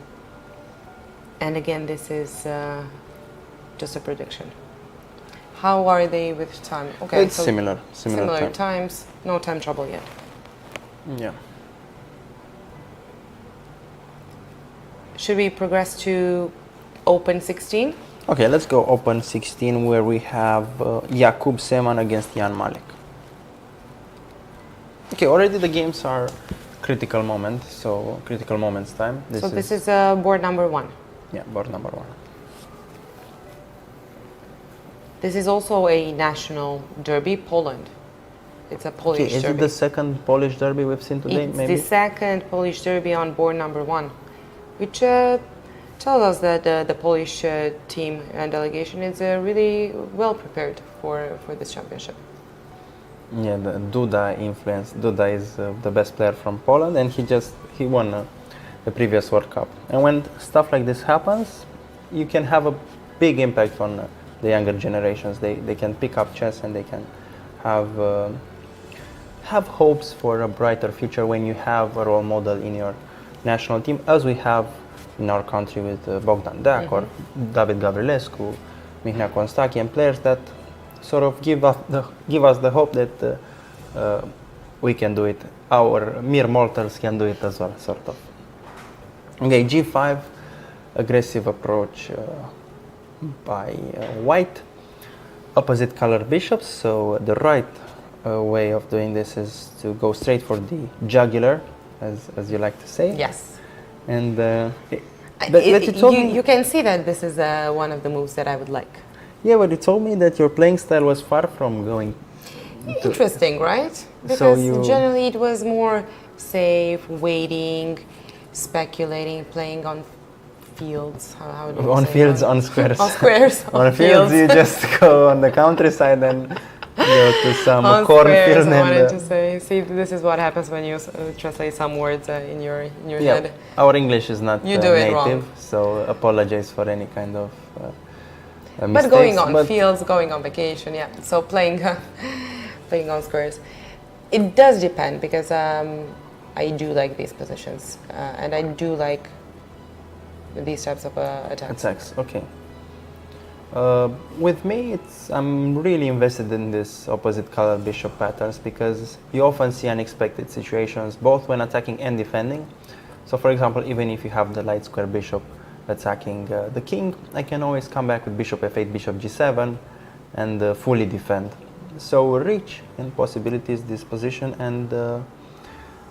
And again, this is just a prediction. How are they with time? Okay, It's so similar time. times. No time trouble yet. Yeah. Should we progress to open 16? Okay, let's go open 16, where we have Jakub Seman against Jan Malik. Okay, already the games are critical moment, so critical moments time. This is board number 1. Yeah, board number 1. This is also a national derby, Poland. It's a Polish Okay, is it derby. the second Polish derby we've seen today? It's maybe the second Polish derby on board number 1, which tells us that the Polish team and delegation is really well prepared for this championship. Yeah, the Duda influence. Duda is the best player from Poland, and he won the previous World Cup. And when stuff like this happens, you can have a big impact on the younger generations. They can pick up chess, and they can have hopes for a brighter future when you have a role model in your national team, as we have in our country with Bogdan Deac or David Gavrilescu, Mihnea Constaki, and players that sort of give us the hope that we can do it. Our mere mortals can do it as well, sort of. Okay, g5, aggressive approach by white. Opposite color bishops, so the right way of doing this is to go straight for the jugular, as you like to say. Yes. And but you told me, you can see that this is one of the moves that I would like. yeah, but you told me that your playing style was far from going. Interesting, right? So Because generally it was more safe, waiting, speculating, playing on fields. How do you On say fields, that? on squares. On squares. On fields, you just go on the countryside and go to some On cornfield squares, I wanted and to say. See, this is what happens when you translate some words in your yeah, head. our English is not You do it native, wrong. so apologize for any kind of But mistakes. going on fields, going on vacation, yeah. So playing on squares. It does depend because I do like these positions and I do like these types of attacks. Attacks, okay. With me, I'm really invested in this opposite color bishop patterns because you often see unexpected situations, both when attacking and defending. So for example, even if you have the light square bishop attacking the king, I can always come back with bishop f8, bishop g7 and fully defend. So rich in possibilities this position, and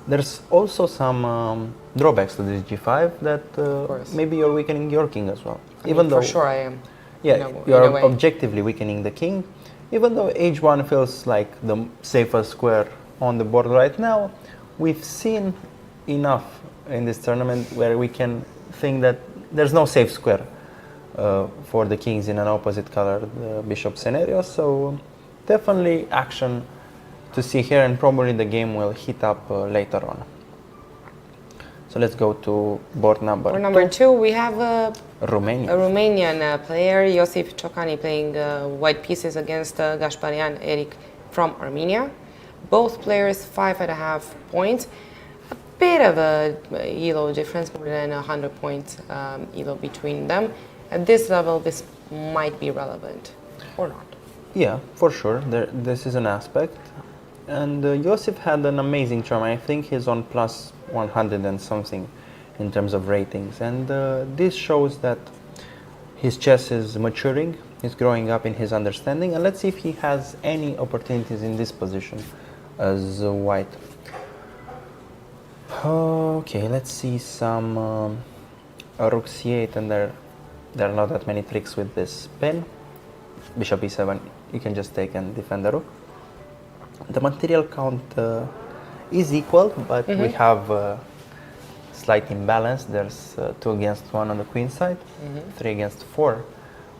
there's also some drawbacks to this g5 that maybe you're weakening your king as well. Even though for sure I am. Yeah, you are objectively weakening the king. Even though h1 feels like the safest square on the board right now, we've seen enough in this tournament where we can think that there's no safe square for the kings in an opposite colored bishop scenario. So definitely action to see here, and probably the game will heat up later on. So So let's go to board number For number 2, we have a Romania. Romanian player, Iosif Ciocani, playing white pieces against Gasparian Eric from Armenia. Both players 5.5 points. A bit of a elo difference, more than 100 points elo between them. At this level, this might be relevant or not. Yeah, for sure. This is an aspect. And Iosif had an amazing charm. I think he's on plus 100 and something in terms of ratings. And this shows that his chess is maturing, he's growing up in his understanding. And let's see if he has any opportunities in this position as white. Okay, let's see some rook c8, and there are not that many tricks with this pen. Bishop e7, you can just take and defend the rook. The material count is equal, but we have slight imbalance. There's 2 against 1 on the queen side, 3 against 4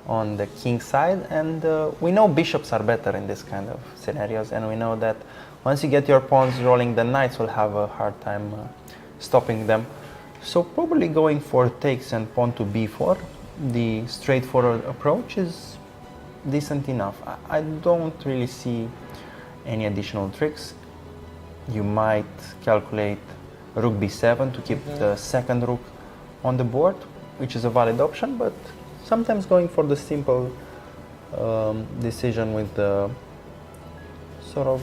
on the king side, and we know bishops are better in this kind of scenarios, and we know that once you get your pawns rolling, the knights will have a hard time stopping them. So probably going for takes and pawn to b4, the straightforward approach, is decent enough. I don't really see any additional tricks. You might calculate rook b7 to keep the second rook on the board, which is a valid option, but sometimes going for the simple decision with the sort of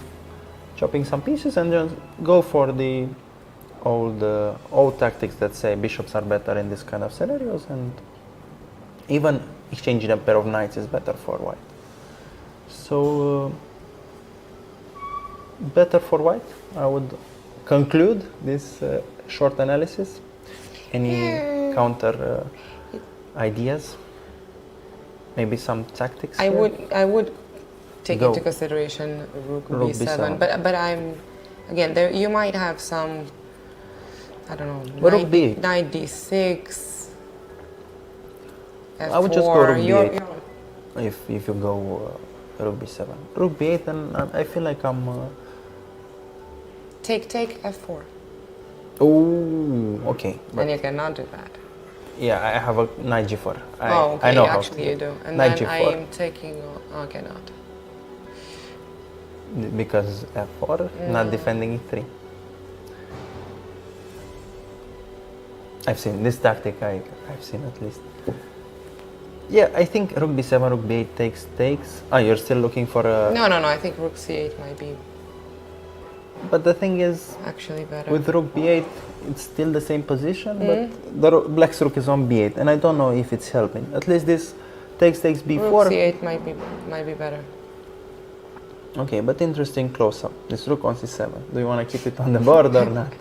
chopping some pieces and just go for the old tactics that say bishops are better in this kind of scenarios, and even exchanging a pair of knights is better for white. So better for white, I would conclude this short analysis. Any counter ideas? Maybe some tactics? I would take Go. into consideration rook Rook b7, b7. but I'm again there. You might have some, I don't know, What rook b8? knight d6. F4. I would just go rook You're- b8. If you go rook b7, rook b8, and I feel like I'm. Take f4, Oh, okay. and you cannot do that. Yeah, I have a knight g4. Okay, I know actually how you do. And knight then I g4 am taking. Okay, not. because f4, not defending e3. I've seen this tactic. I've seen at least. Yeah, I think rook b7, rook b8 takes. Ah, you're still looking for a. No. I think rook c8 might be But the thing is, actually better. with rook b8, it's still the same position, but the black's rook is on b8, and I don't know if it's helping. At least this takes b4. Rook c8 might be better. Okay, but interesting close-up. This rook on c7. Do you want to keep it on the board or not?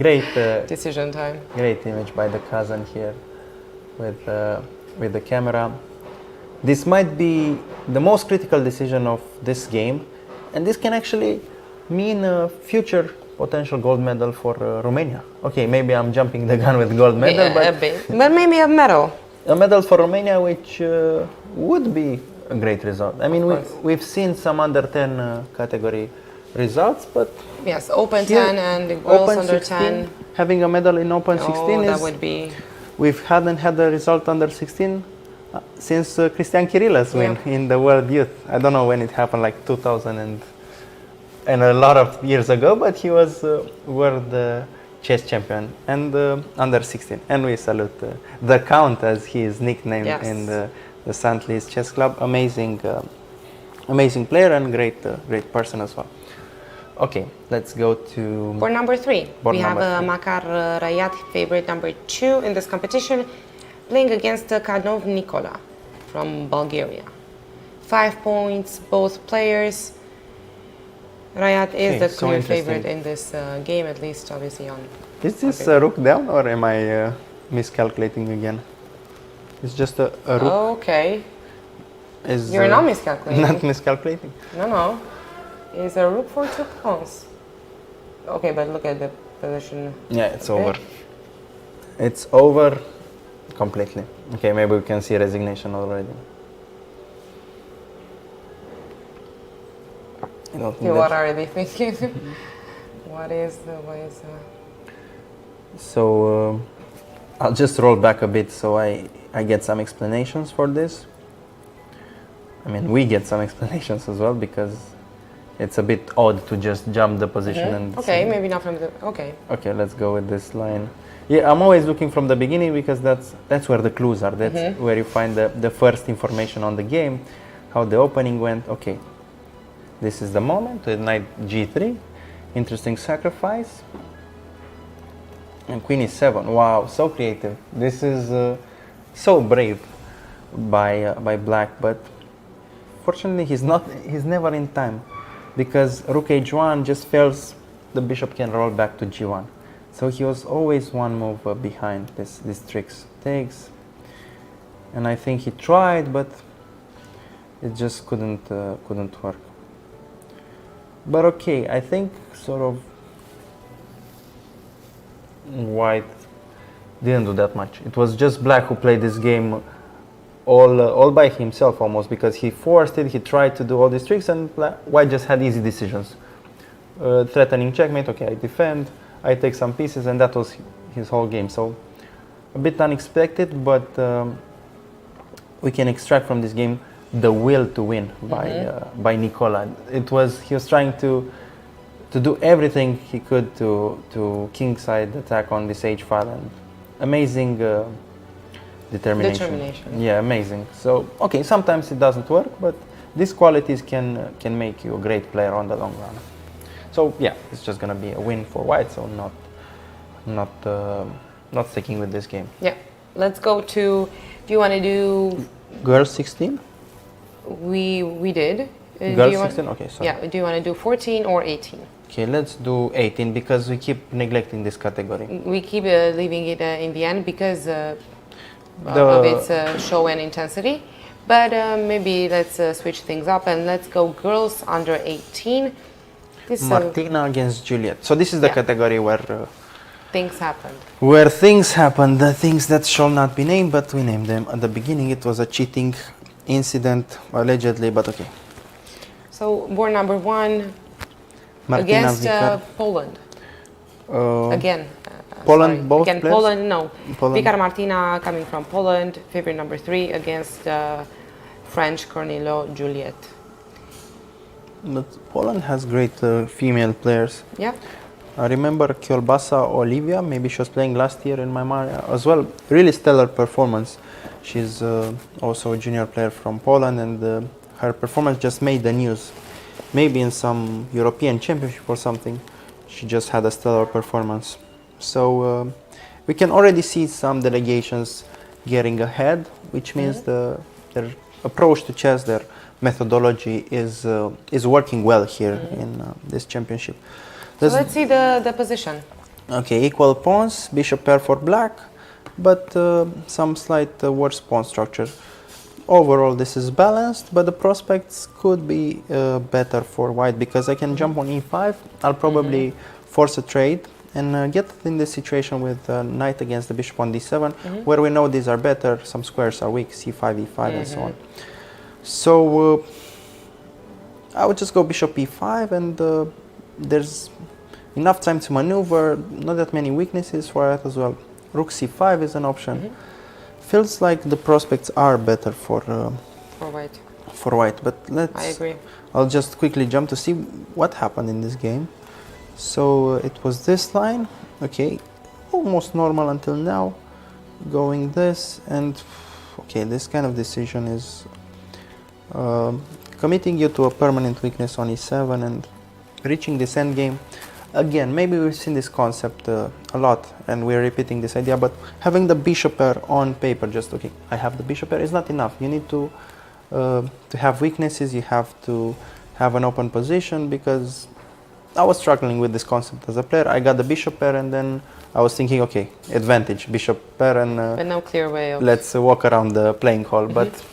Great, Decision time. great image by the cousin here with the camera. This might be the most critical decision of this game, and this can actually mean a future potential gold medal for Romania. Okay, maybe I'm jumping the gun with gold medal, Yeah, a but bit. But maybe a medal. a medal for Romania, which would be a great result. I mean, we've seen some under 10 category results, but Yes, open here, 10 and the girls Open under 16, 10. having a medal in Open 16 Oh, that is, would be. we hadn't had a result under 16 since Cristian Chirila's win in the World Youth. I don't know when it happened, like 2000 and a lot of years ago, but he was world chess champion and under 16. And we salute the Count, as he is nicknamed Yes. in the St. Louis Chess Club. Amazing, amazing player and great person as well. Okay, let's go to For number 3, Board we have number 3. Makar Rayat, favorite number 2 in this competition, playing against Kadnov Nicola from Bulgaria. 5 points, both players. Rayat is Okay, the so clear interesting. favorite in this game, at least obviously on. Is this a rook down, or am I miscalculating again? It's just a rook. Okay, Is you're not miscalculating. Not miscalculating. No. It's a rook for 2 pawns. Okay, but look at the position. Yeah, it's Okay. over. It's over completely. Okay, maybe we can see resignation already. I don't think What that- are they thinking? What is So I'll just roll back a bit so I get some explanations for this. I mean, we get some explanations as well because it's a bit odd to just jump the position and Okay, see. maybe not from the. Okay. Okay, let's go with this line. Yeah, I'm always looking from the beginning because that's where the clues are. That's where you find the first information on the game, how the opening went. Okay, this is the moment with knight g3, interesting sacrifice, and queen e7. Wow, so creative. This is so brave by black, but fortunately he's never in time because rook h1 just fails. The bishop can roll back to g1. So he was always one move behind these tricks. Takes, and I think he tried, but it just couldn't work. But okay, I think sort of white didn't do that much. It was just black who played this game all by himself almost because he forced it. He tried to do all these tricks, and white just had easy decisions. Threatening checkmate. Okay, I defend. I take some pieces, and that was his whole game. So a bit unexpected, but we can extract from this game the will to win by Nicola. He was trying to do everything he could to kingside attack on this h file, and amazing determination. Yeah, amazing. So okay, sometimes it doesn't work, but these qualities can make you a great player on the long run. So yeah, it's just gonna be a win for white. So not sticking with this game. Yeah. Let's go to. Do you want to do? Girls 16. We did. Girls 16. Okay, sorry. Yeah. Do you want to do 14 or 18? Okay, let's do 18 because we keep neglecting this category. We keep leaving it in the end because of its show and intensity. But maybe let's switch things up and let's go girls under 18. Martina against Juliet. So this is the category where things happened. Where things happened, the things that shall not be named, but we named them. At the beginning it was a cheating incident, allegedly, but okay. So board number 1 Martina against Poland. Again. Poland, sorry. both Again, players? Poland, no. Poland. Vicar Martina coming from Poland, favorite number 3 against French Cornelo Juliet. But Poland has great female players. Yeah. I remember Kielbasa Olivia, maybe she was playing last year in Mamaia as well. Really stellar performance. She's also a junior player from Poland, and her performance just made the news. Maybe in some European championship or something, she just had a stellar performance. So we can already see some delegations getting ahead, which means their approach to chess, their methodology is working well here in this championship. So let's see the position. Okay, equal pawns, bishop pair for black, but some slight worse pawn structure. Overall this is balanced, but the prospects could be better for white because I can jump on e5. I'll probably force a trade and get in this situation with knight against the bishop on d7, where we know these are better, some squares are weak, c5, e5 and so on. So I would just go bishop e5, and there's enough time to maneuver, not that many weaknesses for it as well. Rook c5 is an option. Feels like the prospects are better for white. For white, but I agree. I'll just quickly jump to see what happened in this game. So it was this line, okay, almost normal until now. Going this, and okay, this kind of decision is committing you to a permanent weakness on e7 and reaching this endgame. Again, maybe we've seen this concept a lot and we're repeating this idea, but having the bishop pair on paper, just okay, I have the bishop pair, is not enough. You need to have weaknesses, you have to have an open position, because I was struggling with this concept as a player. I got the bishop pair and then I was thinking, okay, advantage, bishop pair, and but no clear way of... let's walk around the playing hall. But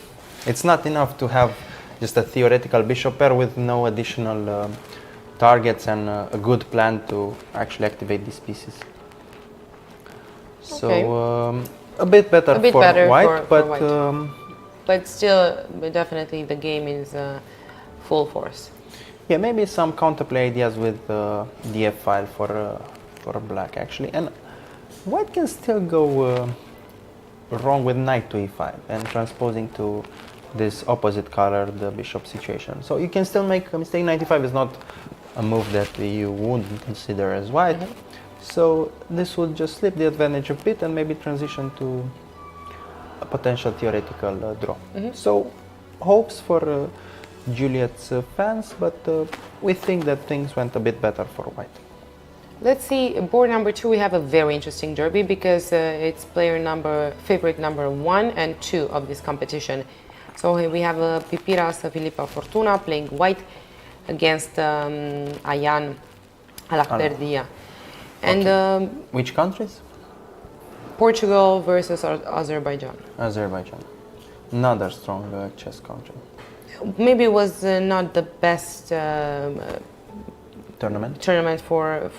it's not enough to have just a theoretical bishop pair with no additional targets and a good plan to actually activate these pieces. So a bit better for white, but still, definitely the game is full force. Yeah, maybe some counterplay ideas with the f file for black actually, and white can still go wrong with knight to e5 and transposing to this opposite color, the bishop situation. So you can still make a mistake. Knight e5 is not a move that you wouldn't consider as white. So this would just slip the advantage a bit and maybe transition to a potential theoretical draw. So hopes for Juliet's fans, but we think that things went a bit better for white. Let's see, board number 2, we have a very interesting derby because it's favorite number 1 and 2 of this competition. So here we have Pipiras Filipa Fortuna playing white against Ayan Alakterdia. And which countries? Portugal versus Azerbaijan. Azerbaijan. Another strong chess country. Maybe it was not the best tournament for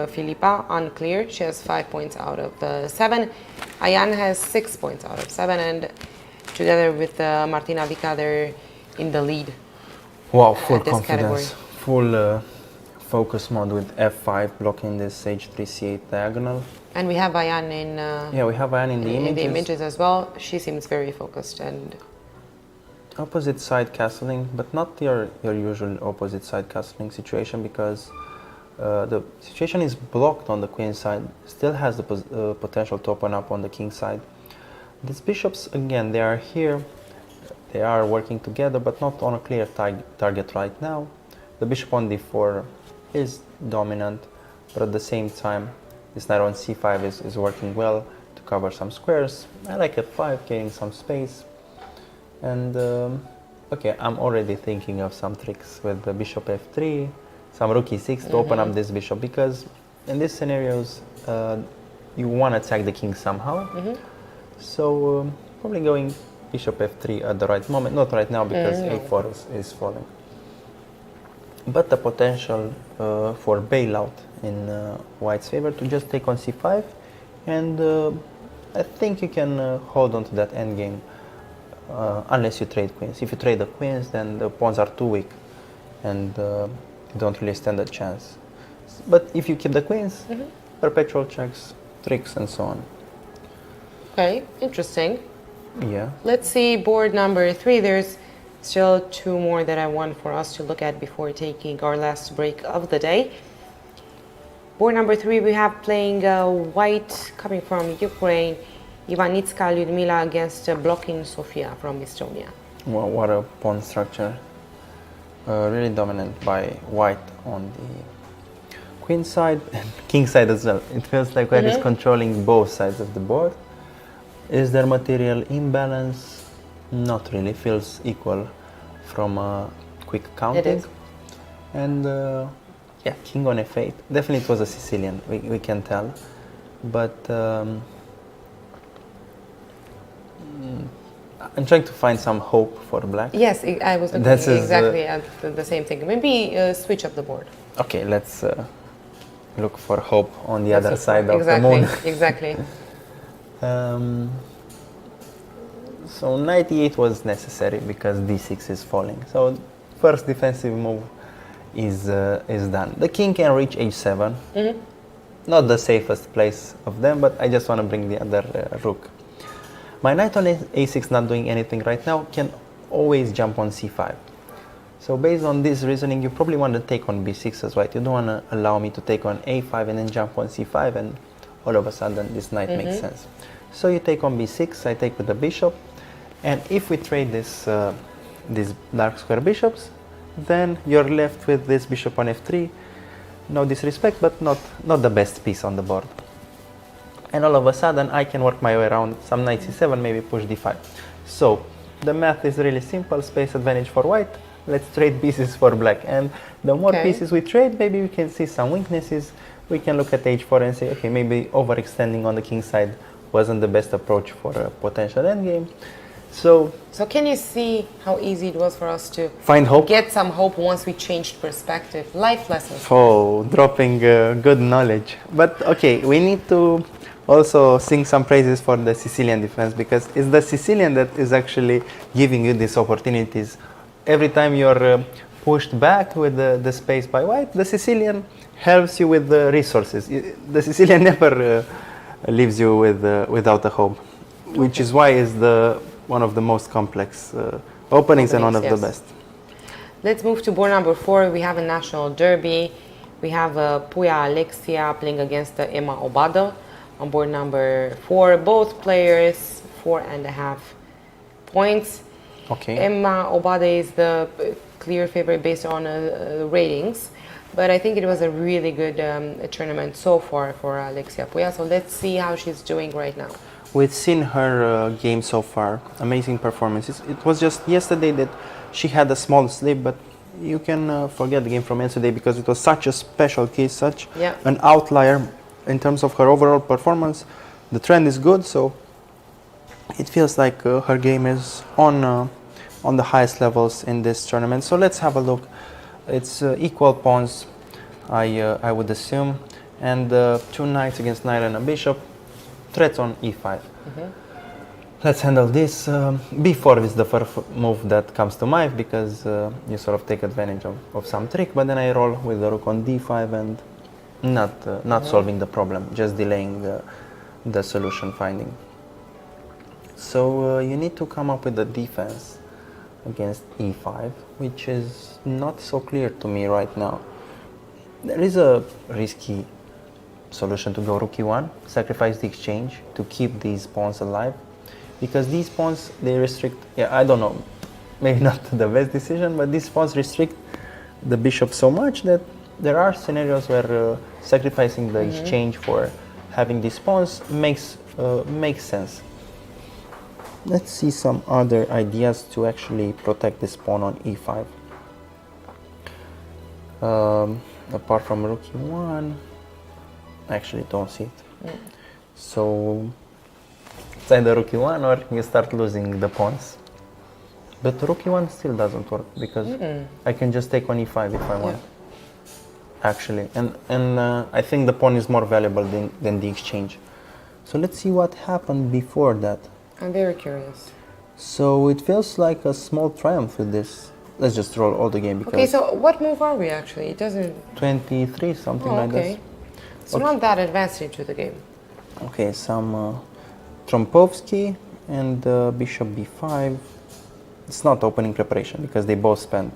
Filipa, unclear. She has 5 points out of 7. Ayan has 6 points out of 7, and together with Martina Vica, they're in the lead. Wow, full this confidence, category. full focus mode with f5 blocking this h3 c8 diagonal. And we have Ayan in we have Ayan in the images as well. She seems very focused and opposite side castling, but not your usual opposite side castling situation, because the situation is blocked on the queen side, still has the potential to open up on the king side. These bishops, again, they are here, they are working together, but not on a clear target right now. The bishop on d4 is dominant, but at the same time, this knight on c5 is working well to cover some squares. I like f5, gaining some space. And okay, I'm already thinking of some tricks with the bishop f3, some rook e6 to open up this bishop, because in these scenarios you want to attack the king somehow. So probably going bishop f3 at the right moment, not right now because a4 is falling. But the potential for bailout in white's favor to just take on c5, and I think you can hold on to that endgame. Unless you trade queens. If you trade the queens, then the pawns are too weak and you don't really stand a chance. But if you keep the queens, perpetual checks, tricks, and so on. okay, interesting. Yeah. Let's see board number 3. There's still 2 more that I want for us to look at before taking our last break of the day. Board number 3, we have playing white coming from Ukraine, Ivanitska Lyudmila against blocking Sofia from Estonia. Well, what a pawn structure. Really dominant by white on the queen side and king side as well. It feels like white is controlling both sides of the board. Is there material imbalance? Not really. Feels equal from quick counting. It is. And yeah, king on f8. Definitely it was a Sicilian, we can tell. But I'm trying to find some hope for black. Yes, I was looking exactly at the same thing. Maybe switch up the board. Okay, let's look for hope on the other side of the moon. Exactly. So knight e8 was necessary because d6 is falling. So first defensive move is done. The king can reach h7. Not the safest place of them, but I just want to bring the other rook. My knight on a6 not doing anything right now can always jump on c5. So based on this reasoning, you probably want to take on b6 as white. You don't want to allow me to take on a5 and then jump on c5 and all of a sudden this knight makes sense. So you take on b6, I take with the bishop, and if we trade this these dark square bishops, then you're left with this bishop on f3. No disrespect, but not the best piece on the board. And all of a sudden I can work my way around some knight c7, maybe push d5. So the math is really simple, space advantage for white. Let's trade pieces for black, and the more pieces we trade, maybe we can see some weaknesses. We can look at h4 and say, okay, maybe overextending on the king side wasn't the best approach for a potential endgame. So can you see how easy it was for us to find hope? Get some hope once we changed perspective. Life lessons. Oh, dropping good knowledge. But okay, we need to also sing some praises for the Sicilian defense, because it's the Sicilian that is actually giving you these opportunities. Every time you're pushed back with the space by white, the Sicilian helps you with the resources. The Sicilian never leaves you with without a hope, which is why it's one of the most complex openings and one of the best. Let's move to board number 4. We have a national derby. We have Puia Alexia playing against Emma Obado on board number 4. Both players 4.5 points. Okay. Emma Obado is the clear favorite based on ratings, but I think it was a really good tournament so far for Alexia Puia. So let's see how she's doing right now. We've seen her game so far, amazing performances. It was just yesterday that she had a small slip, but you can forget the game from yesterday because it was such a special case, such an outlier in terms of her overall performance. The trend is good, so it feels like her game is on the highest levels in this tournament. So let's have a look. It's equal pawns, I would assume, and 2 knights against knight and a bishop. Threats on e5. Let's handle this. b4 is the first move that comes to mind because you sort of take advantage of some trick, but then I roll with the rook on d5 and not solving the problem, just delaying the solution finding. So you need to come up with a defense against e5, which is not so clear to me right now. There is a risky solution to go rook e1, sacrifice the exchange to keep these pawns alive, because these pawns, they restrict, I don't know, maybe not the best decision, but these pawns restrict the bishop so much that there are scenarios where sacrificing the exchange for having these pawns makes sense. Let's see some other ideas to actually protect this pawn on e5. Apart from rook e1, I actually don't see it. So it's either rook e1 or you start losing the pawns. But rook e1 still doesn't work because I can just take on e5 if I want. Actually, and I think the pawn is more valuable than the exchange. So let's see what happened before that. I'm very curious. So it feels like a small triumph with this. Let's just roll all the game because... Okay, so what move are we actually? It doesn't... 23, something like this. It's not that advanced into the game. Okay, some Trompovsky and bishop b5. It's not opening preparation because they both spent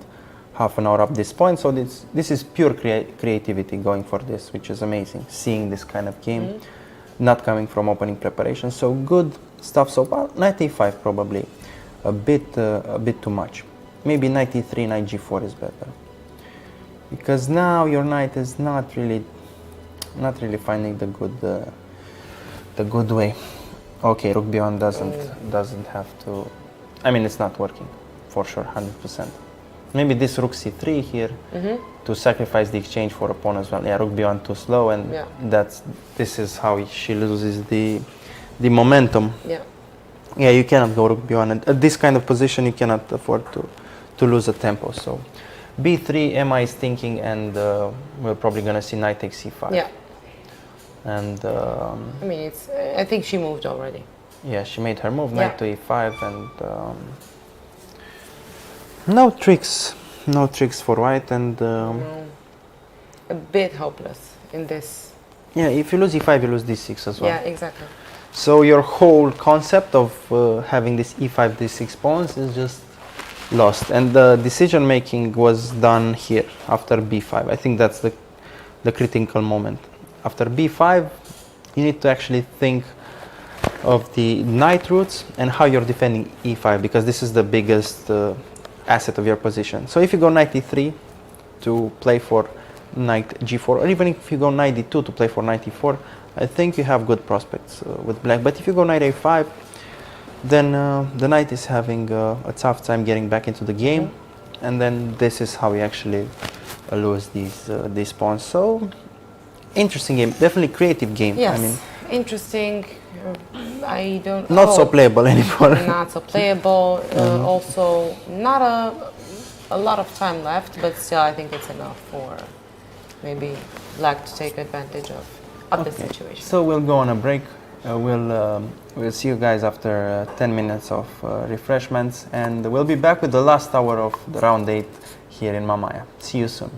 half an hour up this point. So this is pure creativity going for this, which is amazing. Seeing this kind of game, not coming from opening preparation. So good stuff so far. Knight a5 probably a bit too much. Maybe knight e3, knight g4 is better, because now your knight is not really finding the good way. Okay, rook b1 doesn't have to. I mean, it's not working for sure, 100%. Maybe this rook c3 here to sacrifice the exchange for a pawn as well. Yeah, rook b1 too slow, and this is how she loses the momentum. Yeah, you cannot go rook b1, and at this kind of position you cannot afford to lose a tempo. So b3, Emma is thinking, and we're probably gonna see knight takes c5. Yeah. And I mean, I think she moved already. Yeah, she made her move, knight to e5, and no tricks for white, and a bit hopeless in this. Yeah, if you lose e5, you lose d6 as well. Yeah, exactly. So your whole concept of having this e5, d6 pawns is just lost, and the decision making was done here after b5. I think that's the critical moment. After b5, you need to actually think of the knight routes and how you're defending e5, because this is the biggest asset of your position. So if you go knight e3 to play for knight g4, or even if you go knight d2 to play for knight e4, I think you have good prospects with black. But if you go knight a5, then the knight is having a tough time getting back into the game, and then this is how we actually lose these pawns. So interesting game, definitely creative game. Yes, I mean, interesting. I don't. Not so playable anymore. Not so playable. Also, not a lot of time left, but still, I think it's enough for maybe black to take advantage of the situation. So we'll go on a break. We'll see you guys after 10 minutes of refreshments, and we'll be back with the last hour of the round 8 here in Mamaia. See you soon.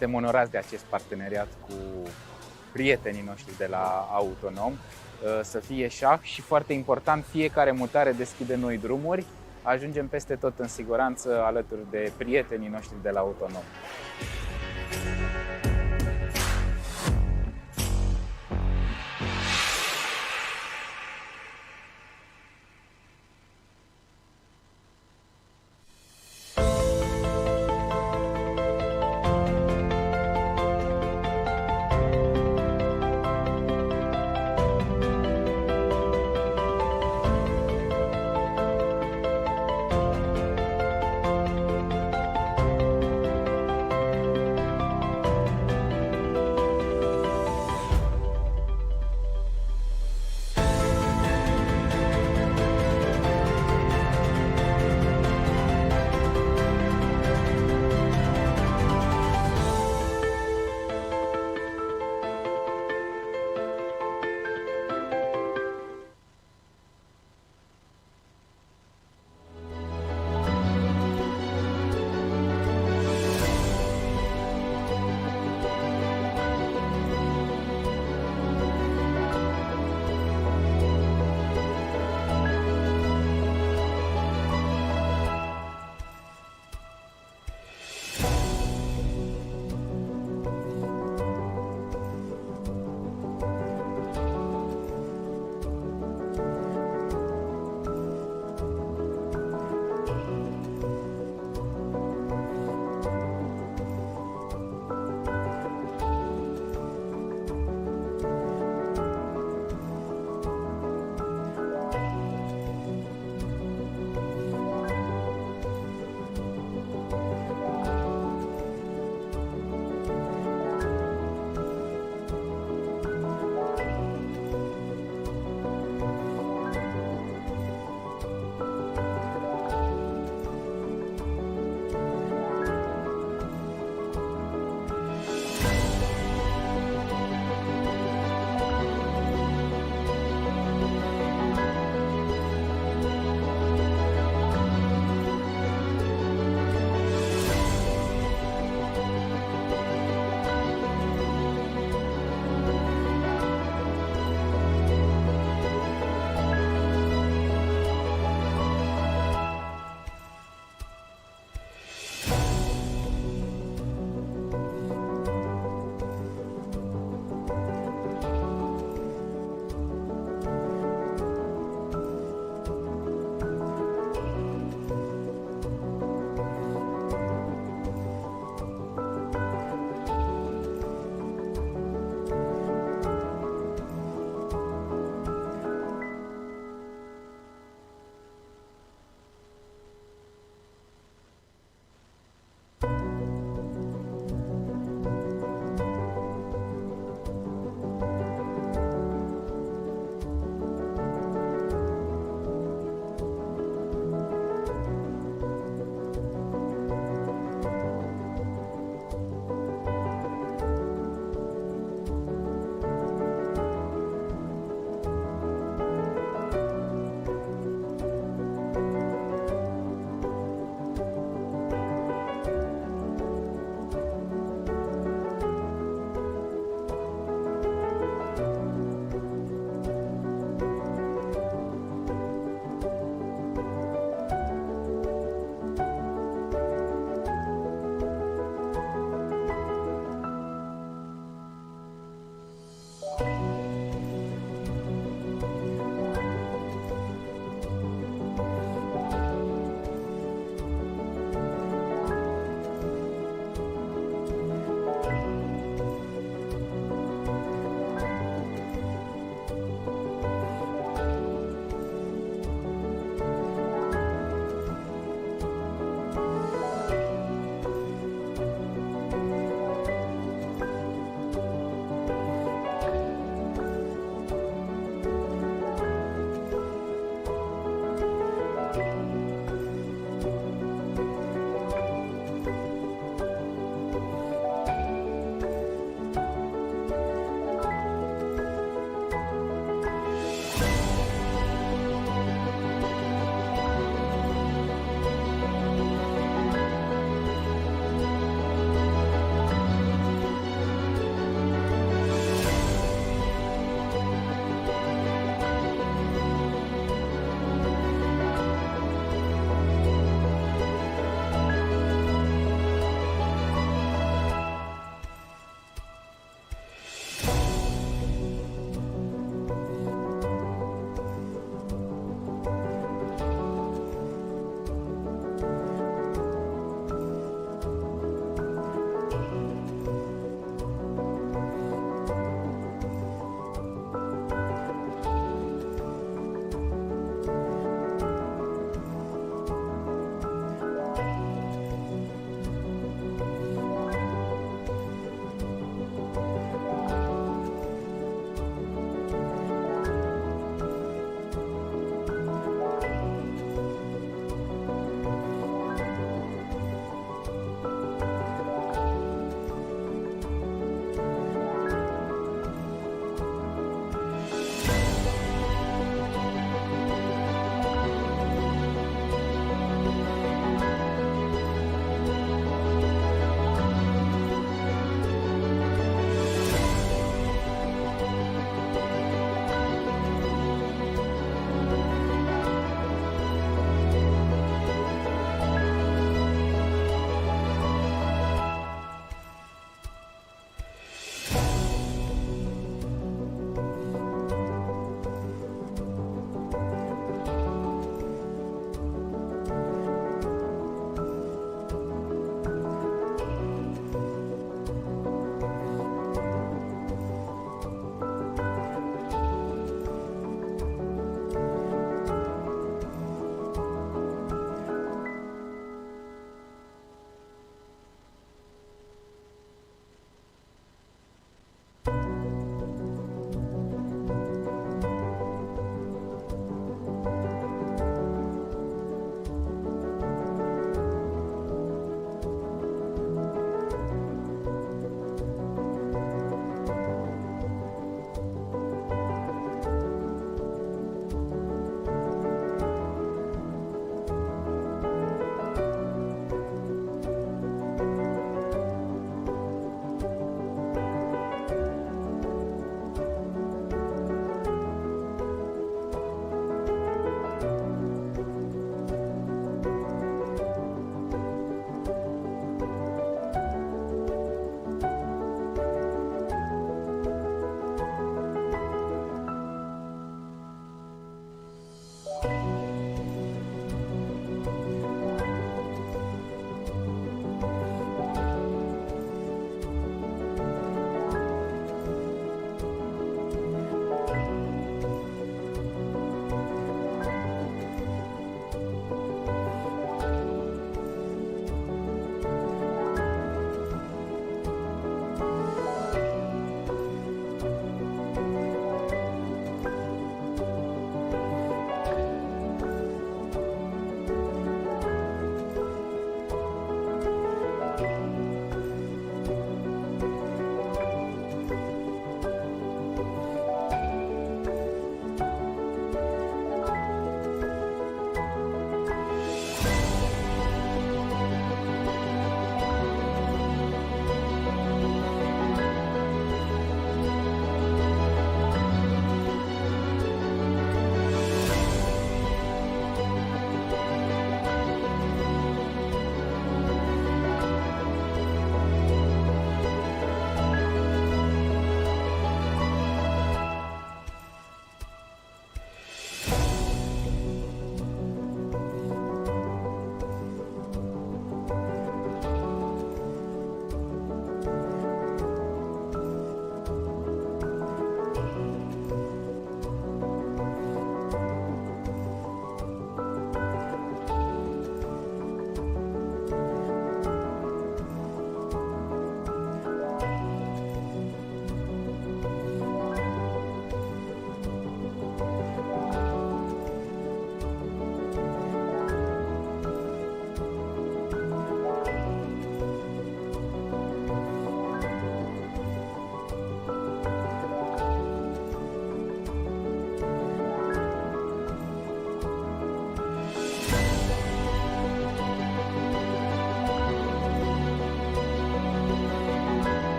Suntem onorați de acest parteneriat cu prietenii noștri de la Autonom, să fie șah și, foarte important, fiecare mutare deschide noi drumuri. Ajungem peste tot în siguranță alături de prietenii noștri de la Autonom.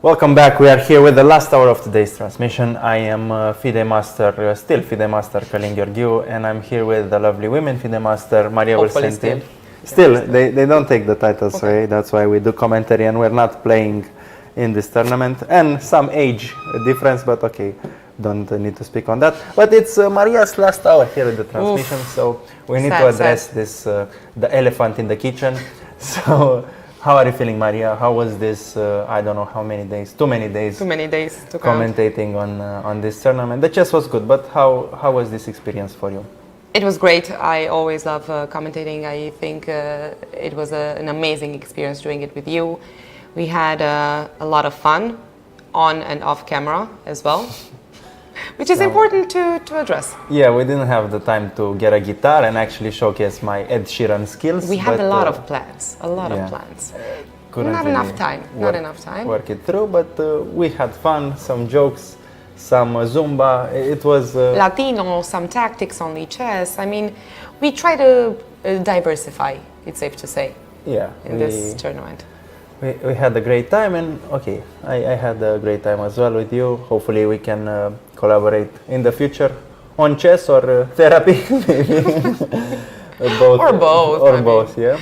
Welcome back. We are here with the last hour of today's transmission. I am FIDE Master, still FIDE Master Călin Gheorghiu, and I'm here with the lovely women FIDE Master Maria Hopefully Vârsenti. still. They don't take the titles, Okay. right? That's why we do commentary and we're not playing in this tournament. And some age difference, but okay, don't need to speak on that. But it's Maria's last hour here at the transmission, so we need to address this, the elephant in the kitchen. So, how are you feeling, Maria? How was this, I don't know how many days, too many days Too many days to count. commentating on this tournament? The chess was good, but how was this experience for you? It was great. I always love commentating. I think it was an amazing experience doing it with you. We had a lot of fun on and off camera as well, which is important to address. Yeah, we didn't have the time to get a guitar and actually showcase my Ed Sheeran skills. We had but, a lot of plans, yeah. of plans. couldn't Not really enough time, not enough time. work it through, but we had fun, some jokes, some Zumba. It was Latino, some tactics, only chess. I mean, we try to diversify, it's safe to say, yeah. in this tournament. We had a great time, and okay, I had a great time as well with you. Hopefully, we can collaborate in the future on chess or therapy, maybe. both, Or both, I Or mean. both, yeah.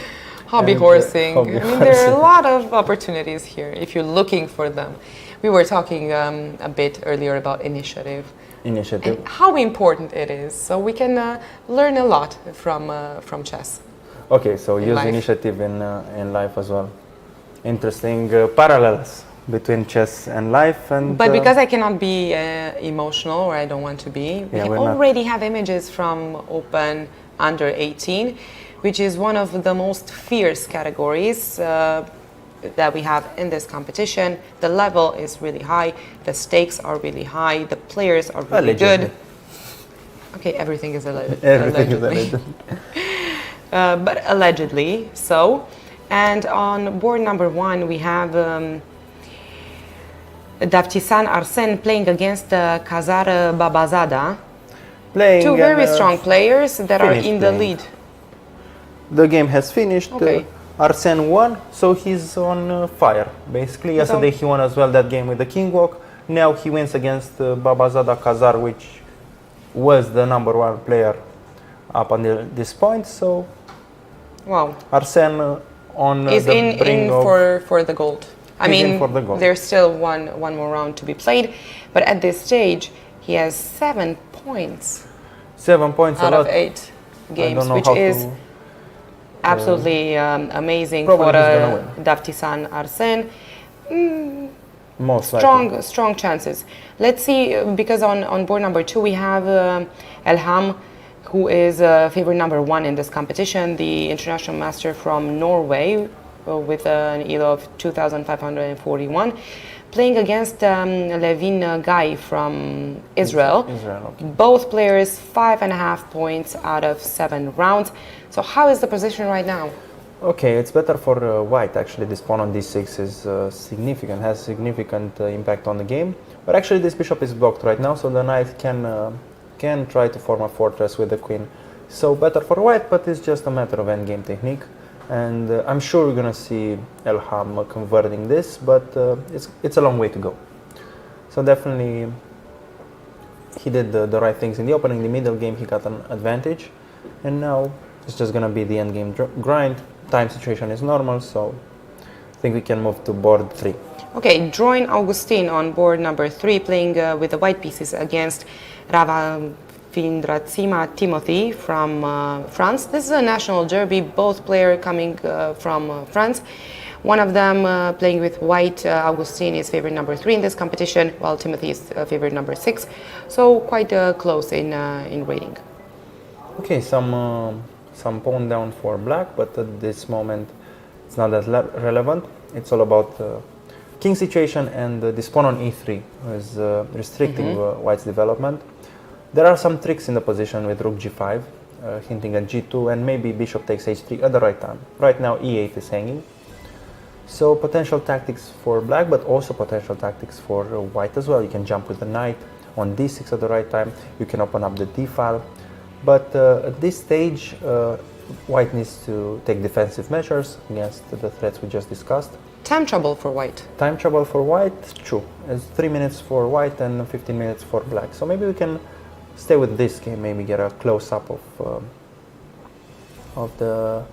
Hobby And, horsing. hobby I mean, there are a horsing. lot of opportunities here if you're looking for them. We were talking a bit earlier about initiative Initiative. and how important it is. So we can learn a lot from chess. Okay, so use life. initiative in life as well. Interesting parallels between chess and life, and But because I cannot be emotional, or I don't want to be, we Yeah, we're not. already have images from Open Under 18, which is one of the most fierce categories that we have in this competition. The level is really high, the stakes are really high, the players are really Allegedly. good. Okay, everything is everything is allegedly. alleged. But allegedly so. And on board number 1, we have Davtisan Arsen playing against Kazar Babazada. Playing Two very and, strong players that are finished in the playing. lead. The game has finished. Okay. Arsene won, so he's on fire. Basically, yesterday he won as well that game with the king walk. Now he wins against Babazada Kazar, which was the number 1 player up until this point. So Wow. Arsene on Is the in brink of for the gold. I He's in mean, for the gold. there's still one more round to be played, but at this stage, he has 7 points 7 points. out a of lot. 8 I games, don't know which how is to, absolutely amazing Probably for he's gonna win. Davtisan Arsen. most likely. Strong chances. Let's see, because on board number 2 we have Elham, who is favorite number 1 in this competition, the international master from Norway, with an ELO of 2,541, playing against Levin Guy from Israel. Israel, okay. Both players 5.5 points out of 7 rounds. So how is the position right now? Okay, it's better for white actually. This pawn on d6 is significant, has significant impact on the game. But actually this bishop is blocked right now, so the knight can try to form a fortress with the queen. So better for white, but it's just a matter of endgame technique. And I'm sure we're gonna see Elham converting this, but it's a long way to go. So definitely he did the right things in the opening. The middle game he got an advantage, and now it's just gonna be the end game grind. Time situation is normal, so I think we can move to board 3. Okay, drawing Augustin on board number 3, playing with the white pieces against Ravindratsima Timothy from France. This is a national derby, both players coming from France. One of them playing with white, Augustin is favorite number 3 in this competition, while Timothy is favorite number 6. So quite close in rating. Okay, some pawn down for black, but at this moment it's not that relevant. It's all about king situation, and this pawn on e3 is restricting white's development. There are some tricks in the position with rook g5, hinting at g2, and maybe bishop takes h3 at the right time. Right now e8 is hanging. So potential tactics for black, but also potential tactics for white as well. You can jump with the knight on d6 at the right time. You can open up the d file. But at this stage, white needs to take defensive measures against the threats we just discussed. Time trouble for white. Time trouble for white, true. It's 3 minutes for white and 15 minutes for black. So maybe we can stay with this game, maybe get a close-up of the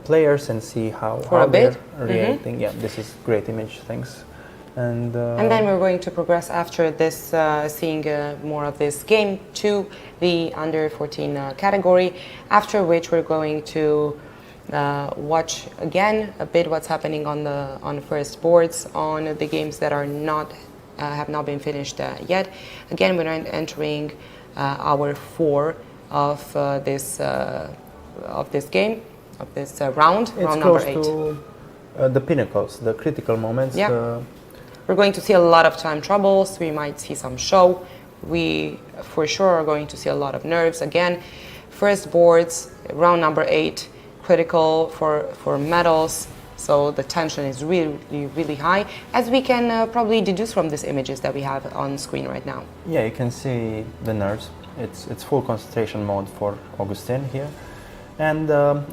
players and see how they're reacting. Yeah, this is great image, thanks. And then we're going to progress after this, seeing more of this game to the under 14 category, after which we're going to watch again a bit what's happening on the first boards on the games that are not have not been finished yet. Again, we're entering hour 4 of this game, of this round number 8. It's close to the pinnacles, the critical moments. Yeah. We're going to see a lot of time troubles. We might see some show. We for sure are going to see a lot of nerves. Again, first boards, round number 8, critical for medals. So the tension is really, really high, as we can probably deduce from these images that we have on screen right now. Yeah, you can see the nerves. It's full concentration mode for Augustin here. And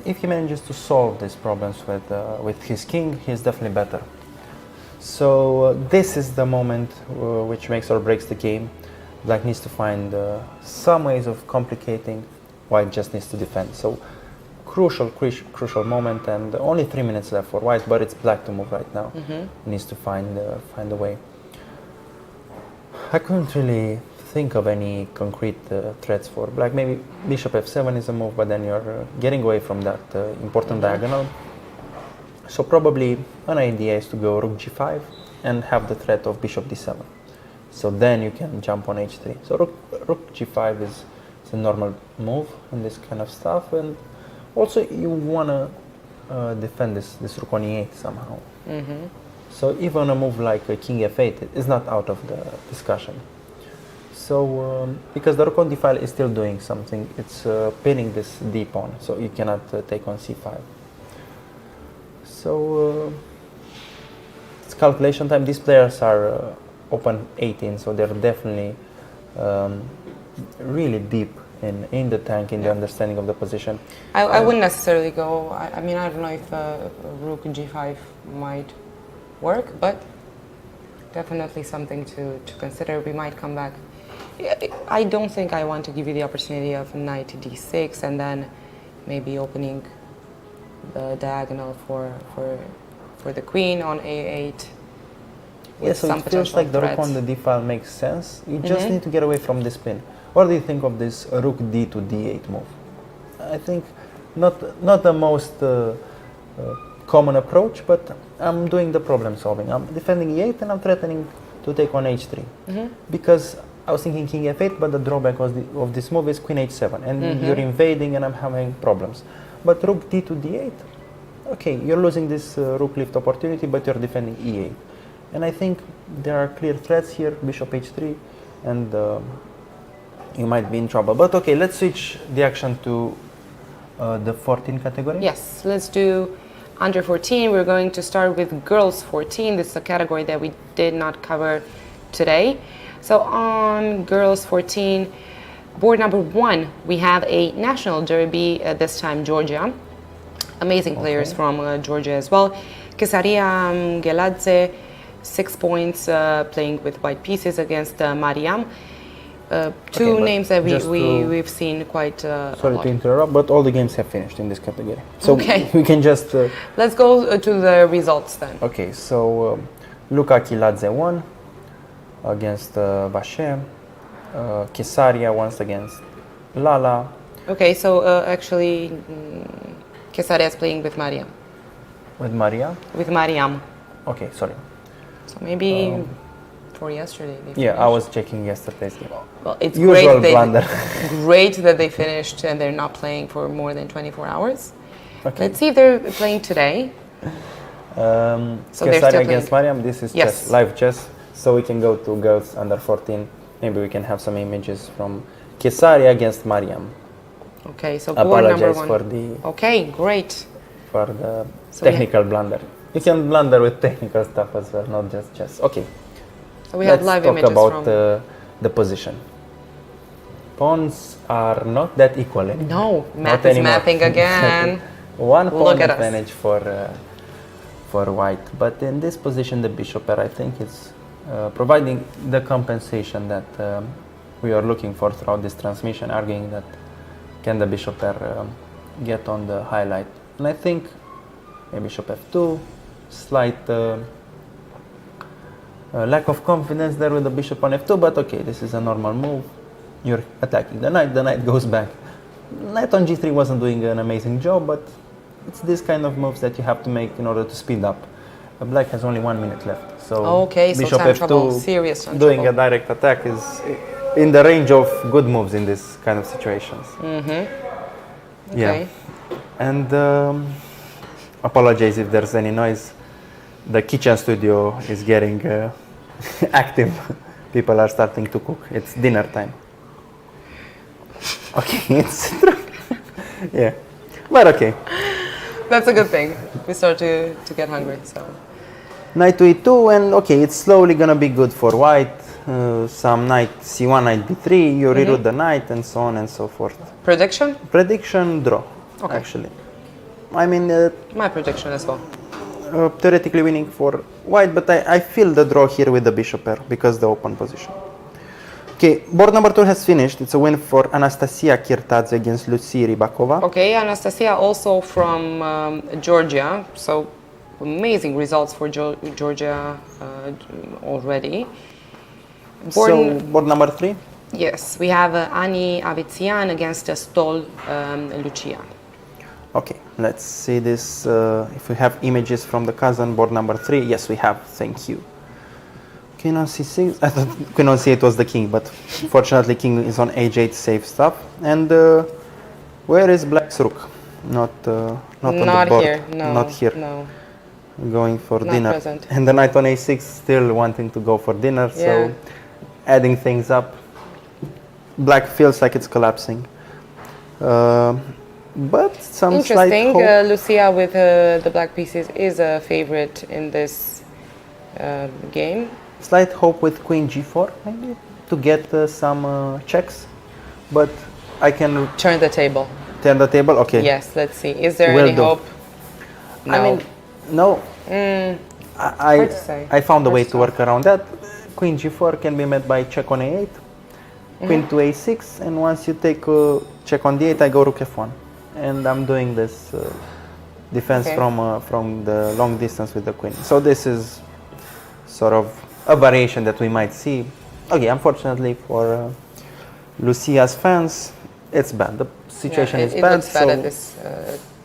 if he manages to solve these problems with his king, he's definitely better. So this is the moment which makes or breaks the game. Black needs to find some ways of complicating, white just needs to defend. So crucial moment, and only 3 minutes left for white, but it's black to move right now. He needs to find a way. I couldn't really think of any concrete threats for black. Maybe bishop f7 is a move, but then you're getting away from that important diagonal. So probably an idea is to go rook g5 and have the threat of bishop d7. So then you can jump on h3. So rook g5 is a normal move in this kind of stuff, and also you want to defend this rook on e8 somehow. So even a move like king f8 is not out of the discussion. So because the rook on d5 is still doing something, it's pinning this d pawn, so you cannot take on c5. So it's calculation time. These players are open 18, so they're definitely really deep in the tank, in the understanding of the position. I wouldn't necessarily go. I mean, I don't know if rook g5 might work, but definitely something to consider. We might come back. I don't think I want to give you the opportunity of knight to d6 and then maybe opening the diagonal for the queen on a8. Yeah, so it feels like the rook on the d file makes sense. You just need to get away from this pin. What do you think of this rook d to d8 move? I think not the most common approach, but I'm doing the problem solving. I'm defending e8 and I'm threatening to take on h3. Because I was thinking king f8, but the drawback of this move is queen h7, and you're invading and I'm having problems. But rook d to d8, okay, you're losing this rook lift opportunity, but you're defending e8. And I think there are clear threats here, bishop h3, and you might be in trouble. But okay, let's switch the action to the 14 category. Yes, let's do under 14. We're going to start with girls 14. This is a category that we did not cover today. So on girls 14, board number 1, we have a national derby, this time Georgia. Amazing players from Georgia as well. Kesaria Geladze, 6 points, playing with white pieces against Mariam. Two names that we've seen quite sorry to interrupt, but all the games have finished in this category. So we can just... let's go to the results then. Okay, so Luca Kiladze won against Vache. Kesaria once against Lala. Okay, so actually Kesaria is playing with Mariam. With Maria? With Mariam. Okay, sorry. So maybe for yesterday. Yeah, I was checking yesterday's game. Well, it's Usual great blunder. Great that they finished and they're not playing for more than 24 hours. Okay. Let's see if they're playing today. So Kesaria against Mariam, this is chess, live chess. So we can go to girls under 14. Maybe we can have some images from Kesaria against Mariam. Okay, so board number 1. For the... Okay, great. For the technical blunder. You can blunder with technical stuff as well, not just chess. Okay. So we have live images from... Let's talk about the position. Pawns are not that equal anymore. No, math is mathing again. One pawn advantage for for white, but in this position the bishop pair I think is providing the compensation that we are looking for throughout this transmission, arguing that can the bishop pair get on the highlight. And I think maybe bishop f2, slight lack of confidence there with the bishop on f2, but okay, this is a normal move. You're attacking the knight goes back. Knight on g3 wasn't doing an amazing job, but it's this kind of moves that you have to make in order to speed up. Black has only 1 minute left, so Okay, bishop so time f2 trouble, serious time doing trouble. a direct attack is in the range of good moves in this kind of situations. Okay. Yeah, and apologize if there's any noise. The kitchen studio is getting active. People are starting to cook. It's dinner time. Okay, it's true. Yeah, but okay. That's a good thing. We start to get hungry, so. Knight to e2, and okay, it's slowly gonna be good for white. Some knight c1, knight b3, you reroute the knight, and so on and so forth. Prediction? Prediction, draw, Okay. actually. I mean, My prediction as well. theoretically winning for white, but I feel the draw here with the bishop pair because the open position. Okay, board number 2 has finished. It's a win for Anastasia Kirtadze against Lucie Rybakova. Okay, Anastasia also from Georgia, so amazing results for Georgia already. So, board number 3? Yes, we have Ani Avitsian against Stol Lucia. Okay, let's see this. If we have images from the cousin, board number 3. Yes, we have. Thank you. Queen on c6. I thought queen on c8 was the king, but fortunately, king is on h8, safe stuff. And where is black's rook? Not on the board. Here. No. Not here. No. Going for Not dinner. present. And the knight on a6 still wanting to go for dinner. Yeah. So adding things up. Black feels like it's collapsing. But some slight Interesting. hope. Lucia with the black pieces is a favorite in this game. Slight hope with queen g4 maybe to get some checks, but I can Turn the table. turn the table. Okay. Yes, let's see. Is there Will any do. hope? No. I mean, no. Hard to say. I found a way First to work around that. Queen g4 can be met by check on a8, queen to a6, and once you take check on d8, I go rook f1, and I'm doing this defense Okay. from the long distance with the queen. So this is sort of a variation that we might see. Okay, unfortunately for Lucia's fans, it's bad. The situation Yeah, is it bad, looks bad so at this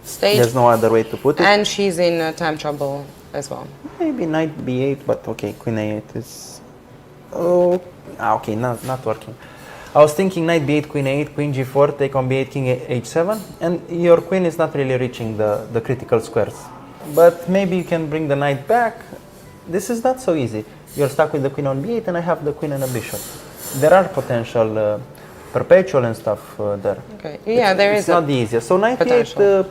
stage. there's no other way to put it. And she's in time trouble as well. Maybe knight b8, but okay, queen a8 is... Oh, okay, not working. I was thinking knight b8, queen a8, queen g4, take on b8, king h7, and your queen is not really reaching the critical squares. But maybe you can bring the knight back. This is not so easy. You're stuck with the queen on b8, and I have the queen and a bishop. There are potential perpetual and stuff there. Okay. Yeah, there is It's not the easiest. So knight potential. b8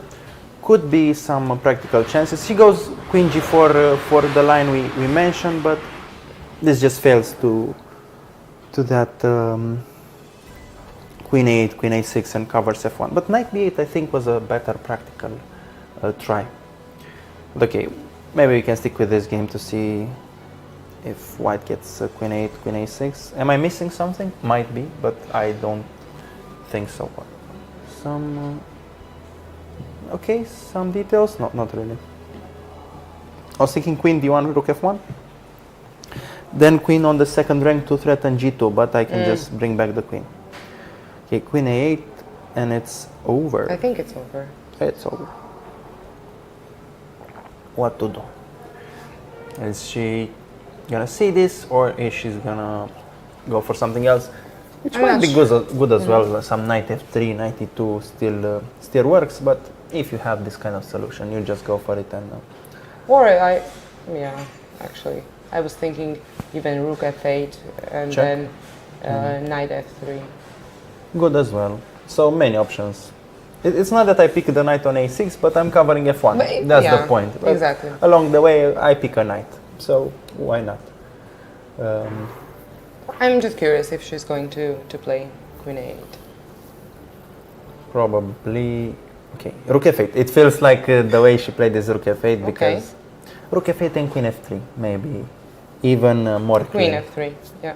could be some practical chances. She goes queen g4 for the line we mentioned, but this just fails to that queen a8, queen a6, and covers f1. But knight b8 I think was a better practical try. Okay, maybe we can stick with this game to see if white gets queen a8, queen a6. Am I missing something? Might be, but I don't think so. Some okay, some details. No, not really. I was thinking queen d1, rook f1. Then queen on the second rank to threaten g2, but I can just bring back the queen. Okay, queen a8, and it's over. I think it's over. It's over. What to do? Is she gonna see this, or is she gonna go for something else? Which I'm might not be good as well. Some knight f3, knight e2 still works, but if you have this kind of solution, you just go for it and. Yeah, actually, I was thinking even rook f8 and Check. then knight f3. Good as well. So many options. It's not that I pick the knight on a6, but I'm covering f1. But, That's yeah, the point. But exactly. along the way, I pick a knight. So why not? I'm just curious if she's going to play queen a8. Probably. Okay, rook f8. It feels like the way she played is rook f8 because Rook f8 and queen f3, maybe even more Queen clear. f3. Yeah.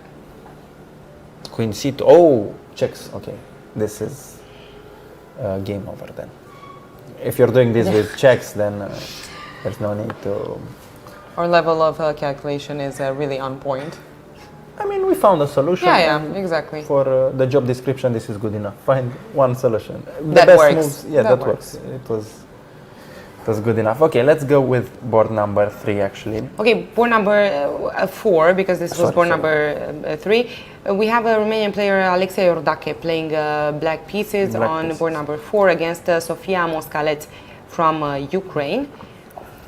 Queen c2. Oh, checks. Okay, this is game over then. If you're doing this with checks, then there's no need to. Our level of calculation is really on point. I mean, we found a solution. Yeah, and exactly. For the job description, this is good enough. Find one solution. The That best works. moves, yeah, That that works. It was good enough. Okay, let's go with board number 3 actually. Okay, board number 4, because this was Sorry, board sorry. number 3. We have a Romanian player, Alexei Iordache, playing black pieces Black on pieces. board number 4 against Sofia Moskalet from Ukraine.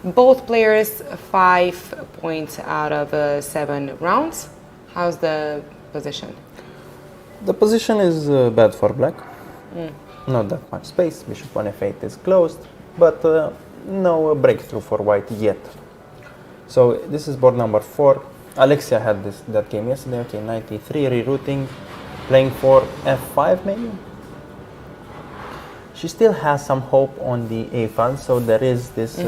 Both players 5 points out of 7 rounds. How's the position? The position is bad for black. Not that much space. Bishop 1 f8 is closed, but no breakthrough for white yet. So this is board number 4. Alexia had that game yesterday. Okay, 93 rerouting, playing for f5 maybe. She still has some hope on the a file, so there is this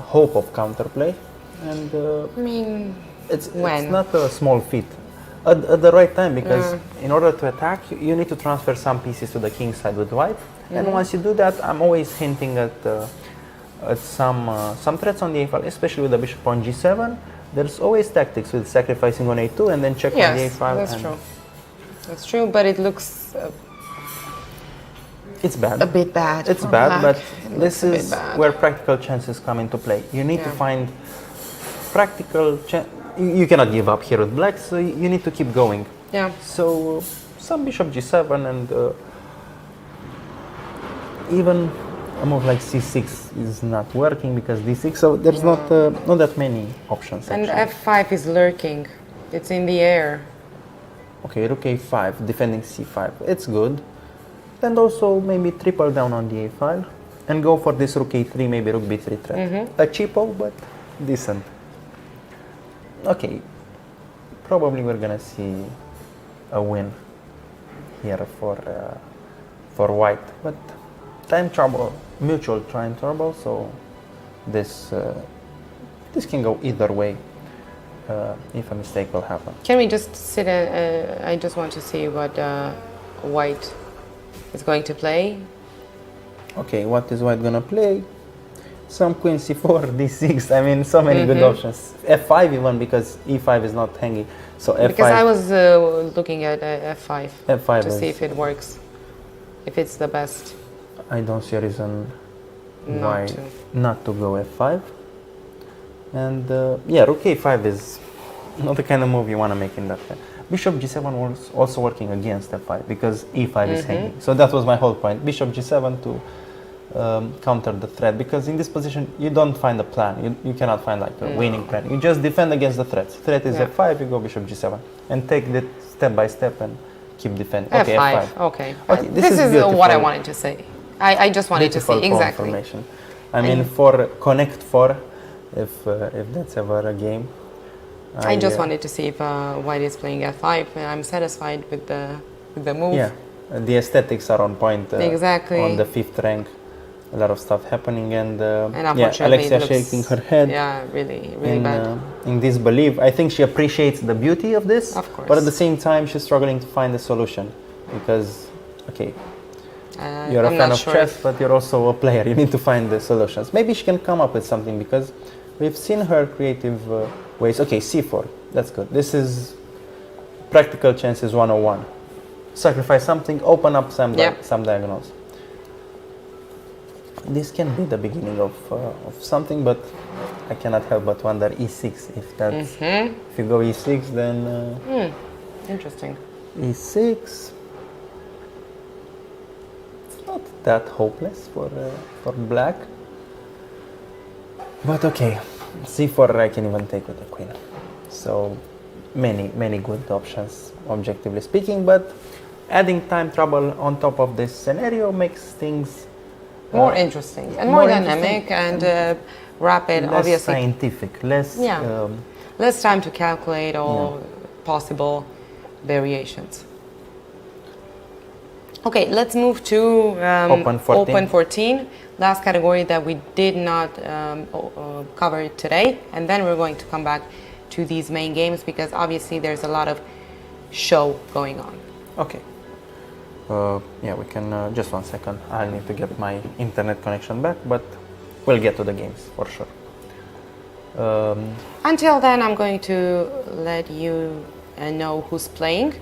hope of counterplay, and I mean, it's when? not a small feat. At the right time, because in order to attack, you need to transfer some pieces to the king side with white. And once you do that, I'm always hinting at some threats on the a file, especially with the bishop on g7. There's always tactics with sacrificing on a2 and then check on the a yes, file. that's and true. That's true, but it looks It's bad. a bit bad. It's for bad, black. but It this looks a bit is bad. where practical chances come into play. You need to Yeah. find practical you cannot give up here with black, so you need to keep going. Yeah. So some bishop g7 and even a move like c6 is not working because d6. So there's not that many options. And actually. f5 is lurking. It's in the air. Okay, rook a5, defending c5. It's good. And also maybe triple down on the a file and go for this rook a3, maybe rook b3 threat. A cheapo, but decent. Okay, probably we're gonna see a win here for white, but time trouble, mutual time trouble. So this can go either way if a mistake will happen. Can we just sit and I just want to see what white is going to play. Okay, what is white gonna play? Some queen c4, d6. I mean, so many good options. f5 even, because e5 is not hanging. So f5. Because I was looking at f5 F5 to is- see if it works, if it's the best. I don't see a reason Not why to. not to go f5. And yeah, rook a5 is not the kind of move you want to make in that way. Bishop g7 was also working against f5 because e5 is hanging. So that was my whole point. Bishop g7 to counter the threat, because in this position you don't find a plan. You cannot find like a winning plan. You just defend against the threats. Threat is Yeah. f5, you go bishop g7 and take it step by step and keep defending. F5. Okay, f5. Okay. Okay, This is what I beautiful. wanted to say. I just wanted to Beautiful see exactly. confirmation. I mean, for Connect 4, if that's ever a game. I just wanted to see if white is playing f5. I'm satisfied with the move. Yeah, the aesthetics are on point. Exactly. On the 5th rank, a lot of stuff happening, and And yeah, unfortunately, Alexia it looks, shaking her head Yeah, really, really bad. in disbelief. I think she appreciates the beauty of this, Of course. but at the same time, she's struggling to find a solution because, okay, you're a I'm fan not of sure chess, if- but you're also a player. You need to find the solutions. Maybe she can come up with something, because we've seen her creative ways. Okay, c4, that's good. This is practical chances 101. Sacrifice something, open up some diagonals. This can be the beginning of something, but I cannot help but wonder e6. If that's if you go e6, then Interesting. e6. Not that hopeless for black, but okay, c4 I can even take with the queen. So many good options, objectively speaking, but adding time trouble on top of this scenario makes things More interesting and more dynamic interesting and rapid, less obviously. scientific, less Yeah. Less time to calculate all possible variations. Okay, let's move to Open 14. Open 14, last category that we did not cover today. And then we're going to come back to these main games because obviously there's a lot of show going on. Okay. Yeah, we can, just 1 second. I need to get my internet connection back, but we'll get to the games for sure. Until then, I'm going to let you know who's playing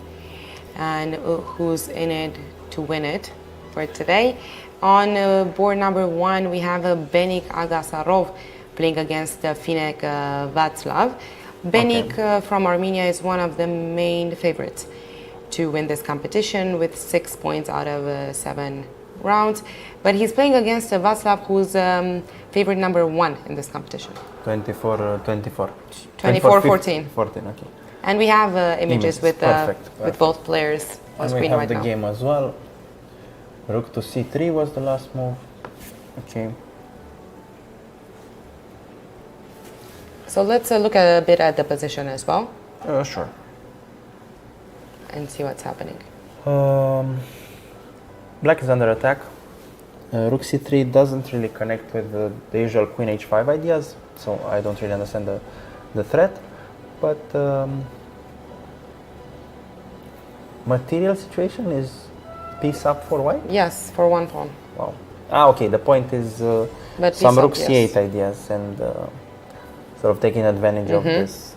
and who's in it to win it for today. On board number 1, we have Benik Agasarov playing against Finek Václav. Benik from Armenia is one of the main favorites to win this competition with 6 points out of 7 rounds. But he's playing against Václav, who's favorite number 1 in this competition. 24, 24. 24, 14. 14, okay. And we have images with Perfect. both players on And we screen have right the now. game as well. Rook to c3 was the last move. Okay. So let's look a bit at the position as well Sure. and see what's happening. Black is under attack. Rook c3 doesn't really connect with the usual queen h5 ideas, so I don't really understand the threat. But material situation is piece up for white? Yes, for 1 pawn. Wow. Okay, the point is But some piece rook up, c8 yes. ideas and sort of taking advantage of this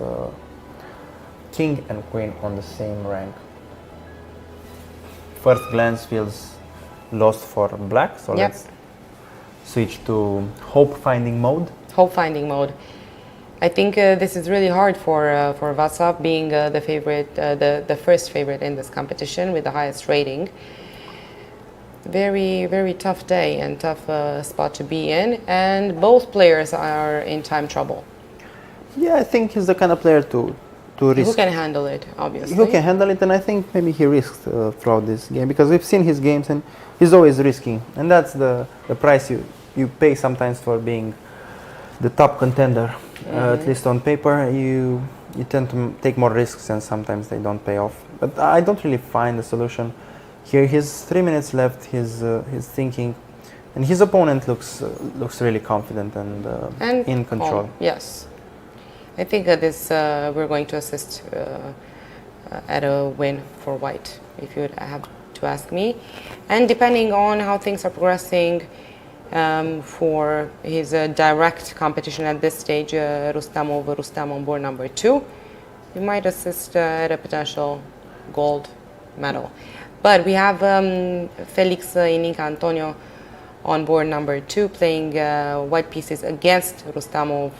king and queen on the same rank. First glance feels lost for black, so Yep. let's switch to hope finding mode. Hope finding mode. I think this is really hard for Václav, being the favorite, the first favorite in this competition with the highest rating. Very, very tough day and tough spot to be in, and both players are in time trouble. Yeah, I think he's the kind of player to Who risk. can handle it, obviously. Who can handle it, and I think maybe he risked throughout this game because we've seen his games and he's always risking, and that's the price you pay sometimes for being the top contender. At least on paper, you tend to take more risks and sometimes they don't pay off. But I don't really find a solution here. He's 3 minutes left. He's thinking, and his opponent looks really confident and in control. Calm. Yes, I think this we're going to assist at a win for white, if you would have to ask me. And depending on how things are progressing for his direct competition at this stage, Rustam on board number 2, we might assist at a potential gold medal. But we have Felix Ininca Antonio on board number 2 playing white pieces against Rustam.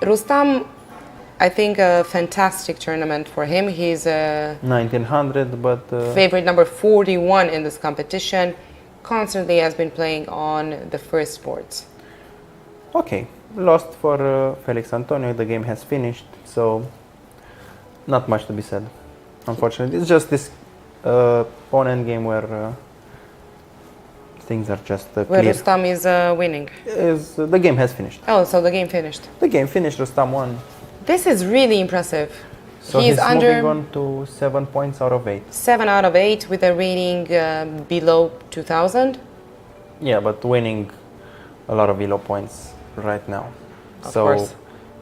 Rustam, I think a fantastic tournament for him. He's 1900, but favorite number 41 in this competition. Constantly has been playing on the first boards. okay, lost for Felix Antonio. The game has finished, so not much to be said. Unfortunately, it's just this pawn end game where things are just Where clear. Rustam is winning. The game has finished. Oh, so the game finished. The game finished. Rustam won. This is really impressive. So he's moving on to 7 points out of 8. 7 out of 8 with a rating below 2000. Yeah, but winning a lot of elo points right now. Of So course.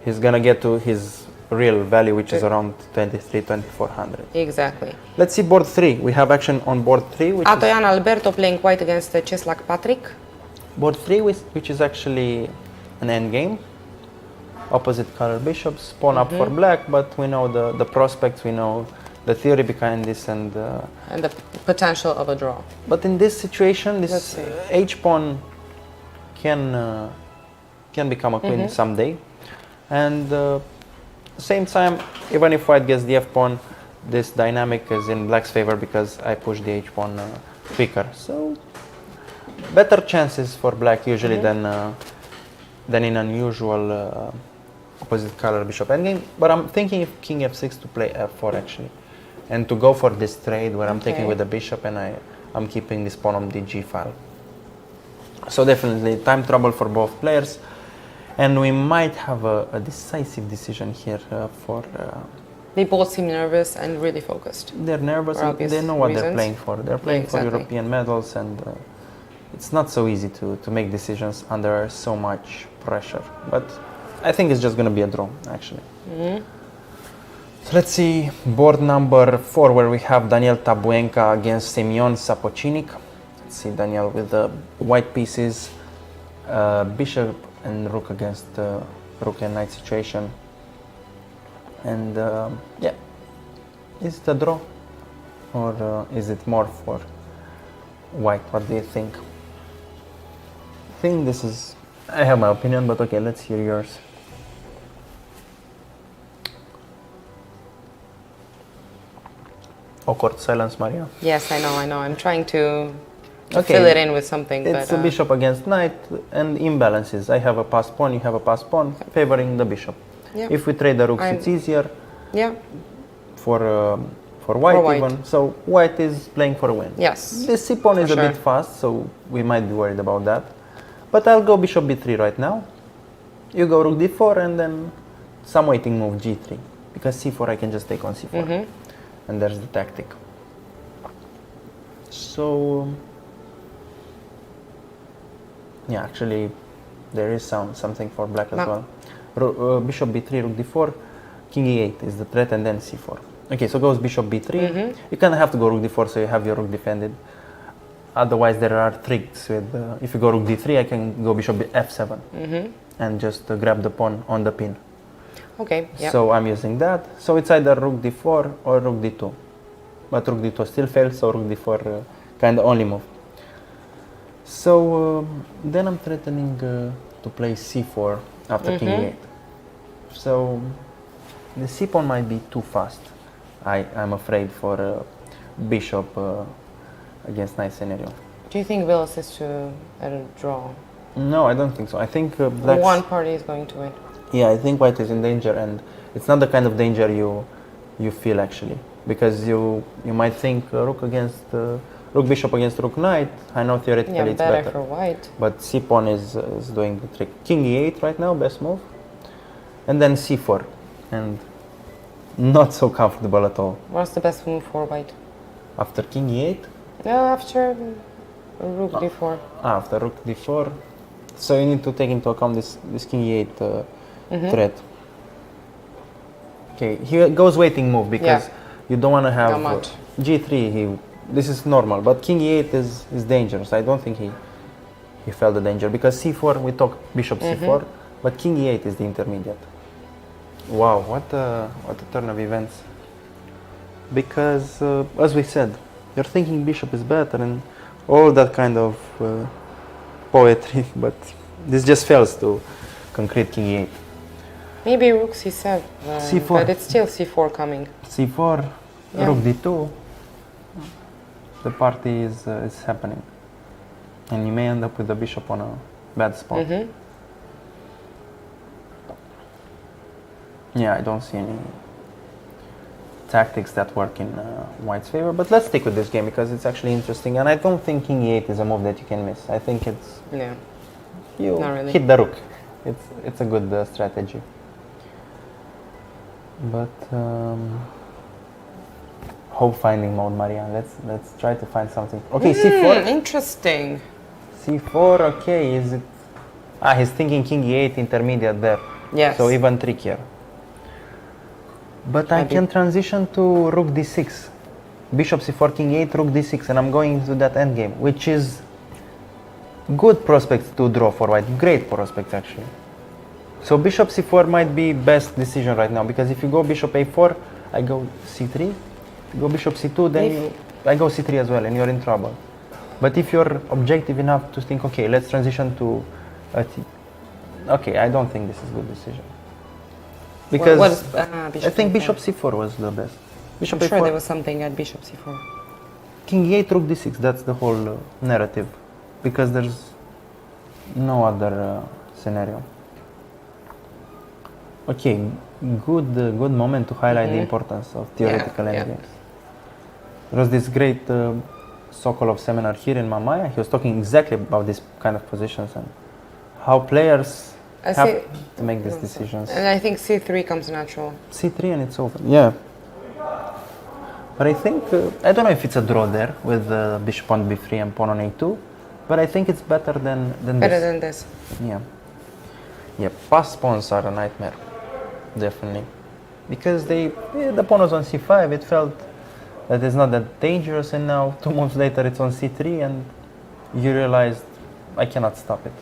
he's gonna get to his real value, which is around 2400. Exactly. Let's see board 3. We have action on board 3, which is Atoian Alberto playing white against Czeslac Patrick. board 3, which is actually an end game. Opposite color bishops, pawn up for black, but we know the prospects, we know the theory behind this, and And the potential of a draw. but in this situation, Let's this see. h pawn can become a queen someday, and same time, even if white gets the f pawn, this dynamic is in black's favor because I push the h pawn quicker. So better chances for black usually than in unusual opposite color bishop endgame. But I'm thinking of king f6 to play f4 actually, and to go for this trade where I'm taking Okay. with the bishop and I'm keeping this pawn on the g file. So definitely time trouble for both players, and we might have a decisive decision here They both seem nervous and really focused. They're nervous For and obvious they know what they're reasons. playing for. They're playing exactly. for European medals, and it's not so easy to make decisions under so much pressure. But I think it's just going to be a draw, actually. So let's see board number 4, where we have Daniel Tabuenka against Semyon Sapocinic. Let's see Daniel with the white pieces, bishop and rook against rook and knight situation. And yeah, is it a draw, or is it more for white? What do you think? I think this is, I have my opinion, but okay, let's hear yours. Awkward silence, Maria. Yes, I know. I'm trying to Okay. fill it in with something. It's but, a bishop against knight and imbalances. I have a passed pawn, you have a passed pawn, favoring the bishop. Yeah. If we trade the rooks, I'm- it's easier Yeah. for white, white. even. So white is playing for a win. Yes. The c pawn is For a bit sure. fast, so we might be worried about that. But I'll go bishop b3 right now. You go rook d4, and then some waiting move g3, because c4 I can just take on c4, and there's the tactic. So yeah, actually there is something for black as Ma- well. Bishop b3, rook d4, king e8 is the threat, and then c4. Okay, so goes bishop b3. You kind of have to go rook d4 so you have your rook defended. Otherwise, there are tricks with if you go rook d3, I can go bishop f7 and just grab the pawn on the pin. Okay. Yeah. So I'm using that. So it's either rook d4 or rook d2. But rook d2 still fails, so rook d4 kind of only move. So then I'm threatening to play c4 after king e8. So the c pawn might be too fast. I'm afraid for bishop against knight scenario. Do you think Willis is to at a draw? No, I don't think so. I think black's, One party is going to win. yeah, I think white is in danger, and it's not the kind of danger you feel actually, because you might think rook bishop against rook knight. I know theoretically Yeah, it's better better, for white. but c pawn is doing the trick. King e8 right now, best move, and then c4, and not so comfortable at all. What's the best move for white? After king e8, After rook d4. after rook d4, so you need to take into account this king e8 threat. Okay, he goes waiting move because you don't want to have Not much. g3. This is normal, but king e8 is dangerous. I don't think he felt the danger, because c4 we talk bishop c4, but king e8 is the intermediate. Wow, what a turn of events! Because as we said, you're thinking bishop is better and all that kind of poetry, but this just fails to concrete king e8. Maybe rook c7. C4. But it's still c4 coming. c4, Yeah. rook d2. The party is happening, and you may end up with the bishop on a bad spot. Yeah, I don't see any tactics that work in white's favor, but let's stick with this game because it's actually interesting, and I don't think king e8 is a move that you can miss. I think it's Yeah. you Not really. hit the rook. It's a good strategy. But hope finding mode, Maria. Let's try to find something. Okay, c4. Interesting. c4. Okay, is it? He's thinking king e8 intermediate there. Yes. So even trickier. But I Maybe. can transition to rook d6. Bishop c4, king e8, rook d6, and I'm going into that endgame, which is good prospects to draw for white. Great prospects actually. So bishop c4 might be best decision right now, because if you go bishop a4, I go c3. If you go bishop c2, then I go c3 as well, and you're in trouble. But if you're objective enough to think, okay, let's transition to okay, I don't think this is a good decision. Because Bishop I think a4. bishop c4 was the best. Bishop I'm sure a4, there was something at bishop c4. king e8, rook d6, that's the whole narrative. Because there's no other scenario. Okay, good moment to highlight the importance of theoretical Yeah, yeah. endgames. There was this great Sokolov seminar here in Mamaia. He was talking exactly about this kind of positions and how players I have see, to make these decisions. and I think c3 comes natural. C3 and it's over. Yeah. But I think, I don't know if it's a draw there with bishop on b3 and pawn on a2, but I think it's better than Better this. than this. Yeah. Yeah, pass pawns are a nightmare. Definitely. Because the pawn was on c5, it felt that it's not that dangerous, and now 2 moves later it's on c3 and you realized I cannot stop it.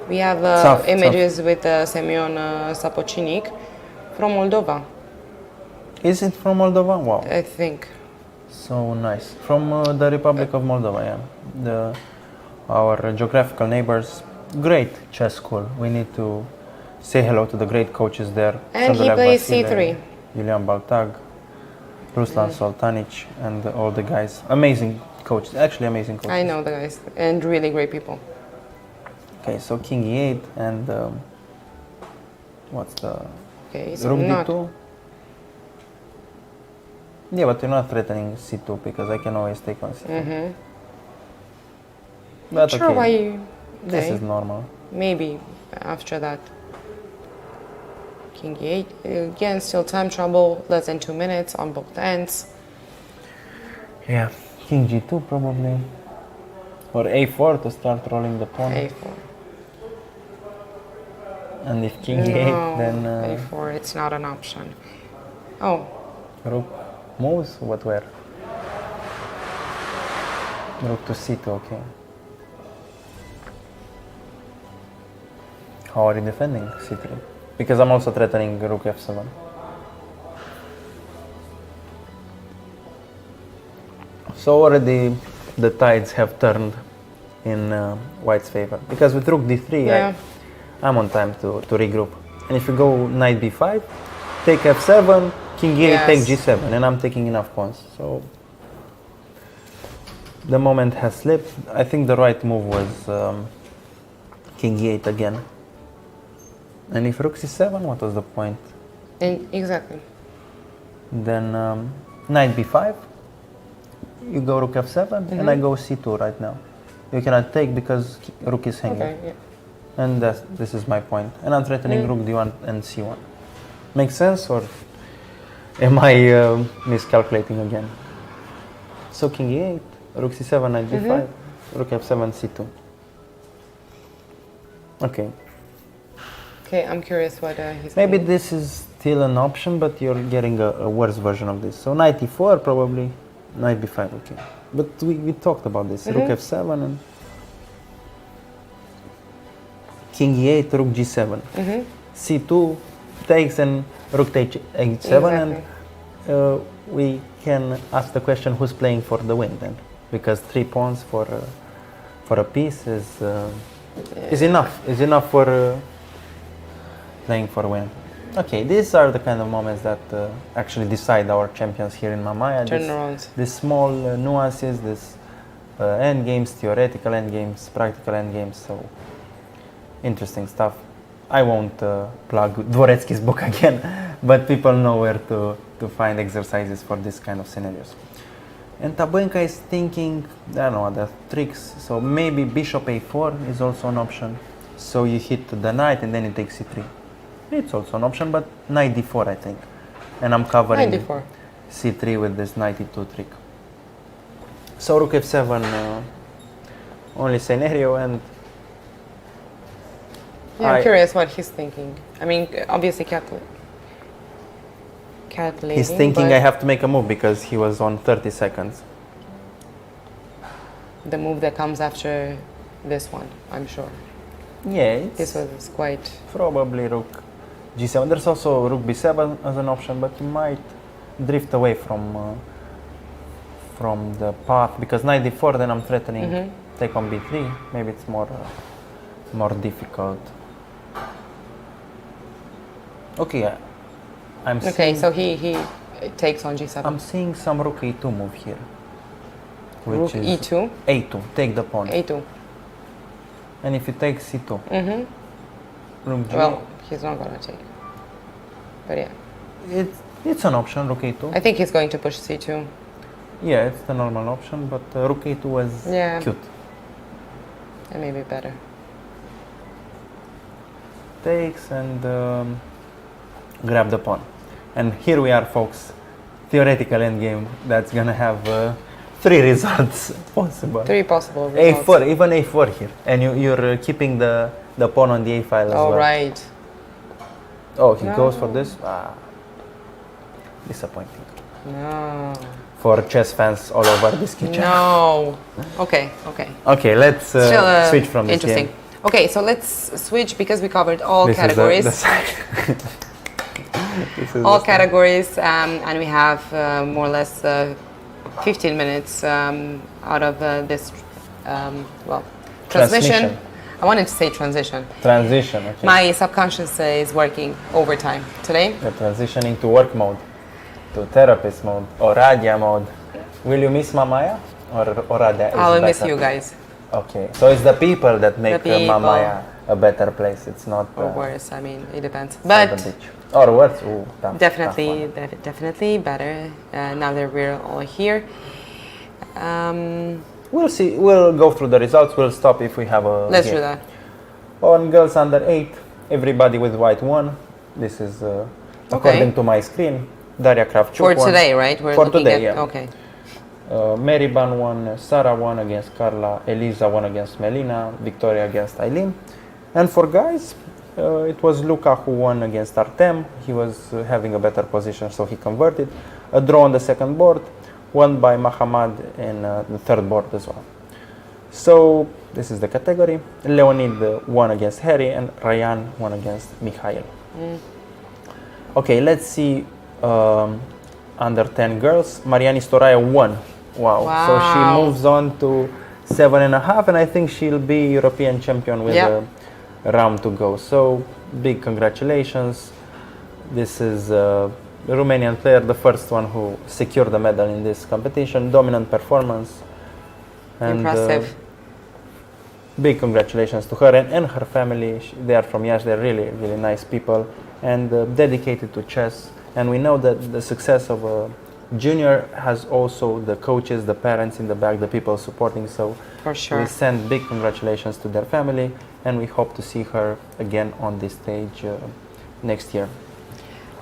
We have Tough, images with Semyon Sapocinic from Moldova, Is it from Moldova? Wow. I think. So nice. From the Republic of Moldova, yeah. Our geographical neighbors. Great chess school. We need to say hello to the great coaches there. And he Sanduleac plays Vasile, c3. Julian Baltag, Ruslan Soltanic, and all the guys. Amazing coaches. Actually amazing coaches. I know the guys, and really great people. Okay, so king e8 and what's the Okay, so rook not. d2? Yeah, but you're not threatening c2 because I can always take on c2. Mm-hmm. But Sure, okay, why you... this okay. is normal. Maybe after that. King e8. Again, still time trouble, less than 2 minutes on both ends. Yeah, king g2 probably. Or a4 to start rolling the pawn. a4. And if king No, e8, then a4, it's not an option. Oh, rook moves, what where? Rook to c2, okay. How are you defending c3? Because I'm also threatening rook f7. So already the tides have turned in white's favor. Because with rook d3, yeah. I'm on time to regroup. And if you go knight b5, take f7, king e8, Yes. take g7, and I'm taking enough pawns. So the moment has slipped. I think the right move was king e8 again. And if rook c7, what was the point? Exactly. Then knight b5, you go rook f7, and I go c2 right now. You cannot take because rook is hanging. Okay, yeah. And this is my point. And I'm threatening rook d1 and c1. Makes sense, or am I miscalculating again? So king e8, rook c7, knight b5, rook f7, c2. Okay. Okay, I'm curious what he's Maybe doing. this is still an option, but you're getting a worse version of this. So knight e4 probably, knight b5, okay. But we talked about this, rook f7 and king e8, rook g7. c2 takes and rook takes h7, and we can ask the question who's playing for the win then, because 3 pawns for a piece is enough for playing for a win. Okay, these are the kind of moments that actually decide our champions here in Mamaia. Turnarounds. These small nuances, this end games, theoretical end games, practical end games. So interesting stuff. I won't plug Dvoretsky's book again, but people know where to find exercises for this kind of scenarios. And Tabuenka is thinking, I don't know, the tricks. So maybe bishop a4 is also an option. So you hit the knight and then you take c3. It's also an option, but knight d4 I think. And I'm covering Knight d4. c3 with this knight e2 trick. So rook f7 only scenario, and Yeah, I'm curious what he's thinking. I mean, obviously calculating. he's thinking but I have to make a move because he was on 30 seconds. the move that comes after this one, I'm sure. Yeah, This it's was quite... probably rook g7. There's also rook b7 as an option, but you might drift away from the path because knight d4. Then I'm threatening take on b3. Maybe it's more difficult. Okay, I'm Okay, seeing, so he takes on g7. I'm seeing some rook a2 move here, Rook which is e2, a2. Take the pawn, a2. and if you take c2, rook g. Well, he's not gonna take. But yeah, It's an option, rook a2. I think he's going to push c2. Yeah, it's the normal option, but rook a2 was Yeah. cute. That may be better. takes and grab the pawn. And here we are, folks. Theoretical endgame that's gonna have 3 results possible. 3 possible results. A4, even A4 here, and you're keeping the pawn on the A file as Oh, well. right. Oh, he No. goes for this. Disappointing No. for chess fans all over this kitchen. No. Okay. Okay, let's Still switch from this interesting. game. Okay, so let's switch because we covered all This categories. is the side. This is All the side. categories, and we have more or less 15 minutes out of this transmission. I wanted to say transition. Transition. Okay. My subconscious is working overtime today. You're transitioning to work mode, to therapist mode, or Radia mode. Will you miss Mamaia or Radia? Is I'll miss better? you guys. Okay, so it's the people that make people. Mamaia a better place. It's not Or worse, I mean, it depends. it's not But the beach. Or worse. Ooh, tough, definitely, tough one. definitely better now that we're all here. We'll see. We'll go through the results. We'll stop if we have a. Let's game. do that. On girls under 8, everybody with white won. This is according to my screen. Daria Kravchuk For won. today, right? We're For looking today, at, yeah. Okay. Mary Ban won, Sarah won against Carla, Eliza won against Melina, Victoria against Eileen. And for guys, it was Luca who won against Artem. He was having a better position, so he converted. A draw on the second board, won by Mahamad in the third board as well. So this is the category. Leonid won against Harry and Ryan won against Mikhail. Okay, let's see under 10 girls. Mariani Storaya won. Wow. So she Wow. moves on to 7.5, and I think she'll be European champion with Yeah. a round to go. So big congratulations. This is a Romanian player, the first one who secured the medal in this competition. Dominant performance. And, Impressive. big congratulations to her and her family. They are from Iași. They're really, really nice people and dedicated to chess. And we know that the success of a junior has also the coaches, the parents in the back, the people supporting. So For sure. we send big congratulations to their family, and we hope to see her again on this stage next year.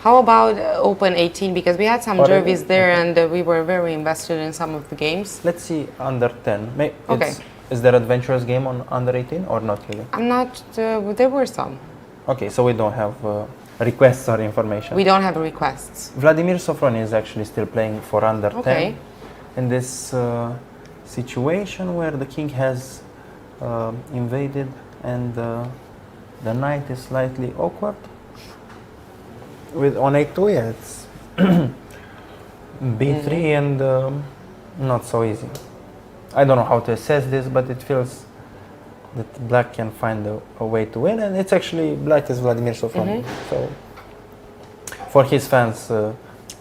How about Open 18? Because we had some Or- derbies there, and we were very invested in some of the games. Let's see under 10. Okay. Is there adventurous game on under 18 or not really? I'm not. There were some. Okay, so we don't have requests or information. We don't have requests. Vladimir Sofroni is actually still playing for under 10 Okay. in this situation where the king has invaded and the knight is slightly awkward. With on a2, yeah, it's b3 and not so easy. I don't know how to assess this, but it feels that black can find a way to win, and it's actually black is Vladimir Sofroni. So for his fans,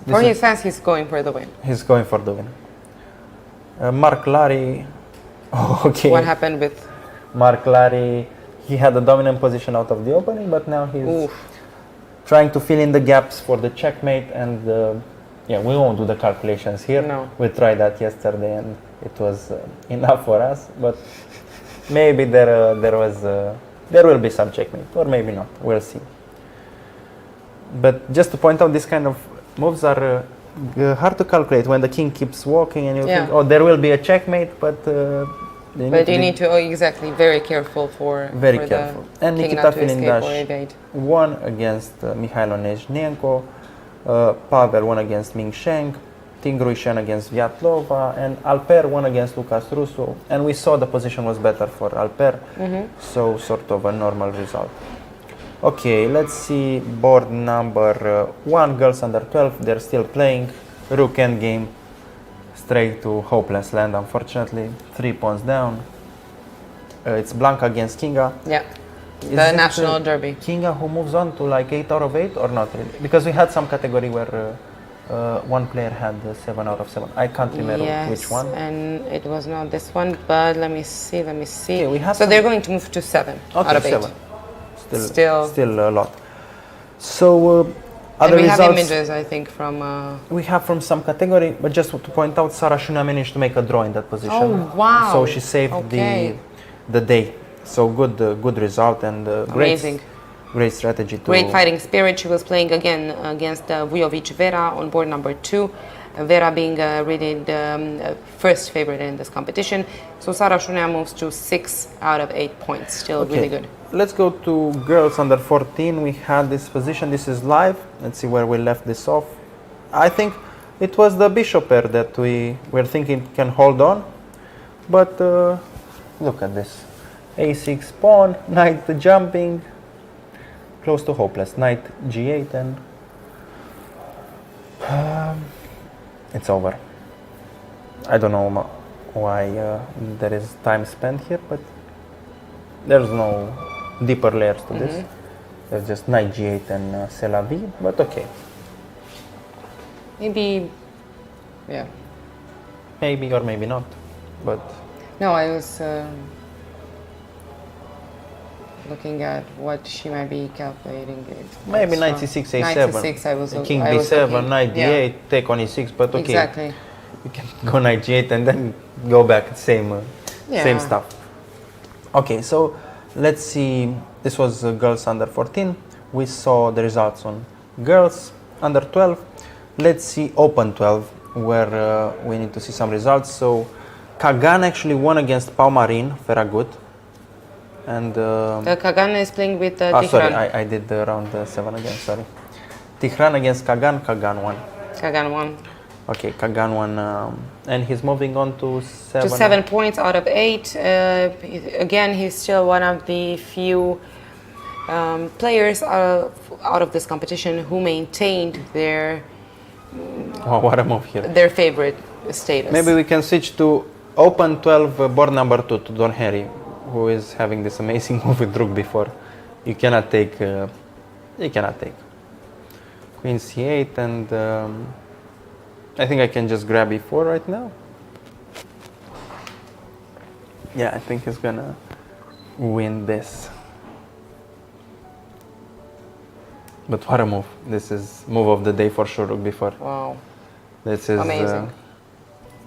For his fans, he's going for the win. he's going for the win. Mark Larry, okay. What happened with? Mark Larry, he had a dominant position out of the opening, but now he's Oof. trying to fill in the gaps for the checkmate. And yeah, we won't do the calculations here. No. We tried that yesterday, and it was enough for us. But maybe there will be some checkmate, or maybe not. We'll see. But just to point out, this kind of moves are hard to calculate when the king keeps walking, and you Yeah. think, oh, there will be a checkmate, but But you need to exactly very careful for Very for careful. the And king Nikita not to escape Filindash or evade. won against Mikhailo Nezhnenko, Pavel won against Ming Sheng, Tingruishen against Vyatlova, and Alper won against Lucas Russo. And we saw the position was better for Alper, so sort of a normal result. Okay, let's see board number 1, girls under 12. They're still playing. Rook endgame, straight to hopeless land, unfortunately. 3 pawns down. It's Blanca against Kinga. Yeah. Is The it, national derby. Kinga who moves on to like 8 out of 8 or not really? Because we had some category where one player had 7 out of 7. I can't remember Yes, which one. and it was not this one, but let me see. Okay, we have So some- they're going to move to 7 out of 8. 7. Still- Still a lot. So And other we have results images, I think, from. we have from some category, but just to point out, Sara Shunia managed to make a draw in that position. Oh, wow. So she saved Okay. the day. So good result and great Amazing. great strategy to... Great fighting spirit. She was playing again against Vujovic Vera on board number 2. Vera being rated first favorite in this competition. So Sara Shunea moves to 6 out of 8 points. Still really good. Let's go to girls under 14. We had this position. This is live. Let's see where we left this off. I think it was the bishop pair that we were thinking can hold on. But look at this. A6 pawn, knight jumping. Close to hopeless. Knight G8 and it's over. I don't know why there is time spent here, but there's no deeper layers to this. There's just knight G8 and c'est la vie, but okay. Maybe, yeah. Maybe or maybe not, but... No, I was looking at what she might be calculating. Maybe knight C6, A7. Knight C6, I was King I was B7, looking. knight D8, take on E6, but okay. Exactly. You can go knight G8 and then go back, same stuff. Okay, so let's see. This was girls under 14. We saw the results on girls under 12. Let's see open 12, where we need to see some results. So Kagan actually won against Paumarin, Ferragut. And Kagan is playing with Tihran. sorry, I did round 7 again, sorry. Tihran against Kagan, Kagan won. Kagan won. Okay, Kagan won, and he's moving on to 7. To 7 points out of 8. Again, he's still one of the few players out of this competition who maintained their Oh, what a move here. their favorite status. Maybe we can switch to open 12 board number 2 to Don Henry, who is having this amazing move with Rook before. You cannot take. Queen C8 and I think I can just grab E4 right now. Yeah, I think he's gonna win this. But what a move. This is move of the day for sure, Rook before. Wow. This is Amazing.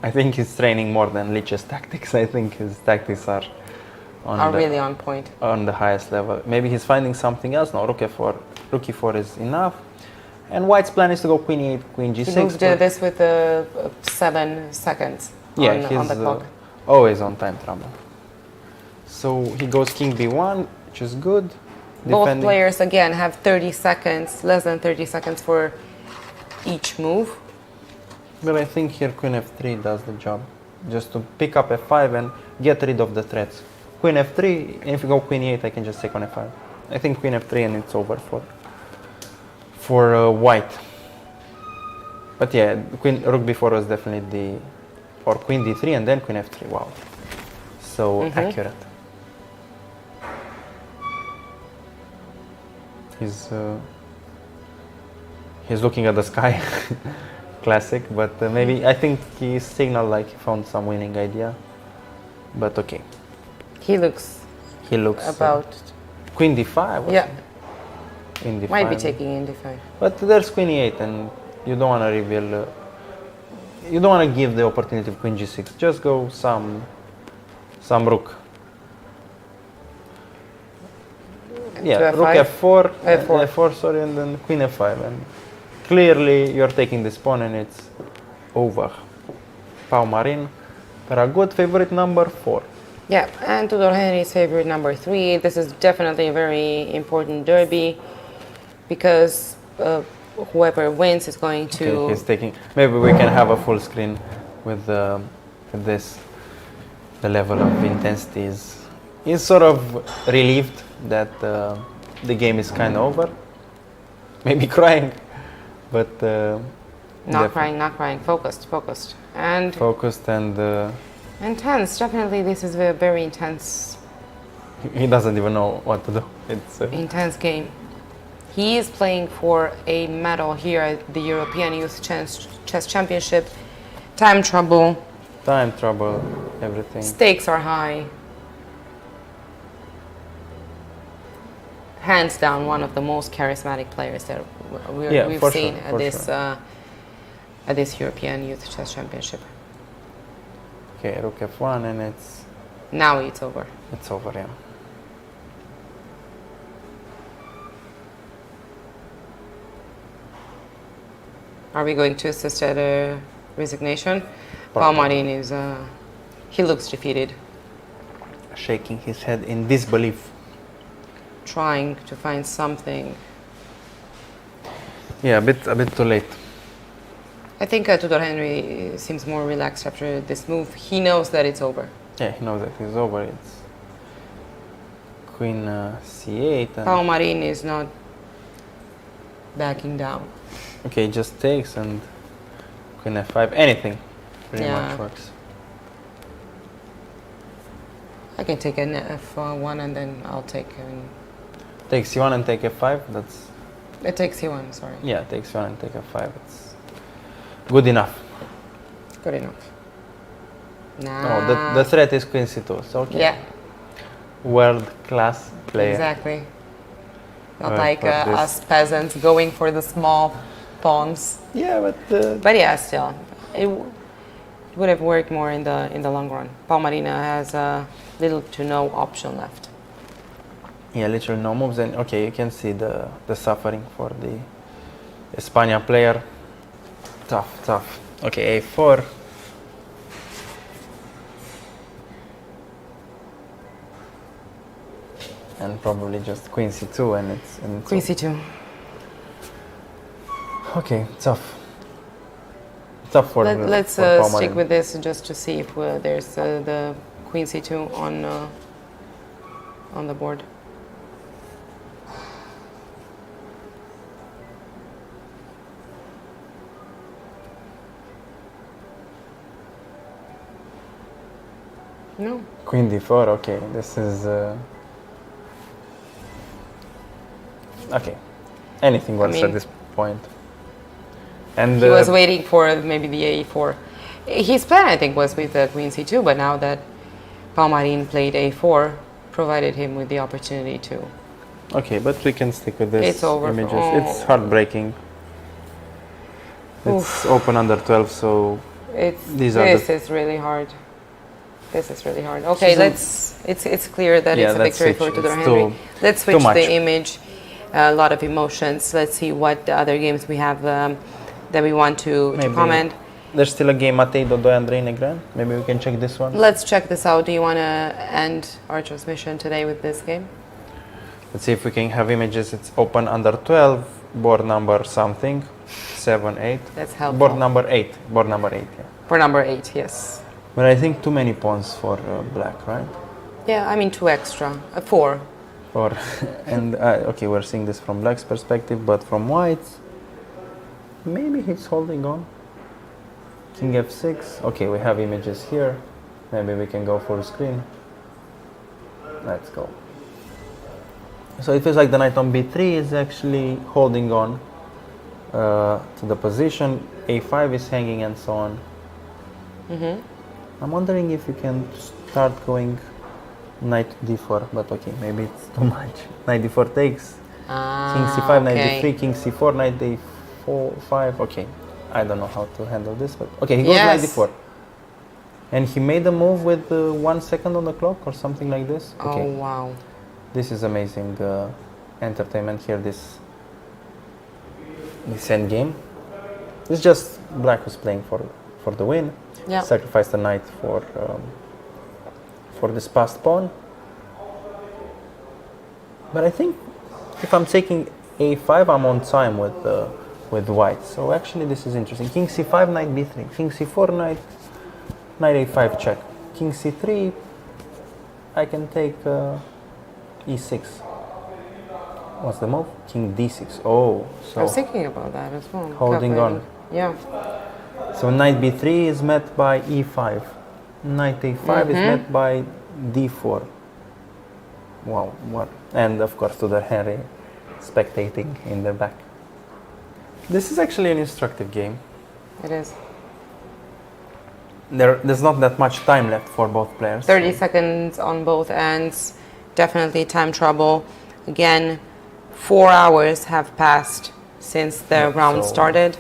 I think he's training more than Lich's tactics. I think his tactics are Really on point. on the highest level. Maybe he's finding something else. No, Rook E4. Rook E4 is enough. And White's plan is to go Queen E8, Queen G6. He moved this with 7 seconds yeah, on the clock. Always on time trouble. So he goes King B1, which is good. Both players again have 30 seconds, less than 30 seconds for each move. But I think here Queen F3 does the job. Just to pick up F5 and get rid of the threats. Queen F3, and if you go Queen E8, I can just take on F5. I think Queen F3 and it's over for White. But yeah, Rook B4 was definitely or Queen D3 and then Queen F3. Wow, so accurate. He's looking at the sky, classic. But maybe I think he signaled like he found some winning idea. But okay. He looks about Queen D5. yeah. Queen D5. Might be taking in D5. But there's Queen E8, and you don't want to reveal. You don't want to give the opportunity of Queen G6. Just go some Rook. Yeah, To Rook F5? F4, F4, sorry, and then Queen F5, and clearly you're taking this pawn, and it's over. Paumarin, Ferragut, favorite number 4. Yeah, and Tudor Henry's favorite number 3. This is definitely a very important derby because whoever wins is going to. Okay, he's taking. Maybe we can have a full screen with this. The level of intensity is. He's sort of relieved that the game is kind of over. Maybe crying, but. Not crying. Focused, and. Focused and. Intense. Definitely, this is a very intense. He doesn't even know what to do. It's intense game. He is playing for a medal here at the European Youth Chess Championship. Time trouble, everything. Stakes are high. Hands down, one of the most charismatic players that we've seen at this European Youth Chess Championship. Okay, Rook F1 and it's... Now it's over. It's over, yeah. Are we going to assist at a resignation? Probably. Palmarin is, he looks defeated, Shaking his head in disbelief. trying to find something. Yeah, a bit too late. I think Tudor Henry seems more relaxed after this move. He knows that it's over. Yeah, he knows that he's over. It's Queen C8. And Palmarin is not backing down. okay, just takes and Queen F5. Anything pretty Yeah. much works. I can take an F1 and then I'll take Take C1 and take F5. That's it takes C1, sorry. yeah. Take C1 and take F5. It's good enough. Good enough. Nah. Oh, the threat is Queen C2. So okay. Yeah, World class player. exactly. Not Right, like but this- us peasants going for the small pawns. Yeah, but But yeah, still, it would have worked more in the long run. Palmarina has little to no option left. yeah, literally no moves. And okay, you can see the suffering for the España player. Tough. Okay, A4. And probably just Queen C2 and it's Queen C2. okay, tough. Tough for Let's for Palmarin. stick with this just to see if there's the Queen C2 on the board. No. Queen D4. Okay, this is okay. Anything works mean- at this point. And He was waiting for maybe the A4. His plan, I think, was with the Queen C2, but now that Palmarin played A4, provided him with the opportunity to. okay, but we can stick with this It's over. images. Oh. It's heartbreaking. It's open under 12, so These are This the- is really hard. This is really hard. Okay, She's a- let's. It's clear that Yeah, it's a let's victory switch. for Tudor It's Henry. too- Let's too switch much. the image. A lot of emotions. Let's see what other games we have that we want to Maybe. comment. there's still a game Matei Dodoi Andrei Negrean. Maybe we can check this one. Let's check this out. Do you want to end our transmission today with this game? Let's see if we can have images. It's open under 12, board number something, 7, 8. That's helpful. Board number 8. Board number 8, yeah. For number 8, yes. But I think too many pawns for black, right? Yeah, I mean 2 extra. 4. Or and okay, we're seeing this from black's perspective, but from white's, maybe he's holding on. King F6. Okay, we have images here. Maybe we can go full screen. Let's go. So it feels like the knight on B3 is actually holding on to the position. A5 is hanging and so on. I'm wondering if you can start going knight D4, but okay, maybe it's too much. Knight D4 takes. King C5, knight D3, King C4, knight D4, 5. Okay, I don't know how to handle this, but okay, he goes knight Yes. D4. And he made a move with 1 second on the clock or something like this. Okay, Oh, wow. this is amazing entertainment here, this end game. It's just black who's playing for the win. Yeah. Sacrifice the knight for this passed pawn. But I think if I'm taking A5, I'm on time with white. So actually, this is interesting. King C5, knight B3. King C4, knight A5 check. King C3, I can take E6. What's the move? King D6. Oh, I was so thinking about that as well. Holding on. Yeah. so knight B3 is met by E5. Knight A5 is met by D4. Wow, what? And of course, Tudor Henry spectating in the back. This is actually an instructive game. It is. There's not that much time left for both players. 30 seconds on both ends. Definitely time trouble. Again, 4 hours have passed since the Yeah, round so- started.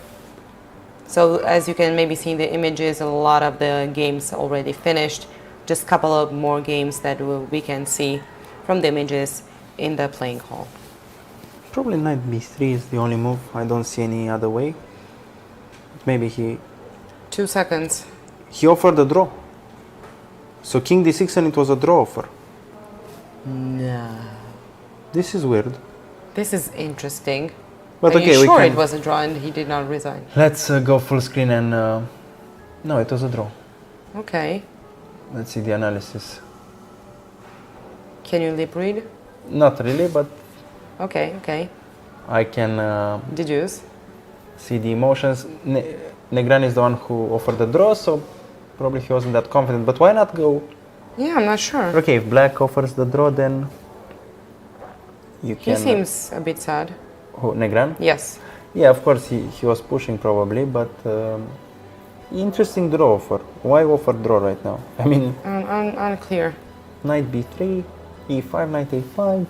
So as you can maybe see in the images, a lot of the games already finished. Just a couple of more games that we can see from the images in the playing hall. Probably knight B3 is the only move. I don't see any other way. maybe he 2 seconds. offered a draw. So king d6 and it was a draw offer. No. This is weird. This is interesting. But Are okay, you we sure can. it was a draw and he did not resign? Let's go full screen and no, it was a draw. Okay. Let's see the analysis. Can you lip read? Not really, but Okay, okay. I can Deduce. see the emotions. Negran is the one who offered the draw, so probably he wasn't that confident. But why not go? Yeah, I'm not sure. Okay, if black offers the draw, then you He can. seems a bit sad. Who, Negran? Yes. Yeah, of course he was pushing probably, but interesting draw offer. Why offer draw right now? I mean, Unclear. knight b3, e5, knight a5,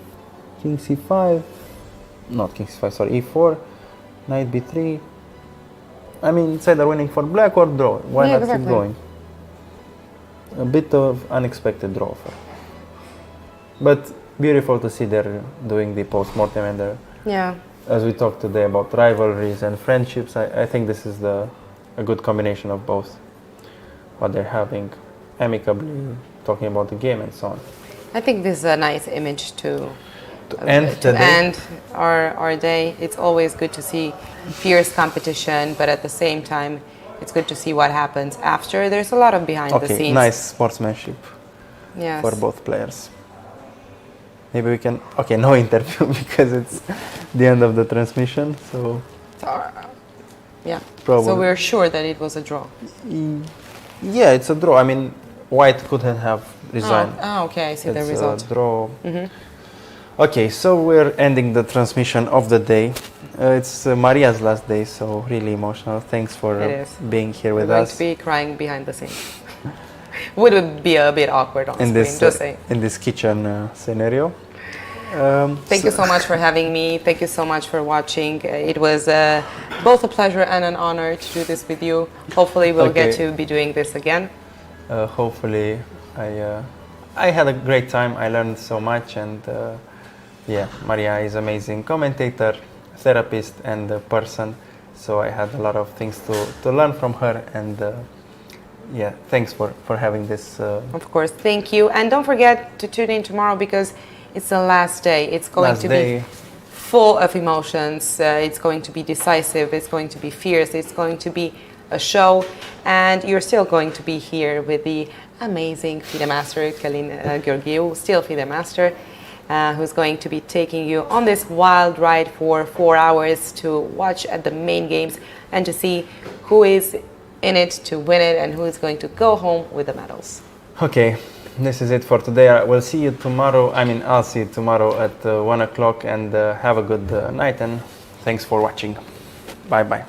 king c5, not king c5, sorry, e4, knight b3. I mean, it's either winning for black or draw. Why Yeah, not exactly. keep going? A bit of unexpected draw offer. But beautiful to see they're doing the post-mortem and they're, Yeah. as we talked today about rivalries and friendships, I think this is a good combination of both. What they're having amicably, talking about the game and so on. I think this is a nice image to end the day. end our day. It's always good to see fierce competition, but at the same time, it's good to see what happens after. There's a lot of behind the Okay, scenes. nice sportsmanship Yes. for both players. Maybe we can, okay, no interview because it's the end of the transmission, so Yeah. Probably. So we're sure that it was a draw. yeah, it's a draw. I mean, White couldn't have resigned. Okay, I see the It's result. a draw. Okay, so we're ending the transmission of the day. It's Maria's last day, so really emotional. Thanks for It is. being here We're with going us to be crying behind the scenes. Would be a bit awkward on in screen, this just saying. in this kitchen scenario. Thank you so much for having me. Thank you so much for watching. It was both a pleasure and an honor to do this with you. Hopefully we'll get Okay. to be doing this again. Hopefully, I had a great time. I learned so much, and yeah, Maria is amazing commentator, therapist, and person. So I had a lot of things to learn from her, and yeah, thanks for having this. Of course, thank you. And don't forget to tune in tomorrow because it's the last day. It's going Last to day. be full of emotions. It's going to be decisive. It's going to be fierce. It's going to be a show. And you're still going to be here with the amazing FIDE Master, Călin Gheorghiu, still FIDE Master, who's going to be taking you on this wild ride for 4 hours to watch at the main games and to see who is in it to win it and who is going to go home with the medals. Okay, this is it for today. We'll see you tomorrow. I mean, I'll see you tomorrow at 1 o'clock, and have a good night, and thanks for watching. Bye bye.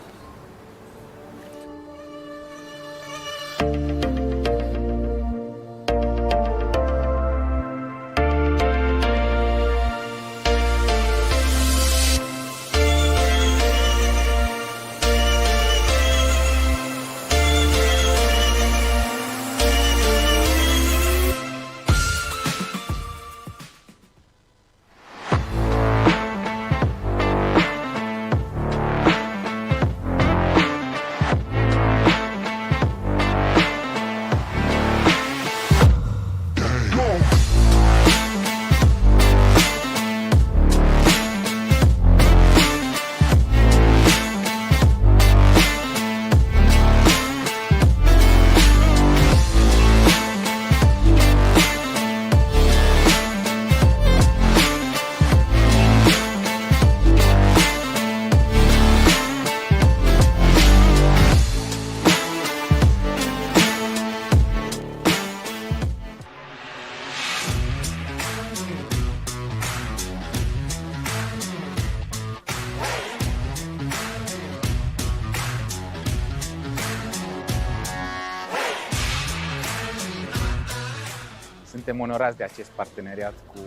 Suntem onorați de acest parteneriat cu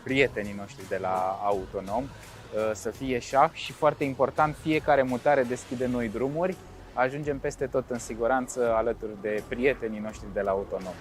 prietenii noștri de la Autonom. Să fie șah și, foarte important, fiecare mutare deschide noi drumuri. Ajungem peste tot în siguranță alături de prietenii noștri de la Autonom.